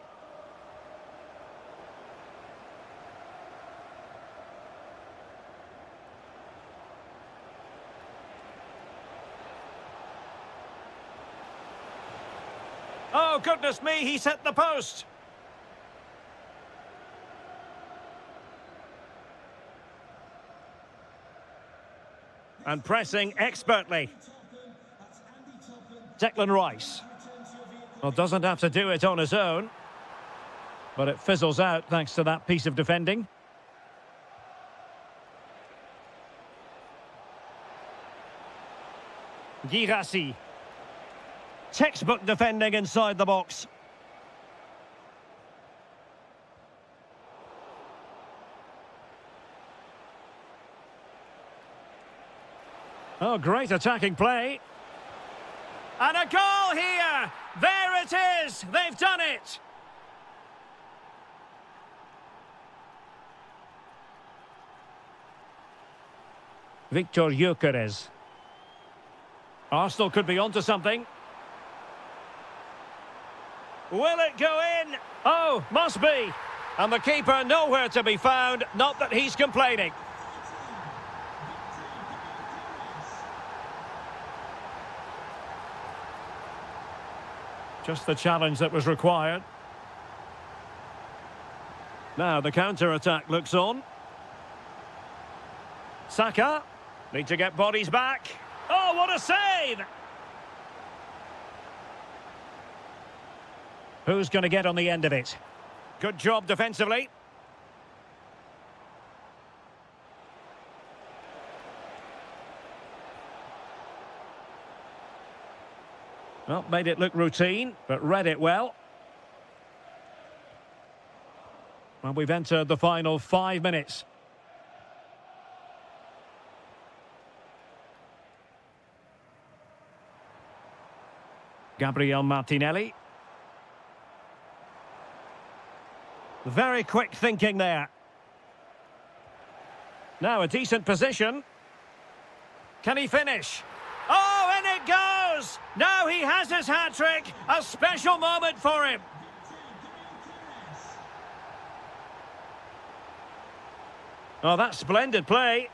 Oh, goodness me, he's hit the post. And pressing expertly. Declan Rice. Well, doesn't have to do it on his own. But it fizzles out thanks to that piece of defending. Girassi. Textbook defending inside the box. Oh, great attacking play. And a goal here! There it is! They've done it! Victor Gyökeres. Arsenal could be onto something. Will it go in? Oh, must be. And the keeper nowhere to be found, not that he's complaining. Just the challenge that was required. Now the counter-attack looks on. Saka. Need to get bodies back. Oh, what a save! Who's going to get on the end of it? Good job defensively. Well, made it look routine, but read it well. Well, we've entered the final 5 minutes. Gabriel Martinelli. Very quick thinking there. Now a decent position. Can he finish? Oh, and it goes! Now he has his hat-trick. A special moment for him. Oh, that's splendid play.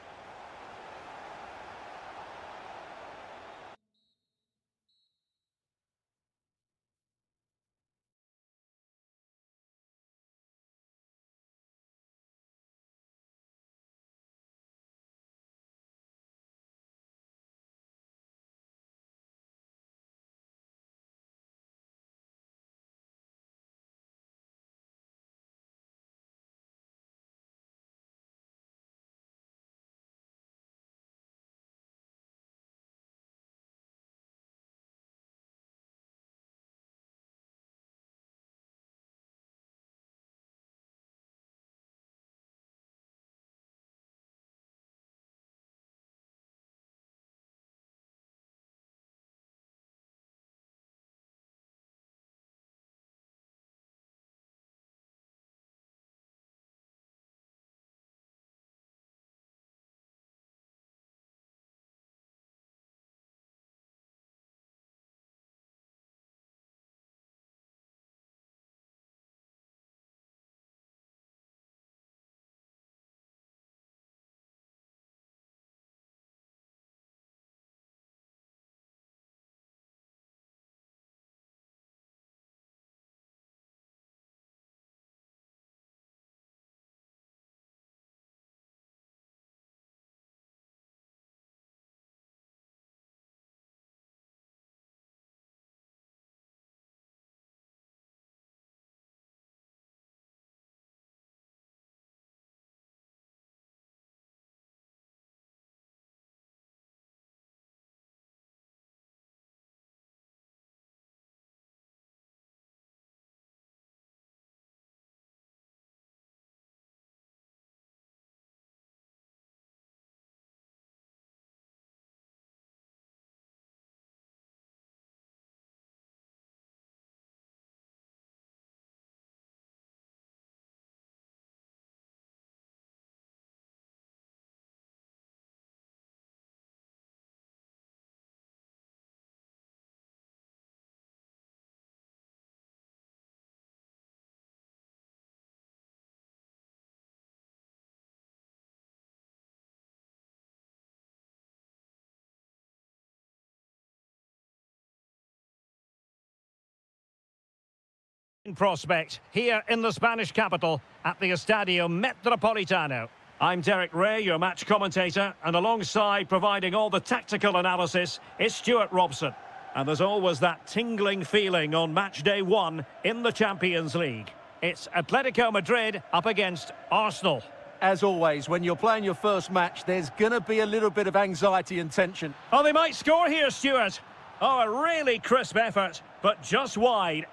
prospect here in the Spanish capital at the Estadio Metropolitano. I'm Derek Ray, your match commentator, and alongside providing all the tactical analysis is Stuart Robson. And there's always that tingling feeling on match day one in the Champions League. It's Atletico Madrid up against Arsenal. As always, when you're playing your first match, there's going to be a little bit of anxiety and tension. Oh, they might score here, Stuart. Oh, a really crisp effort, but just wide.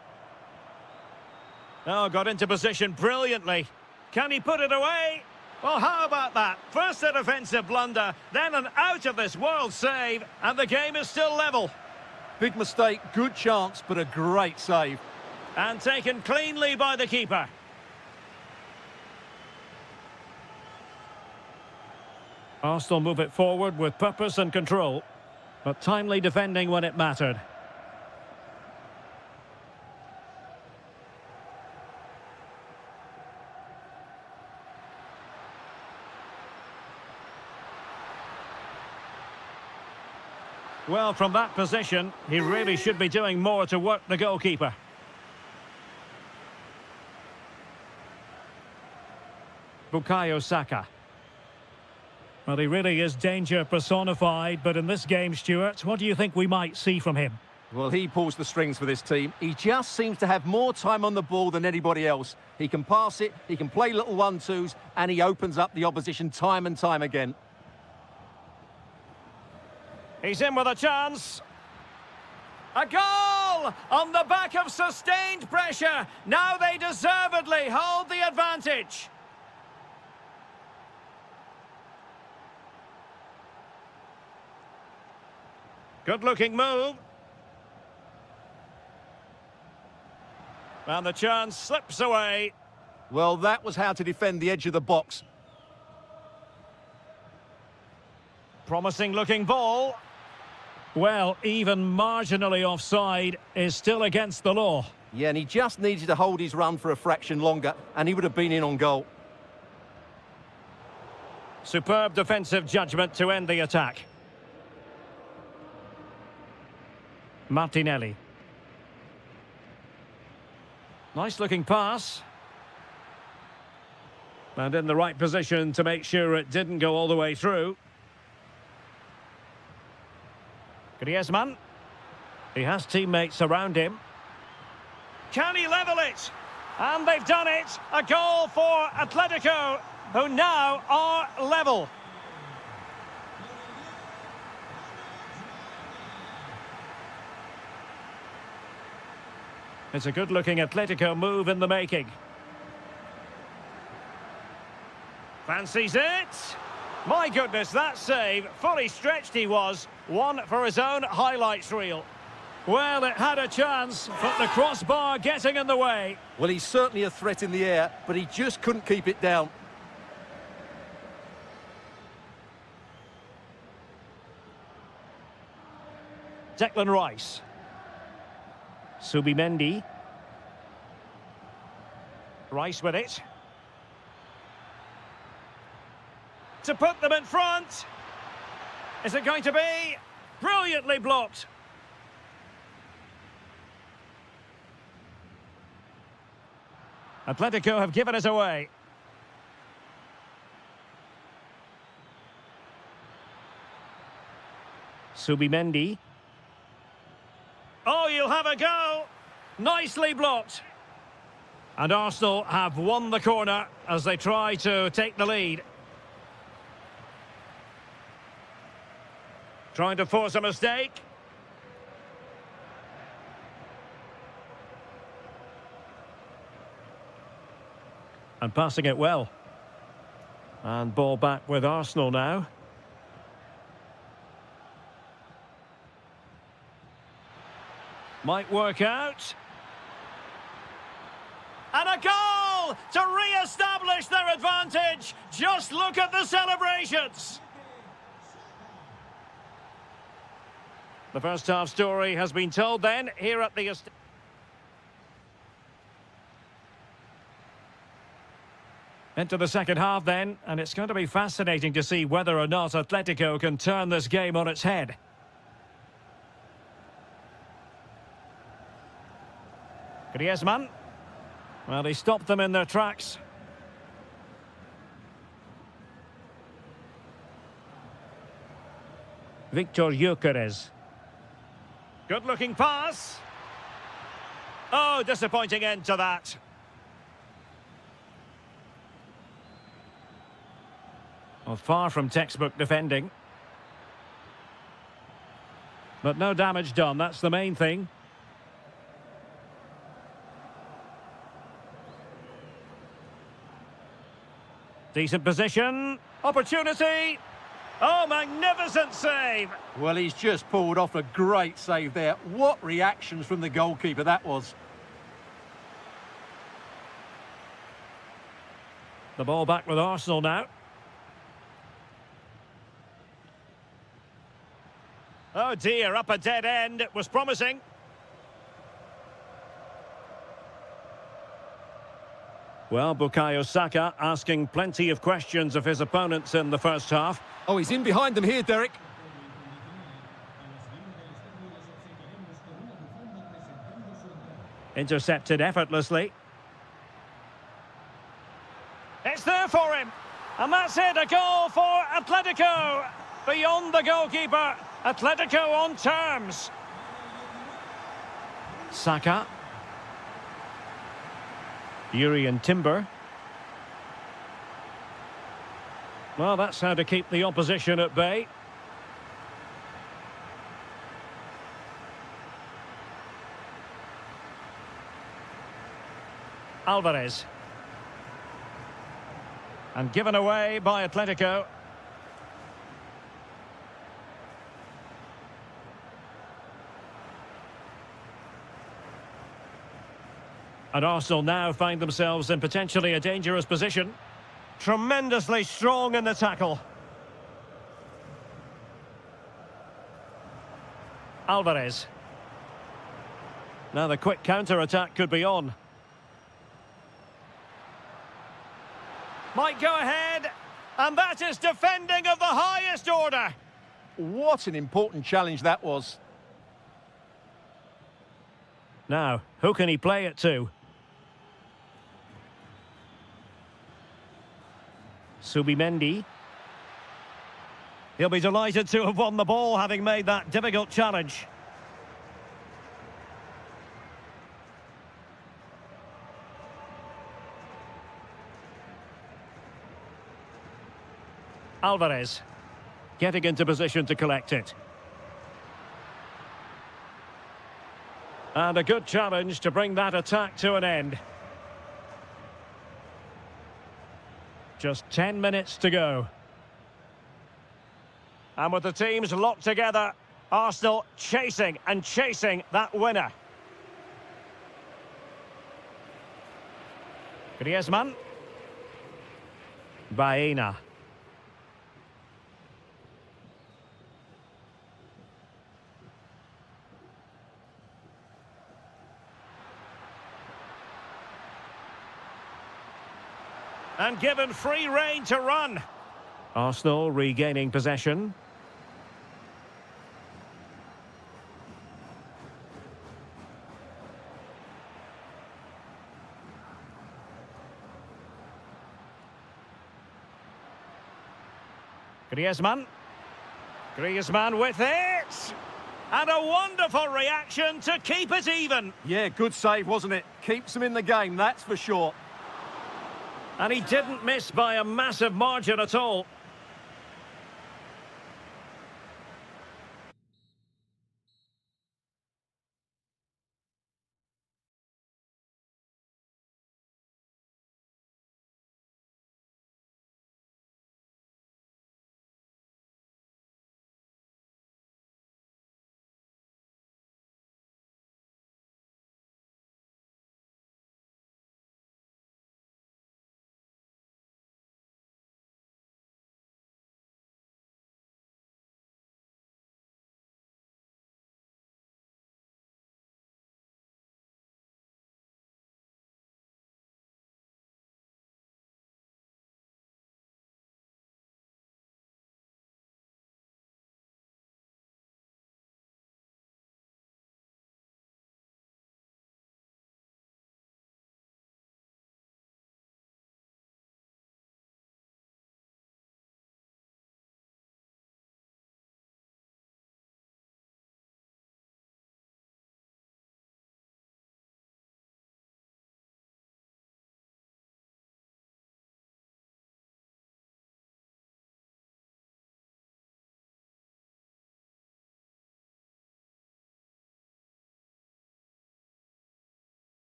Oh, got into position brilliantly. Can he put it away? Well, how about that? First a defensive blunder, then an out-of-this-world save, and the game is still level. Big mistake, good chance, but a great save. And taken cleanly by the keeper. Arsenal move it forward with purpose and control, but timely defending when it mattered. Well, from that position, he really should be doing more to work the goalkeeper. Bukayo Saka. Well, he really is danger personified, but in this game, Stuart, what do you think we might see from him? Well, he pulls the strings for this team. He just seems to have more time on the ball than anybody else. He can pass it, he can play little one-twos, and he opens up the opposition time and time again. He's in with a chance. A goal! On the back of sustained pressure. Now they deservedly hold the advantage. Good-looking move. And the chance slips away. Well, that was how to defend the edge of the box. Promising-looking ball. Well, even marginally offside is still against the law. Yeah, and he just needed to hold his run for a fraction longer, and he would have been in on goal. Superb defensive judgment to end the attack. Martinelli. Nice-looking pass. And in the right position to make sure it didn't go all the way through. Griezmann. He has teammates around him. Can he level it? And they've done it. A goal for Atletico, who now are level. It's a good-looking Atletico move in the making. Fancies it. My goodness, that save. Fully stretched he was. One for his own highlights reel. Well, it had a chance, but the crossbar getting in the way. Well, he's certainly a threat in the air, but he just couldn't keep it down. Declan Rice. Subimendi. Rice with it. To put them in front. Is it going to be? Brilliantly blocked. Atletico have given it away. Subimendi. Oh, you'll have a go. Nicely blocked. And Arsenal have won the corner as they try to take the lead. Trying to force a mistake. And passing it well. And ball back with Arsenal now. Might work out. And a goal to re-establish their advantage. Just look at the celebrations. The first half story has been told then here at the... Into the second half then, and it's going to be fascinating to see whether or not Atletico can turn this game on its head. Griezmann. Well, he stopped them in their tracks. Victor Gyökeres. Good-looking pass. Oh, disappointing end to that. Well, far from textbook defending. But no damage done, that's the main thing. Decent position. Opportunity. Oh, magnificent save. Well, he's just pulled off a great save there. What reactions from the goalkeeper that was. The ball back with Arsenal now. Oh dear, up a dead end. It was promising. Well, Bukayo Saka asking plenty of questions of his opponents in the first half. Oh, he's in behind them here, Derek. Intercepted effortlessly. It's there for him. And that's it, a goal for Atletico. Beyond the goalkeeper. Atletico on terms. Saka. Urian Timber. Well, that's how to keep the opposition at bay. Alvarez. And given away by Atletico. And Arsenal now find themselves in potentially a dangerous position. Tremendously strong in the tackle. Alvarez. Now the quick counter-attack could be on. Might go ahead. And that is defending of the highest order. What an important challenge that was. Now, who can he play it to? Subimendi. He'll be delighted to have won the ball, having made that difficult challenge. Alvarez. Getting into position to collect it. And a good challenge to bring that attack to an end. Just 10 minutes to go. And with the teams locked together, Arsenal chasing and chasing that winner. Griezmann. Baena. And given free rein to run. Arsenal regaining possession. Griezmann. Griezmann with it. And a wonderful reaction to keep it even. Yeah, good save, wasn't it? Keeps him in the game, that's for sure. And he didn't miss by a massive margin at all.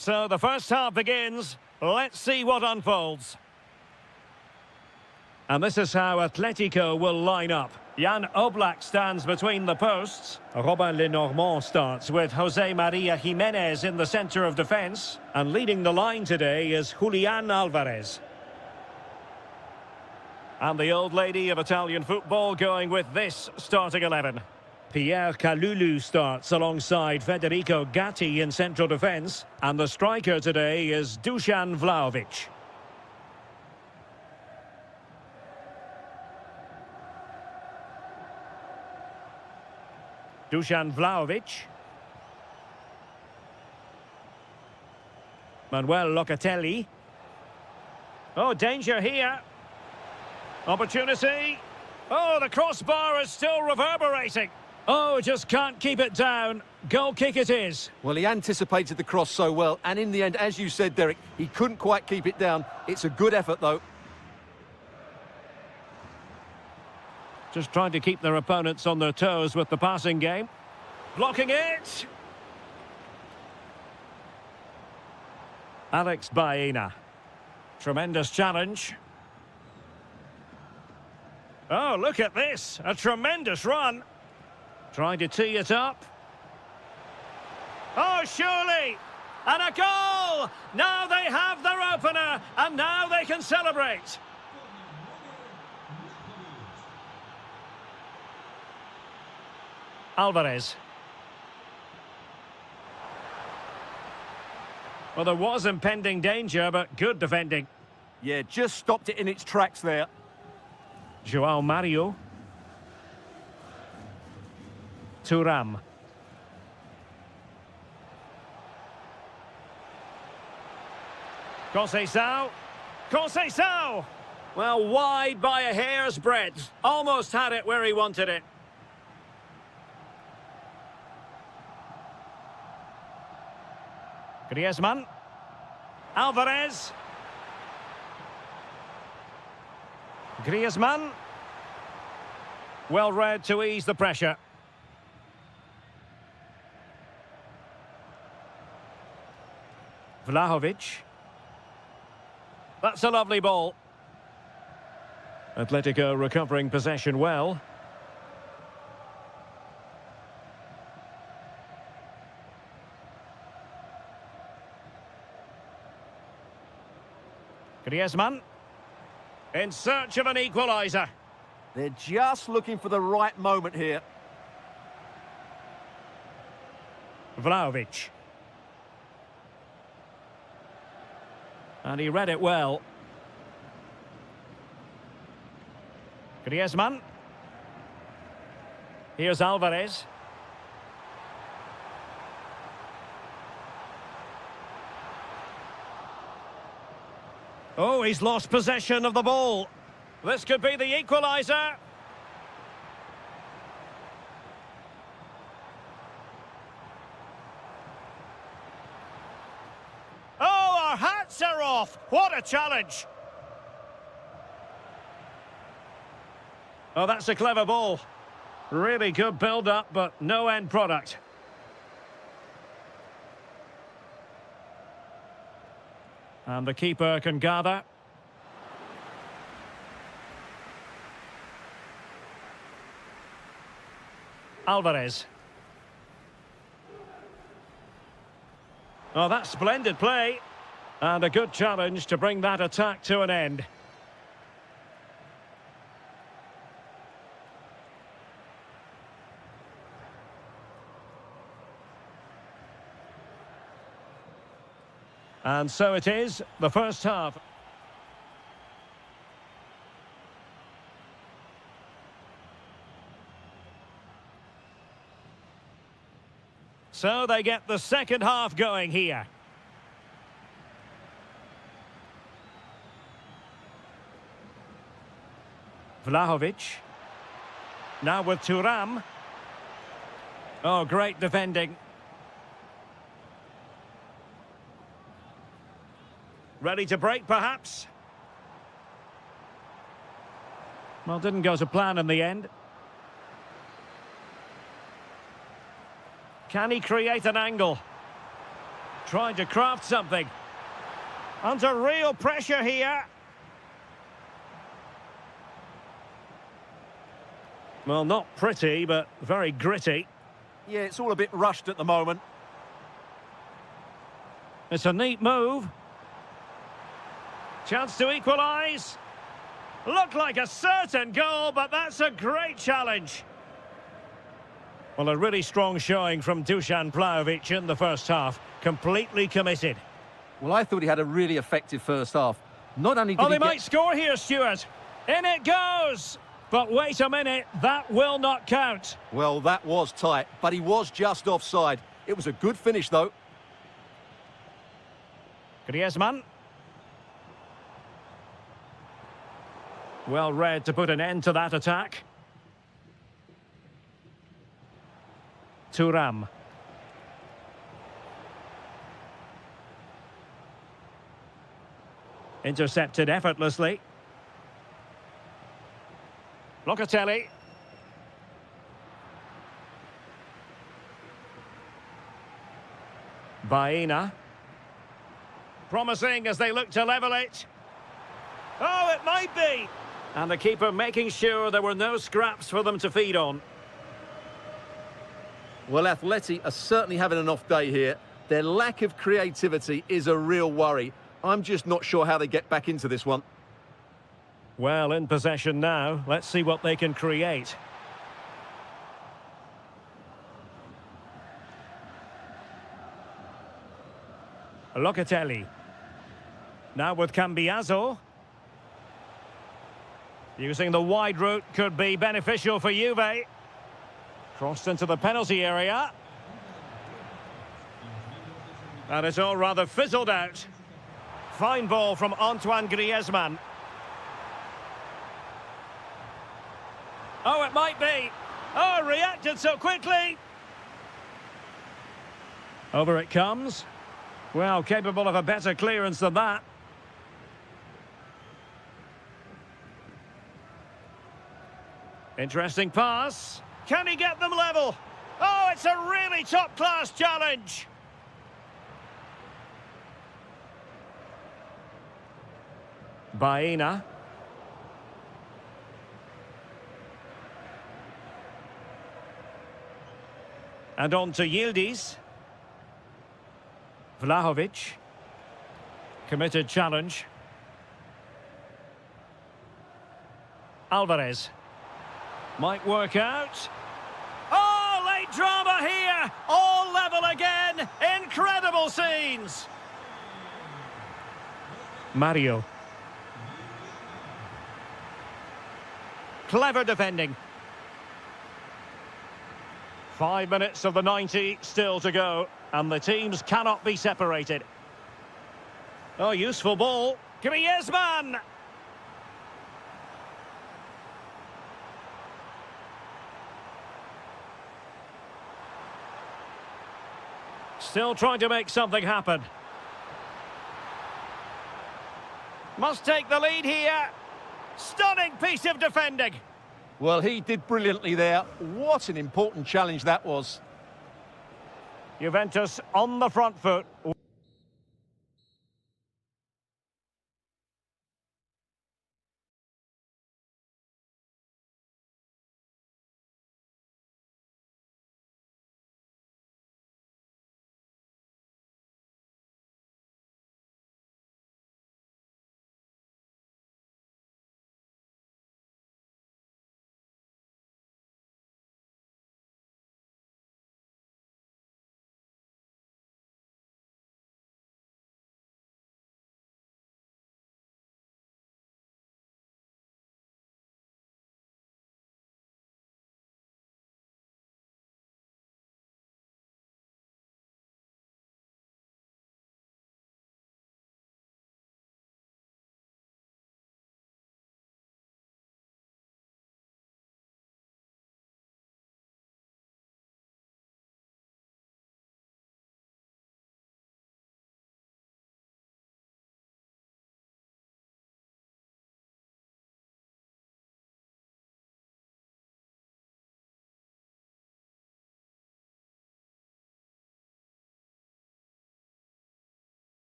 So the first half begins. Let's see what unfolds. And this is how Atletico will line up. Jan Oblak stands between the posts. Robin Lenormand starts with Jose Maria Jimenez in the centre of defence. And leading the line today is Julian Alvarez. And the old lady of Italian football going with this starting 11. Pierre Kalulu starts alongside Federico Gatti in central defence. And the striker today is Dusan Vlahovic. Dusan Vlahovic. Manuel Locatelli. Oh, danger here. Opportunity. Oh, the crossbar is still reverberating. Oh, just can't keep it down. Goal kick it is. Well, he anticipated the cross so well, and in the end, as you said, Derek, he couldn't quite keep it down. It's a good effort, though. Just trying to keep their opponents on their toes with the passing game. Blocking it. Alex Baena. Tremendous challenge. Oh, look at this. A tremendous run. Trying to tee it up. Oh, surely. And a goal! Now they have their opener, and now they can celebrate. Alvarez. Well, there was impending danger, but good defending. Yeah, just stopped it in its tracks there. João Mario. Thuram. Conceição. Conceição! Well, wide by a hair's breadth. Almost had it where he wanted it. Griezmann. Alvarez. Griezmann. Well read to ease the pressure. Vlahovic. That's a lovely ball. Atletico recovering possession well. Griezmann. In search of an equaliser. They're just looking for the right moment here. Vlahovic. And he read it well. Griezmann. Here's Alvarez. Oh, he's lost possession of the ball. This could be the equaliser. Oh, our hats are off. What a challenge. Oh, that's a clever ball. Really good build-up, but no end product. And the keeper can gather. Alvarez. Oh, that's splendid play. And a good challenge to bring that attack to an end. And so it is, the first half. So they get the second half going here. Vlahovic. Now with Thuram. Oh, great defending. Ready to break, perhaps? Well, didn't go to plan in the end. Can he create an angle? Trying to craft something. Under real pressure here. Well, not pretty, but very gritty. Yeah, it's all a bit rushed at the moment. It's a neat move. Chance to equalise. Looked like a certain goal, but that's a great challenge. Well, a really strong showing from Dusan Vlahovic in the first half. Completely committed. Well, I thought he had a really effective first half. Not only did Oh, he they might score here, Stuart. In it goes. But wait a minute, that will not count. Well, that was tight, but he was just offside. It was a good finish, though. Griezmann. Well read to put an end to that attack. Thuram. Intercepted effortlessly. Locatelli. Baena. Promising as they look to level it. Oh, it might be. And the keeper making sure there were no scraps for them to feed on. Well, Atleti are certainly having an off day here. Their lack of creativity is a real worry. I'm just not sure how they get back into this one. Well, in possession now. Let's see what they can create. Locatelli. Now with Cambiaso. Using the wide route could be beneficial for Juve. Crossed into the penalty area. And it's all rather fizzled out. Fine ball from Antoine Griezmann. Oh, it might be. Oh, reacted so quickly. Over it comes. Well, capable of a better clearance than that. Interesting pass. Can he get them level? Oh, it's a really top-class challenge. Baena. And on to Yildiz. Vlahovic. Committed challenge. Alvarez. Might work out. Oh, late drama here. All level again. Incredible scenes. Mario. Clever defending. 5 minutes of the 90 still to go, and the teams cannot be separated. Oh, useful ball. Griezmann! Still trying to make something happen. Must take the lead here. Stunning piece of defending. Well, he did brilliantly there. What an important challenge that was. Juventus on the front foot.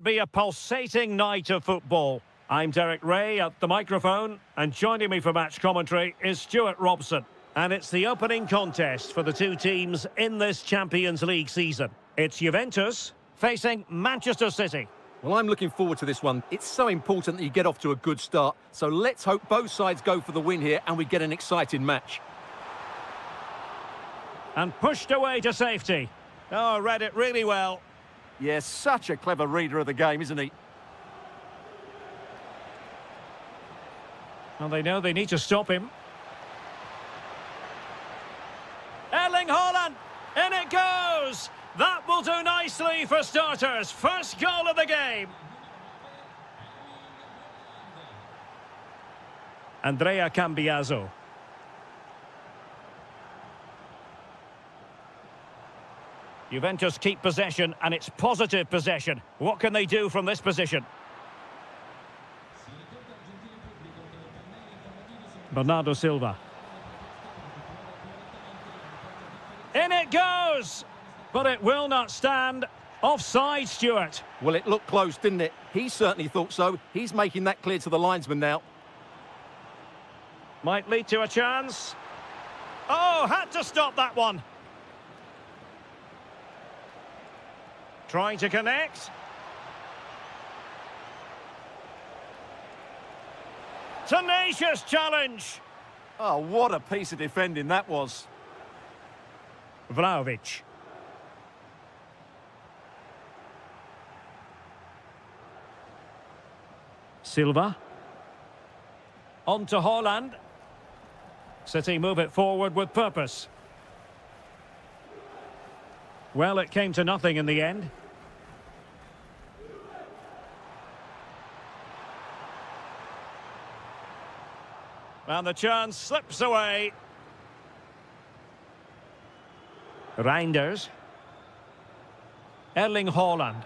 Be a pulsating night of football. I'm Derek Ray at the microphone, and joining me for match commentary is Stuart Robson. And it's the opening contest for the two teams in this Champions League season. It's Juventus facing Manchester City. Well, I'm looking forward to this one. It's so important that you get off to a good start. So let's hope both sides go for the win here and we get an exciting match. And pushed away to safety. Oh, read it really well. Yes, such a clever reader of the game, isn't he? Well, they know they need to stop him. Erling Haaland! In it goes! That will do nicely for starters. First goal of the game. Andrea Cambiaso. Juventus keep possession, and it's positive possession. What can they do from this position? Bernardo Silva. In it goes! But it will not stand. Offside, Stuart. Well, it looked close, didn't it? He certainly thought so. He's making that clear to the linesman now. Might lead to a chance. Oh, had to stop that one. Trying to connect. Tenacious challenge. Oh, what a piece of defending that was. Vlahovic. Silva. On to Haaland. City move it forward with purpose. Well, it came to nothing in the end. And the chance slips away. Reinders. Erling Haaland.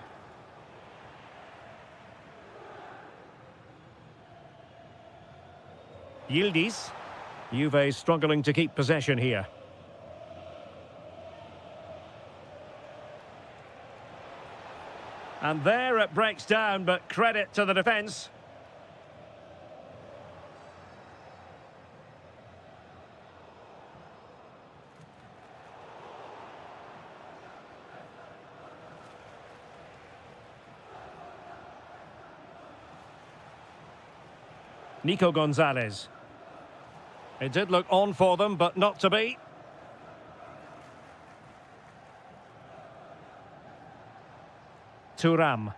Yildiz. Juve struggling to keep possession here. And there it breaks down, but credit to the defence. Nico Gonzalez. It did look on for them, but not to be. Thuram.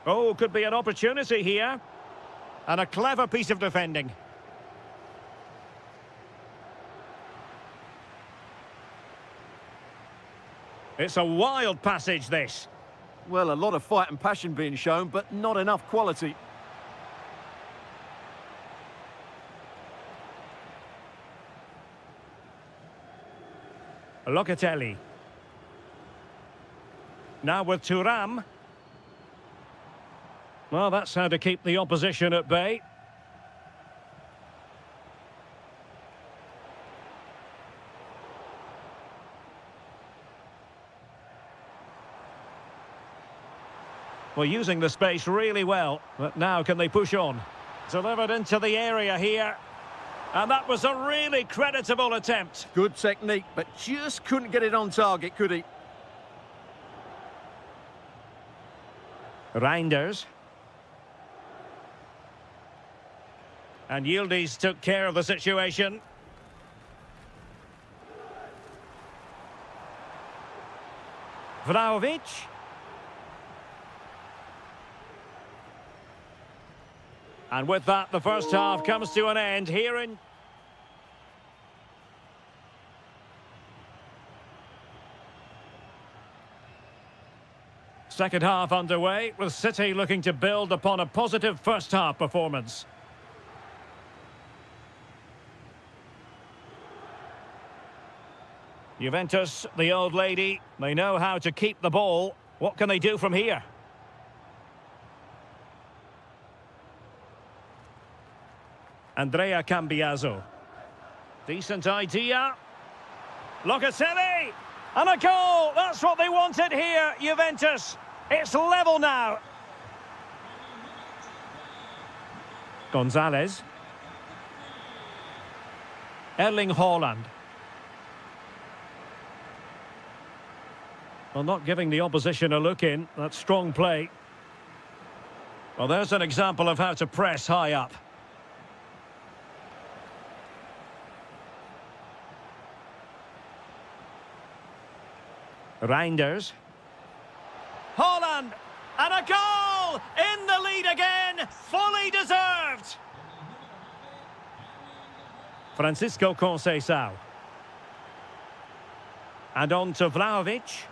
Oh, could be an opportunity here. And a clever piece of defending. It's a wild passage, this. Well, a lot of fight and passion being shown, but not enough quality. Locatelli. Now with Thuram. Well, that's how to keep the opposition at bay. Well, using the space really well, but now can they push on? Delivered into the area here. And that was a really creditable attempt. Good technique, but just couldn't get it on target, could he? Reinders. And Yildiz took care of the situation. Vlahovic. And with that, the first half comes to an end here in... Second half underway, with City looking to build upon a positive first half performance. Juventus, the old lady, they know how to keep the ball. What can they do from here? Andrea Cambiaso. Decent idea. Locatelli! And a goal! That's what they wanted here, Juventus. It's level now. Gonzalez. Erling Haaland. Well, not giving the opposition a look in. That's strong play. Well, there's an example of how to press high up. Reinders. Haaland! And a goal! In the lead again! Fully deserved! Francisco Conceição. And on to Vlahovic.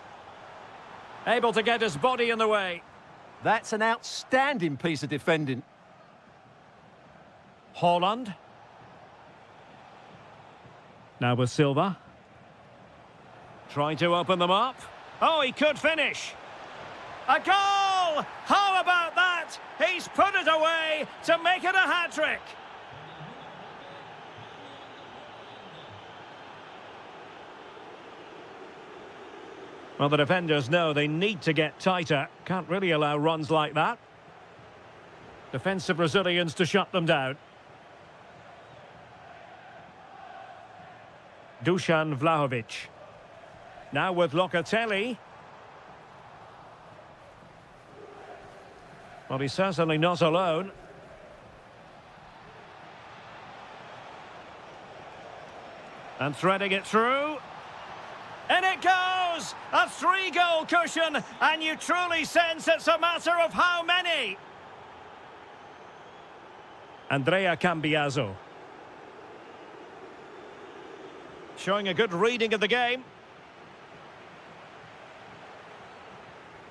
Able to get his body in the way. That's an outstanding piece of defending. Haaland. Now with Silva. Trying to open them up. Oh, he could finish. A goal! How about that? He's put it away to make it a hat-trick. Well, the defenders know they need to get tighter. Can't really allow runs like that. Defensive Brazilians to shut them down. Dusan Vlahovic. Now with Locatelli. Well, he's certainly not alone. And threading it through. And it goes! A 3-goal cushion, and you truly sense it's a matter of how many. Andrea Cambiaso. Showing a good reading of the game.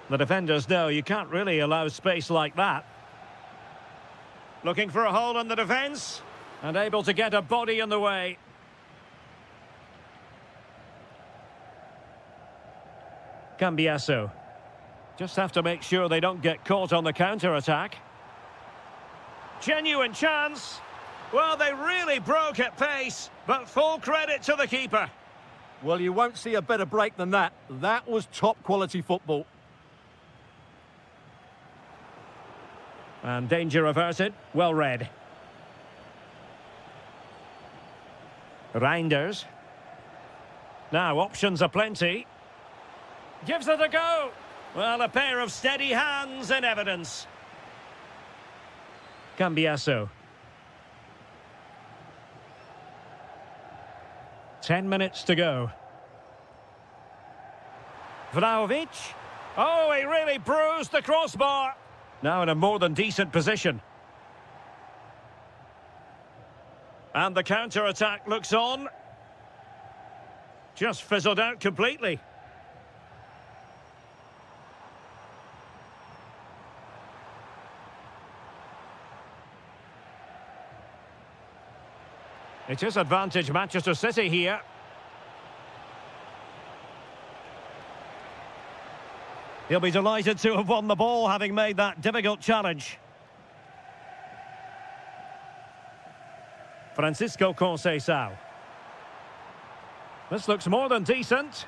The defenders know you can't really allow space like that. Looking for a hole in the defence, and able to get a body in the way. Cambiaso. Just have to make sure they don't get caught on the counter-attack. Genuine chance. Well, they really broke at pace, but full credit to the keeper. Well, you won't see a better break than that. That was top-quality football. And danger averted. Well read. Reinders. Now, options are plenty. Gives it a go. Well, a pair of steady hands in evidence. Cambiaso. 10 minutes to go. Vlahovic. Oh, he really bruised the crossbar. Now in a more than decent position. And the counter-attack looks on. Just fizzled out completely. It is advantage Manchester City here. He'll be delighted to have won the ball, having made that difficult challenge. Francisco Conceição. This looks more than decent.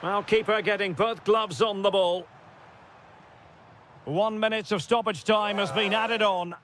Well, keeper getting both gloves on the ball. 1 minute of stoppage time has been added on.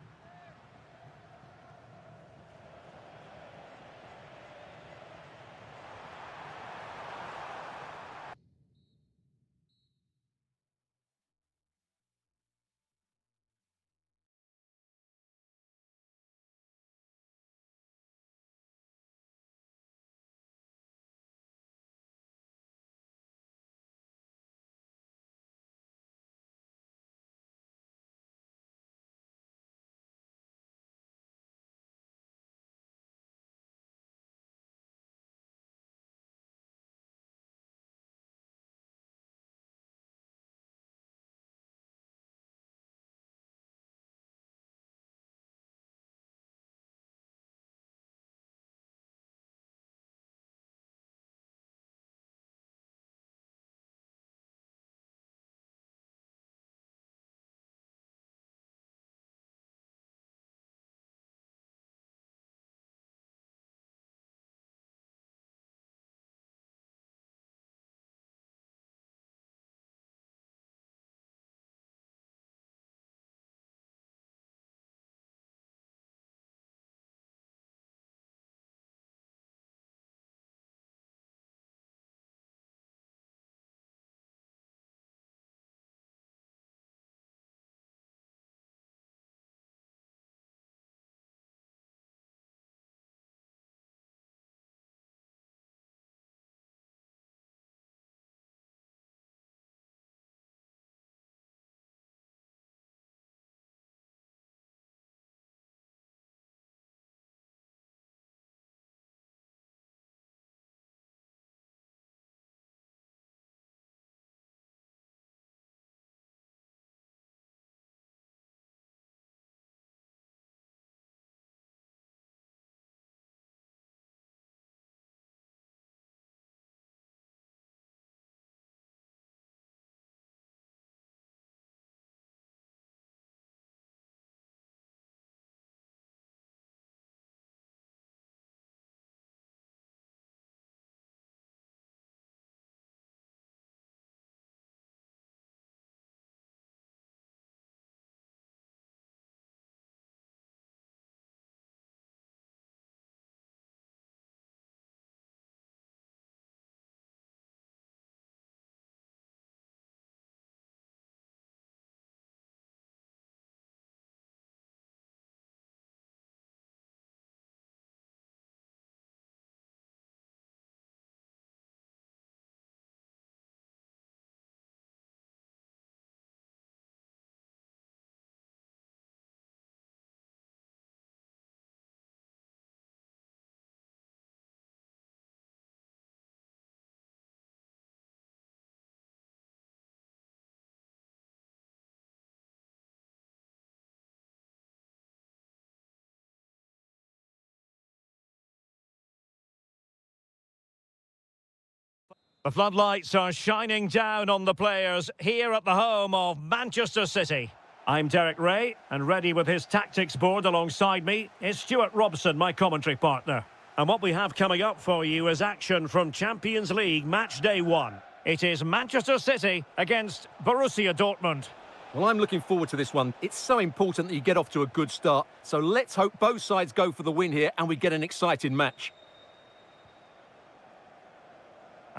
The floodlights are shining down on the players here at the home of Manchester City. I'm Derek Ray, and ready with his tactics board alongside me is Stuart Robson, my commentary partner. And what we have coming up for you is action from Champions League Match Day 1. It is Manchester City against Borussia Dortmund. Well, I'm looking forward to this one. It's so important that you get off to a good start. So let's hope both sides go for the win here and we get an exciting match.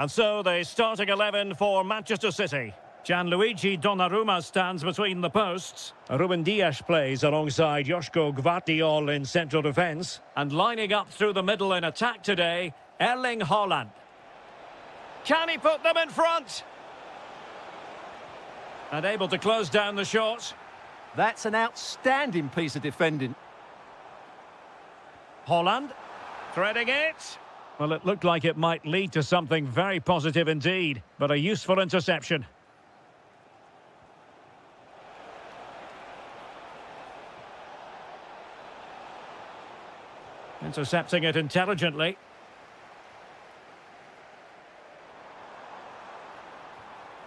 And so the starting 11 for Manchester City. Gianluigi Donnarumma stands between the posts. Ruben Dias plays alongside Joško Gvardiol in central defence. And lining up through the middle in attack today, Erling Haaland. Can he put them in front? And able to close down the shot. That's an outstanding piece of defending. Haaland, threading it. Well, it looked like it might lead to something very positive indeed, but a useful interception. Intercepting it intelligently.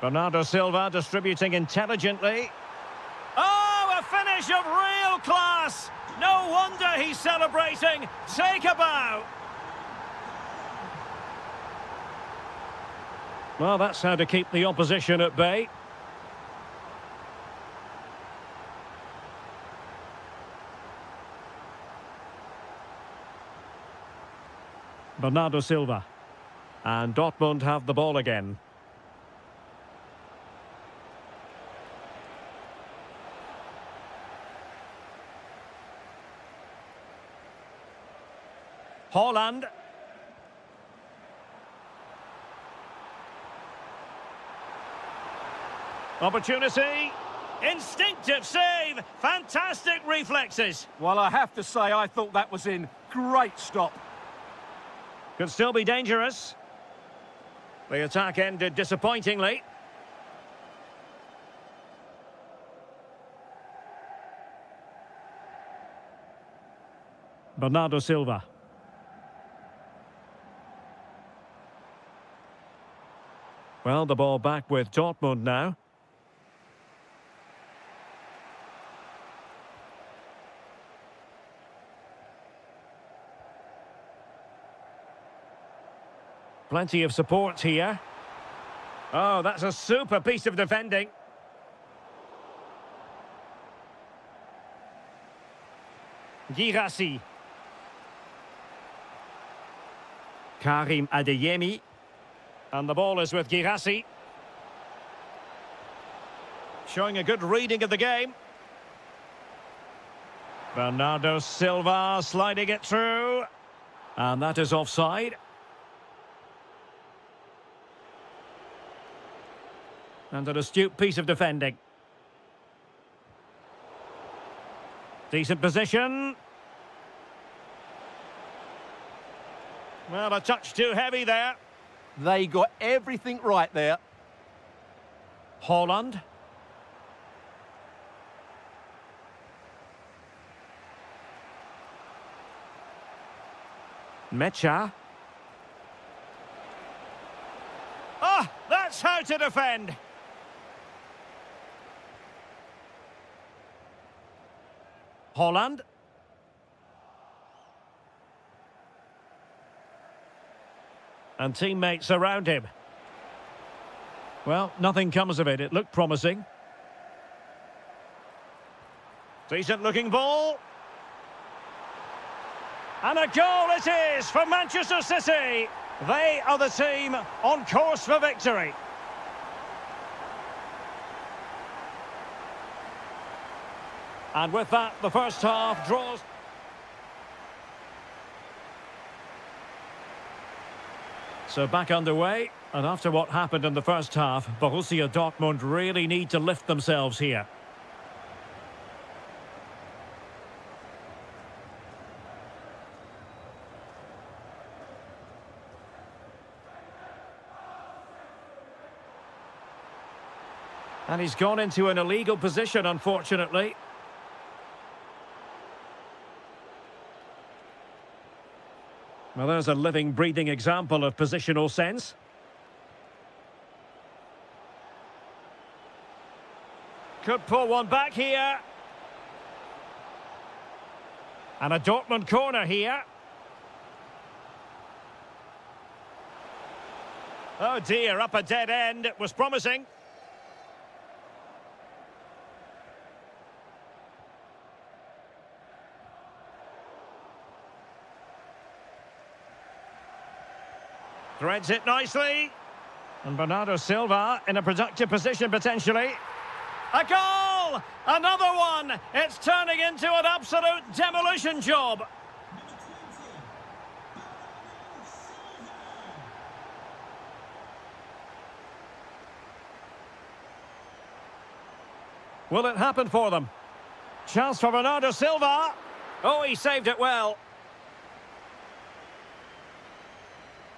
Bernardo Silva distributing intelligently. Oh, a finish of real class! No wonder he's celebrating. Take a bow. Well, that's how to keep the opposition at bay. Bernardo Silva. And Dortmund have the ball again. Haaland. Opportunity. Instinctive save. Fantastic reflexes. Well, I have to say, I thought that was in. Great stop. Could still be dangerous. The attack ended disappointingly. Bernardo Silva. Well, the ball back with Dortmund now. Plenty of support here. Oh, that's a super piece of defending. Girassi. Karim Adeyemi. And the ball is with Girassi. Showing a good reading of the game. Bernardo Silva sliding it through. And that is offside. And an astute piece of defending. Decent position. Well, a touch too heavy there. They got everything right there. Haaland. Mecha. Ah, that's how to defend. Haaland. And teammates around him. Well, nothing comes of it. It looked promising. Decent looking ball. And a goal it is for Manchester City. They are the team on course for victory. And with that, the first half draws. So back underway, and after what happened in the first half, Borussia Dortmund really need to lift themselves here. And he's gone into an illegal position, unfortunately. Well, there's a living, breathing example of positional sense. Could pull one back here. And a Dortmund corner here. Oh dear, up a dead end. It was promising. Threads it nicely. And Bernardo Silva in a productive position potentially. A goal! Another one! It's turning into an absolute demolition job. Will it happen for them? Chance for Bernardo Silva. Oh, he saved it well.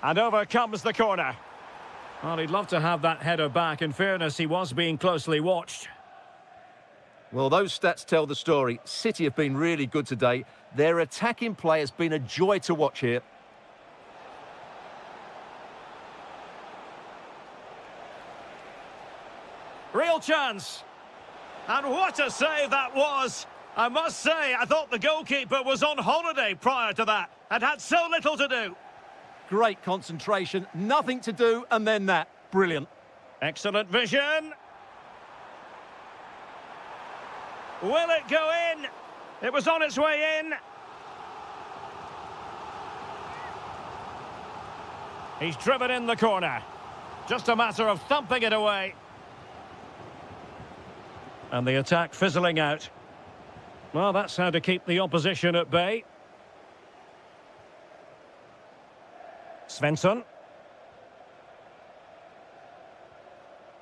And over comes the corner. Well, he'd love to have that header back. In fairness, he was being closely watched. Well, those stats tell the story. City have been really good today. Their attacking play has been a joy to watch here. Real chance. And what a save that was. I must say, I thought the goalkeeper was on holiday prior to that and had so little to do. Great concentration, nothing to do, and then that. Brilliant. Excellent vision. Will it go in? It was on its way in. He's driven in the corner. Just a matter of thumping it away. And the attack fizzling out. Well, that's how to keep the opposition at bay. Svensson.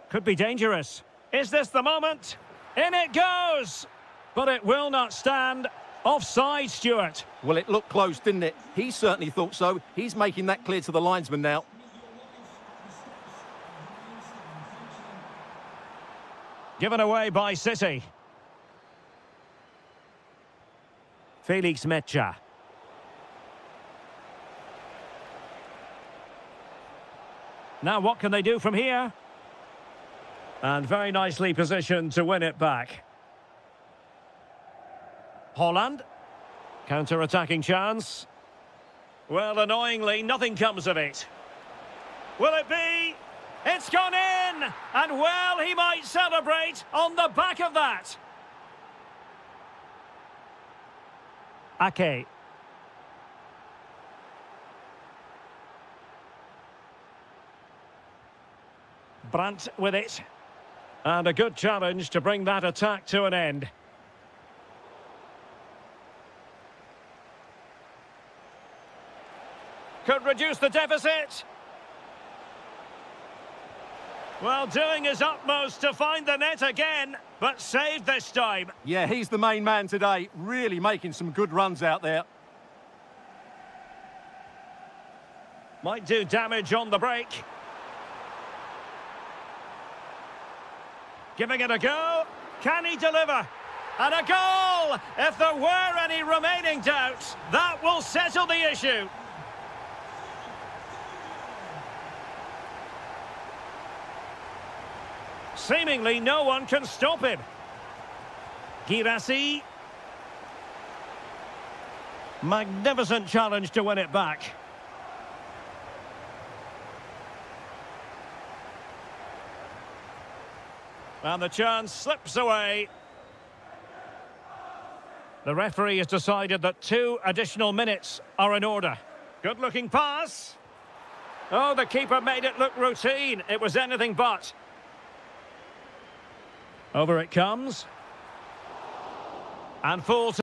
Could be dangerous. Is this the moment? In it goes! But it will not stand. Offside, Stuart. Well, it looked close, didn't it? He certainly thought so. He's making that clear to the linesman now. Given away by City. Felix Mecha. Now what can they do from here? And very nicely positioned to win it back. Holland. Counter-attacking chance. Well, annoyingly, nothing comes of it. Will it be? It's gone in! And well, he might celebrate on the back of that. Ake. Brandt with it. And a good challenge to bring that attack to an end. Could reduce the deficit. Well, doing his utmost to find the net again, but saved this time. Yeah, he's the main man today, really making some good runs out there. Might do damage on the break. Giving it a go. Can he deliver? And a goal! If there were any remaining doubts, that will settle the issue. Seemingly no one can stop him. Girassi. Magnificent challenge to win it back. And the chance slips away. The referee has decided that 2 additional minutes are in order. Good-looking pass. Oh, the keeper made it look routine. It was anything but. Over it comes. And full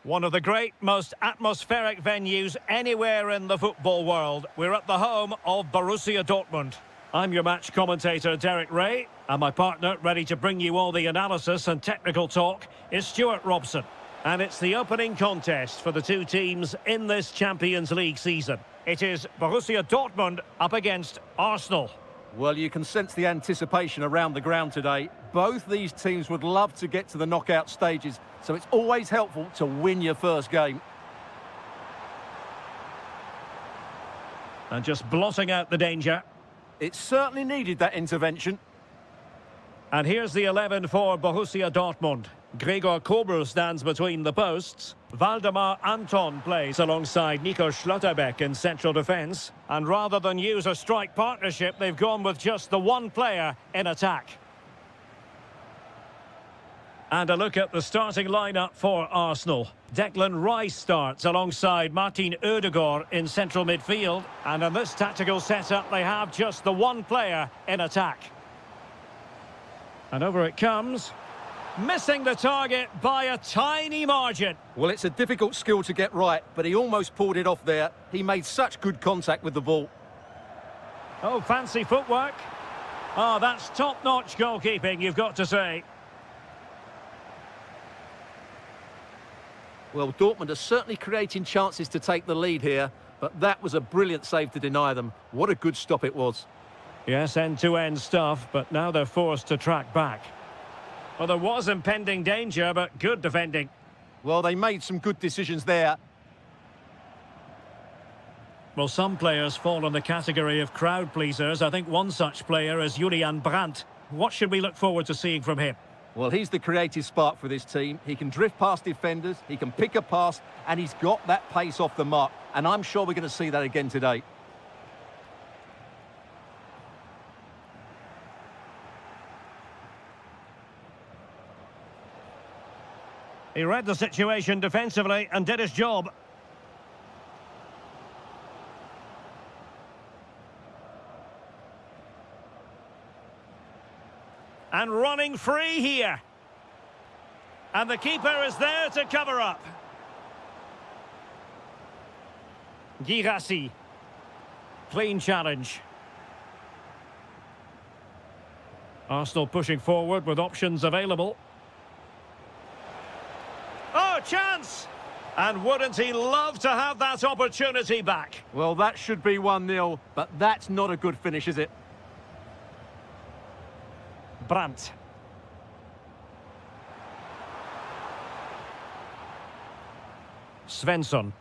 One of the great, most atmospheric venues anywhere in the football world. We're at the home of Borussia Dortmund. I'm your match commentator, Derek Ray, and my partner, ready to bring you all the analysis and technical talk, is Stuart Robson. And it's the opening contest for the two teams in this Champions League season. It is Borussia Dortmund up against Arsenal. Well, you can sense the anticipation around the ground today. Both these teams would love to get to the knockout stages, so it's always helpful to win your first game. And just blotting out the danger. It certainly needed that intervention. And here's the 11 for Borussia Dortmund. Gregor Kobel stands between the posts. Waldemar Anton plays alongside Nico Schlotterbeck in central defence. And rather than use a strike partnership, they've gone with just the one player in attack. And a look at the starting lineup for Arsenal. Declan Rice starts alongside Martin Ødegaard in central midfield. And in this tactical setup, they have just the one player in attack. And over it comes. Missing the target by a tiny margin. Well, it's a difficult skill to get right, but he almost pulled it off there. He made such good contact with the ball. Oh, fancy footwork. Oh, that's top-notch goalkeeping, you've got to say. Well, Dortmund are certainly creating chances to take the lead here, but that was a brilliant save to deny them. What a good stop it was. Yes, end-to-end stuff, but now they're forced to track back. Well, there was impending danger, but good defending. Well, they made some good decisions there. Well, some players fall in the category of crowd pleasers. I think one such player is Julian Brandt. What should we look forward to seeing from him? Well, he's the creative spark for this team. He can drift past defenders, he can pick a pass, and he's got that pace off the mark. And I'm sure we're going to see that again today. He read the situation defensively and did his job. And running free here. And the keeper is there to cover up. Girassi. Clean challenge. Arsenal pushing forward with options available. Oh, chance! And wouldn't he love to have that opportunity back? Well, that should be 1-0, but that's not a good finish, is it? Brandt. Svensson.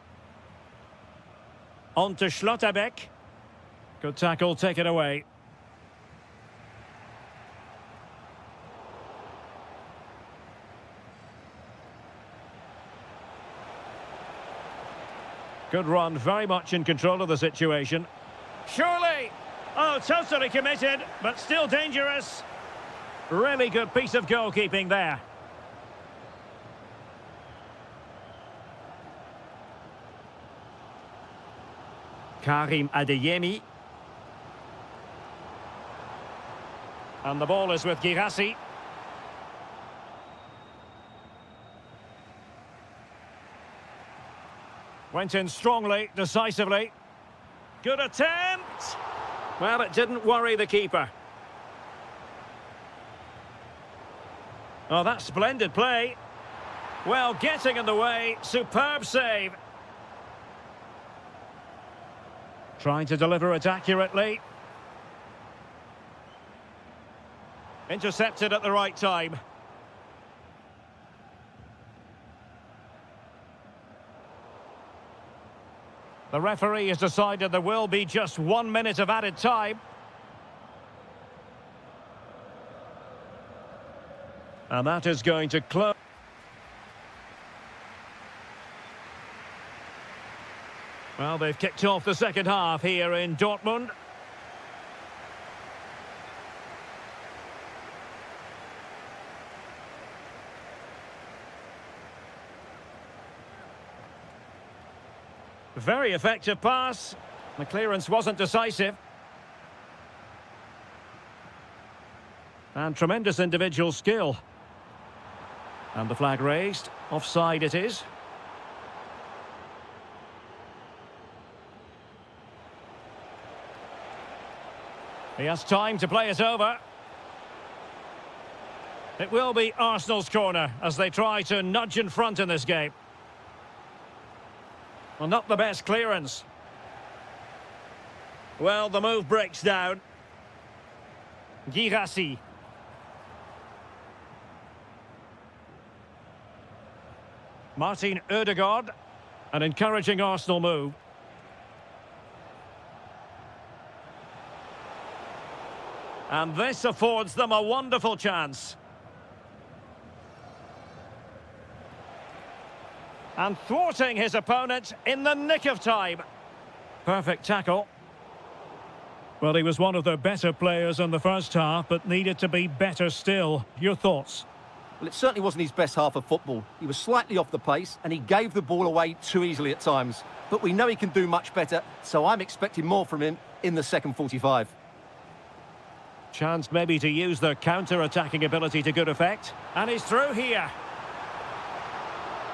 On to Schlotterbeck. Good tackle, take it away. Good run, very much in control of the situation. Surely! Oh, totally committed, but still dangerous. Really good piece of goalkeeping there. Karim Adeyemi. And the ball is with Girassi. Went in strongly, decisively. Good attempt! Well, it didn't worry the keeper. Oh, that's splendid play. Well, getting in the way, superb save. Trying to deliver it accurately. Intercepted at the right time. The referee has decided there will be just 1 minute of added time. And that is going to close. Well, they've kicked off the second half here in Dortmund. Very effective pass. The clearance wasn't decisive. And tremendous individual skill. And the flag raised. Offside it is. He has time to play it over. It will be Arsenal's corner as they try to nudge in front in this game. Well, not the best clearance. Well, the move breaks down. Girassi. Martin Ødegaard. An encouraging Arsenal move. And this affords them a wonderful chance. And thwarting his opponent in the nick of time. Perfect tackle. Well, he was one of the better players in the first half, but needed to be better still. Your thoughts? Well, it certainly wasn't his best half of football. He was slightly off the pace, and he gave the ball away too easily at times. But we know he can do much better, so I'm expecting more from him in the second 45. Chance maybe to use their counter-attacking ability to good effect. And he's through here.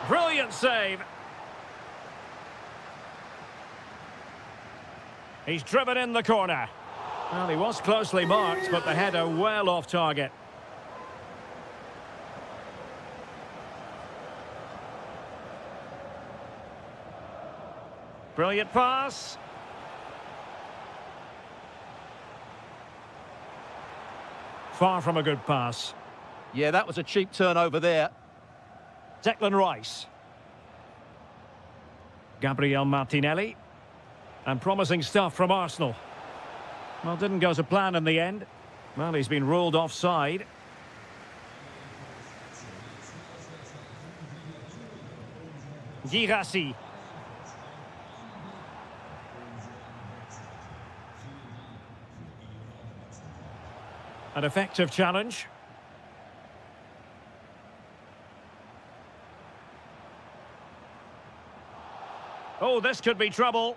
Brilliant save. He's driven in the corner. Well, he was closely marked, but the header well off target. Brilliant pass. Far from a good pass. Yeah, that was a cheap turnover there. Declan Rice. Gabriel Martinelli. And promising stuff from Arsenal. Well, didn't go to plan in the end. Well, he's been ruled offside. Girassi. An effective challenge. Oh, this could be trouble.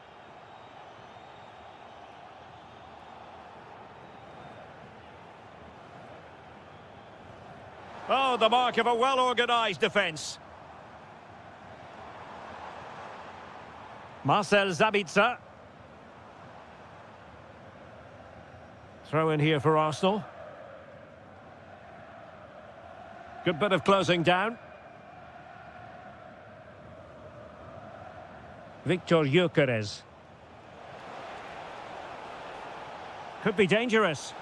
Oh, the mark of a well-organised defence. Marcel Sabitzer. Throw in here for Arsenal. Good bit of closing down. Victor Gyökeres. Could be dangerous.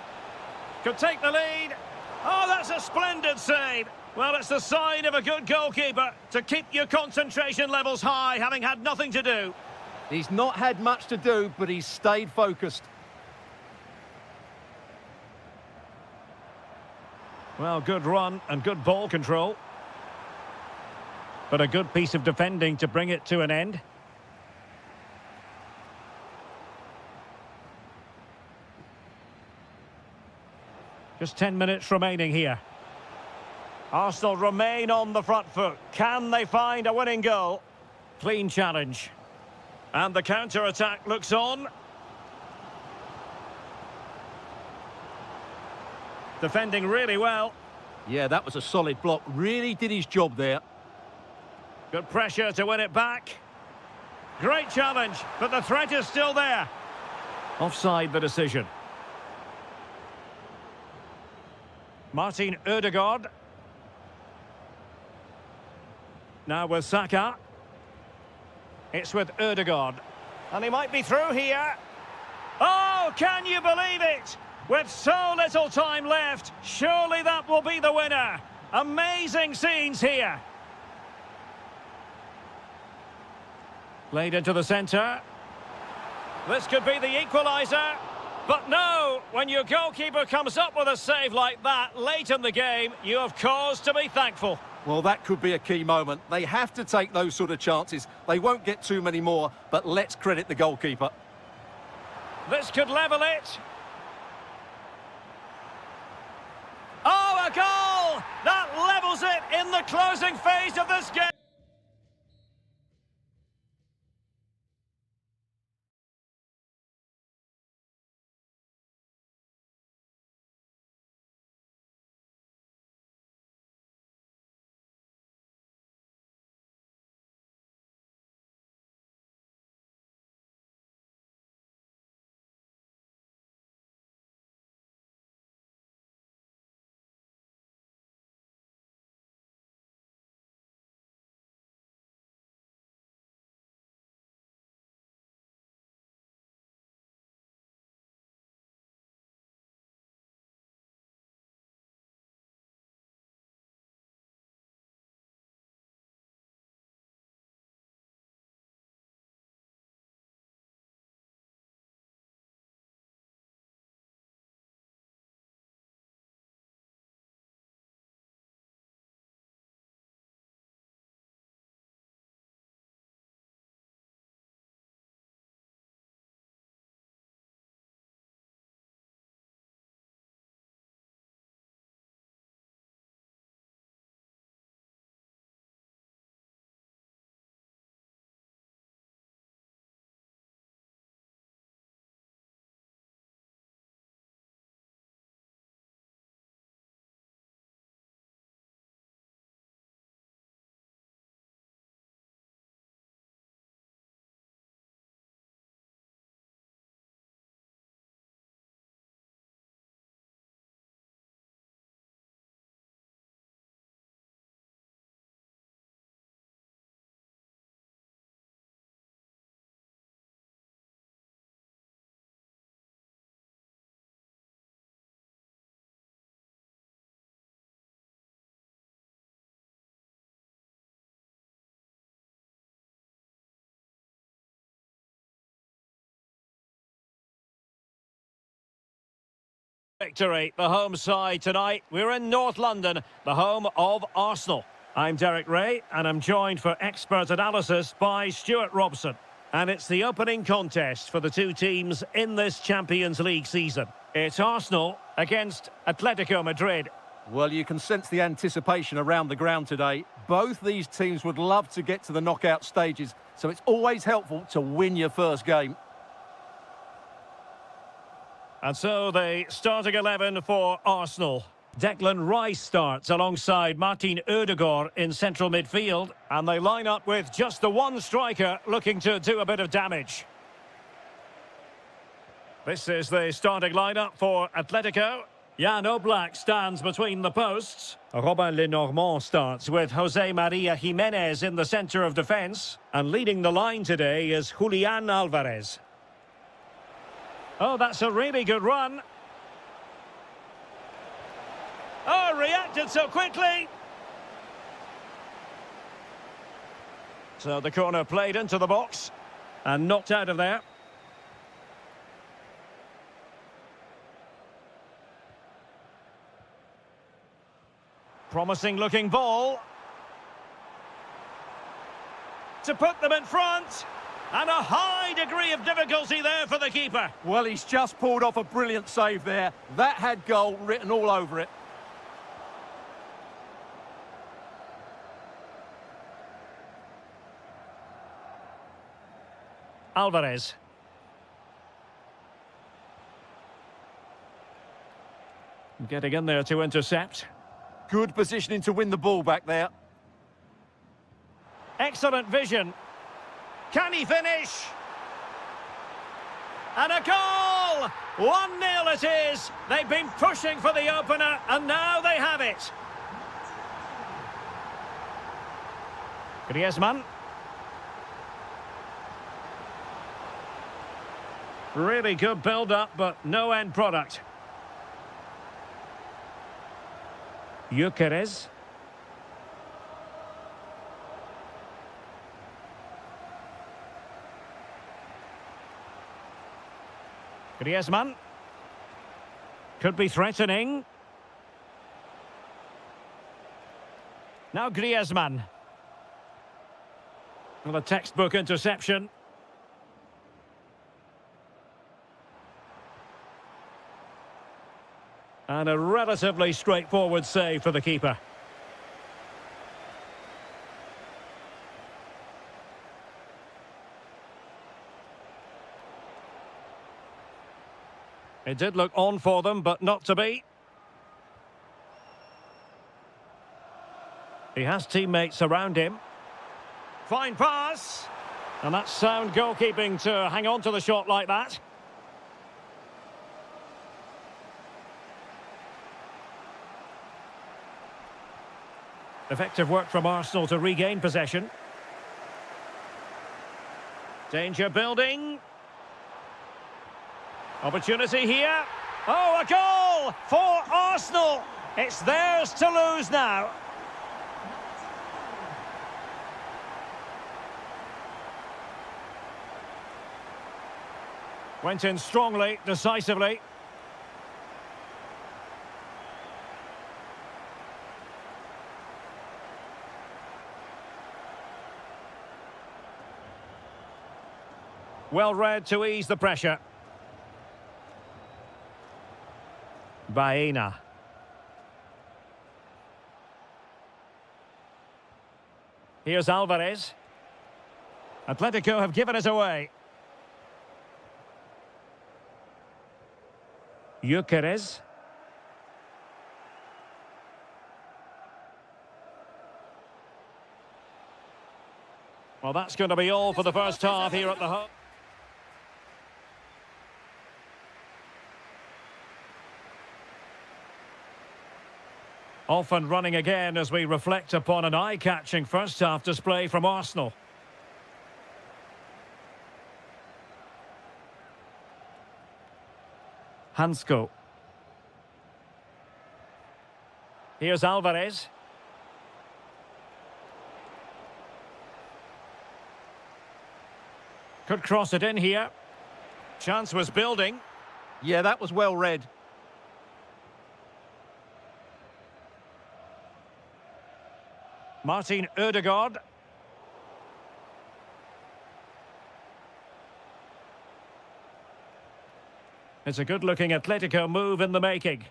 Could take the lead. Oh, that's a splendid save. Well, it's the sign of a good goalkeeper to keep your concentration levels high, having had nothing to do. He's not had much to do, but he's stayed focused. Well, good run and good ball control. But a good piece of defending to bring it to an end. Just 10 minutes remaining here. Arsenal remain on the front foot. Can they find a winning goal? Clean challenge. And the counter-attack looks on. Defending really well. Yeah, that was a solid block. Really did his job there. Good pressure to win it back. Great challenge, but the threat is still there. Offside the decision. Martin Ødegaard. Now with Saka. It's with Ødegaard. And he might be through here. Oh, can you believe it? With so little time left, surely that will be the winner. Amazing scenes here. Played into the centre. This could be the equaliser. But no, when your goalkeeper comes up with a save like that late in the game, you have cause to be thankful. Well, that could be a key moment. They have to take those sort of chances. They won't get too many more, but let's credit the goalkeeper. This could level it. Oh, a goal! That levels it in the closing phase of this game. Victory, the home side tonight. We're in North London, the home of Arsenal. I'm Derek Ray, and I'm joined for expert analysis by Stuart Robson. And it's the opening contest for the two teams in this Champions League season. It's Arsenal against Atletico Madrid. Well, you can sense the anticipation around the ground today. Both these teams would love to get to the knockout stages, so it's always helpful to win your first game. And so the starting 11 for Arsenal. Declan Rice starts alongside Martin Ødegaard in central midfield. And they line up with just the one striker looking to do a bit of damage. This is the starting lineup for Atletico. Jan Oblak stands between the posts. Robin Lenormand starts with Jose Maria Jimenez in the centre of defence. And leading the line today is Julian Alvarez. Oh, that's a really good run. Oh, reacted so quickly. So the corner played into the box and knocked out of there. Promising looking ball. To put them in front. And a high degree of difficulty there for the keeper. Well, he's just pulled off a brilliant save there. That had goal written all over it. Alvarez. Getting in there to intercept. Good positioning to win the ball back there. Excellent vision. Can he finish? And a goal! 1-0 it is. They've been pushing for the opener, and now they have it. Griezmann. Really good build-up, but no end product. Gyökeres. Griezmann. Could be threatening. Now Griezmann. Well, a textbook interception. And a relatively straightforward save for the keeper. It did look on for them, but not to be. He has teammates around him. Fine pass. And that's sound goalkeeping to hang on to the shot like that. Effective work from Arsenal to regain possession. Danger building. Opportunity here. Oh, a goal for Arsenal. It's theirs to lose now. Went in strongly, decisively. Well read to ease the pressure. Baena. Here's Alvarez. Atletico have given it away. Gyökeres. Well, that's going to be all for the first half here at the home. Off and running again as we reflect upon an eye-catching first-half display from Arsenal. Hansko. Here's Alvarez. Could cross it in here. Chance was building. Yeah, that was well read. Martin Ødegaard. It's a good-looking Atletico move in the making.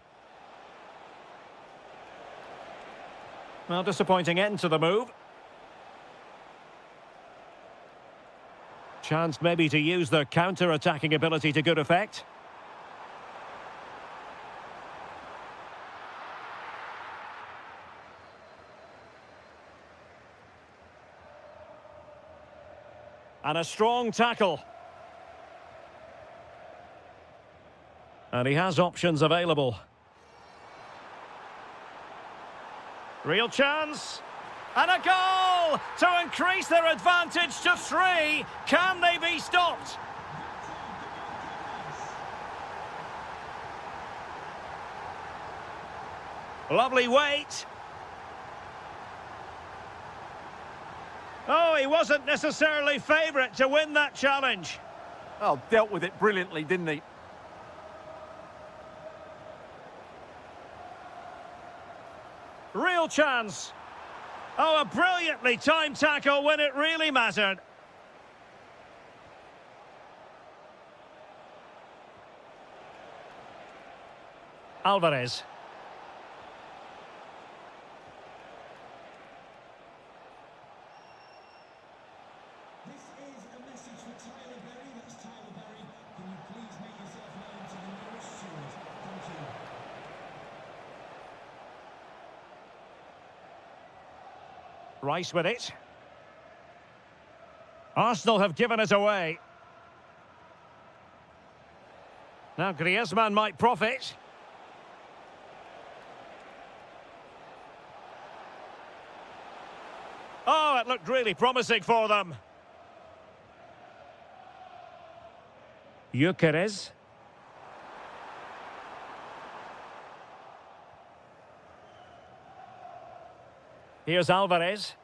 Well, disappointing end to the move. Chance maybe to use the counter-attacking ability to good effect. And a strong tackle. And he has options available. Real chance. And a goal to increase their advantage to 3. Can they be stopped? Lovely weight. Oh, he wasn't necessarily favourite to win that challenge. Oh, dealt with it brilliantly, didn't he? Real chance. Oh, a brilliantly timed tackle when it really mattered. Alvarez. Rice with it. Arsenal have given it away. Now Griezmann might profit. Oh, it looked really promising for them. Gyökeres. Here's Alvarez.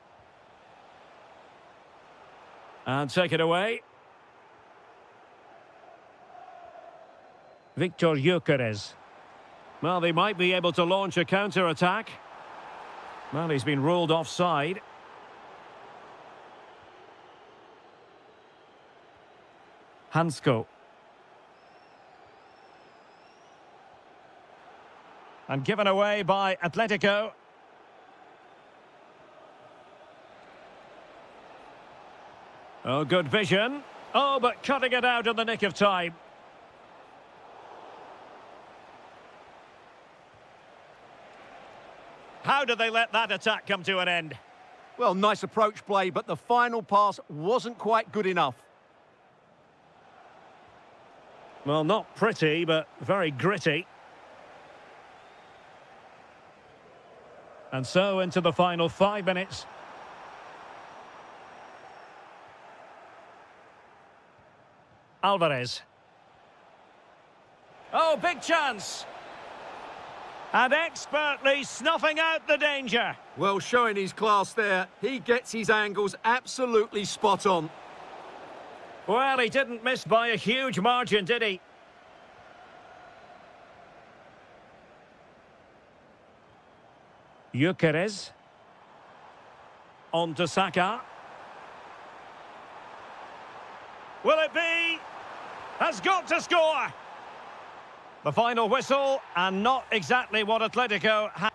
And take it away. Victor Gyökeres. Well, they might be able to launch a counter-attack. Well, he's been ruled offside. Hansko. And given away by Atletico. Oh, good vision. Oh, but cutting it out in the nick of time. How did they let that attack come to an end? Well, nice approach play, but the final pass wasn't quite good enough. Well, not pretty, but very gritty. And so into the final 5 minutes. Alvarez. Oh, big chance. And expertly snuffing out the danger. Well, showing his class there. He gets his angles absolutely spot on. Well, he didn't miss by a huge margin, did he? Gyökeres. On to Saka. Will it be? Has got to score. The final whistle, and not exactly what Atletico had.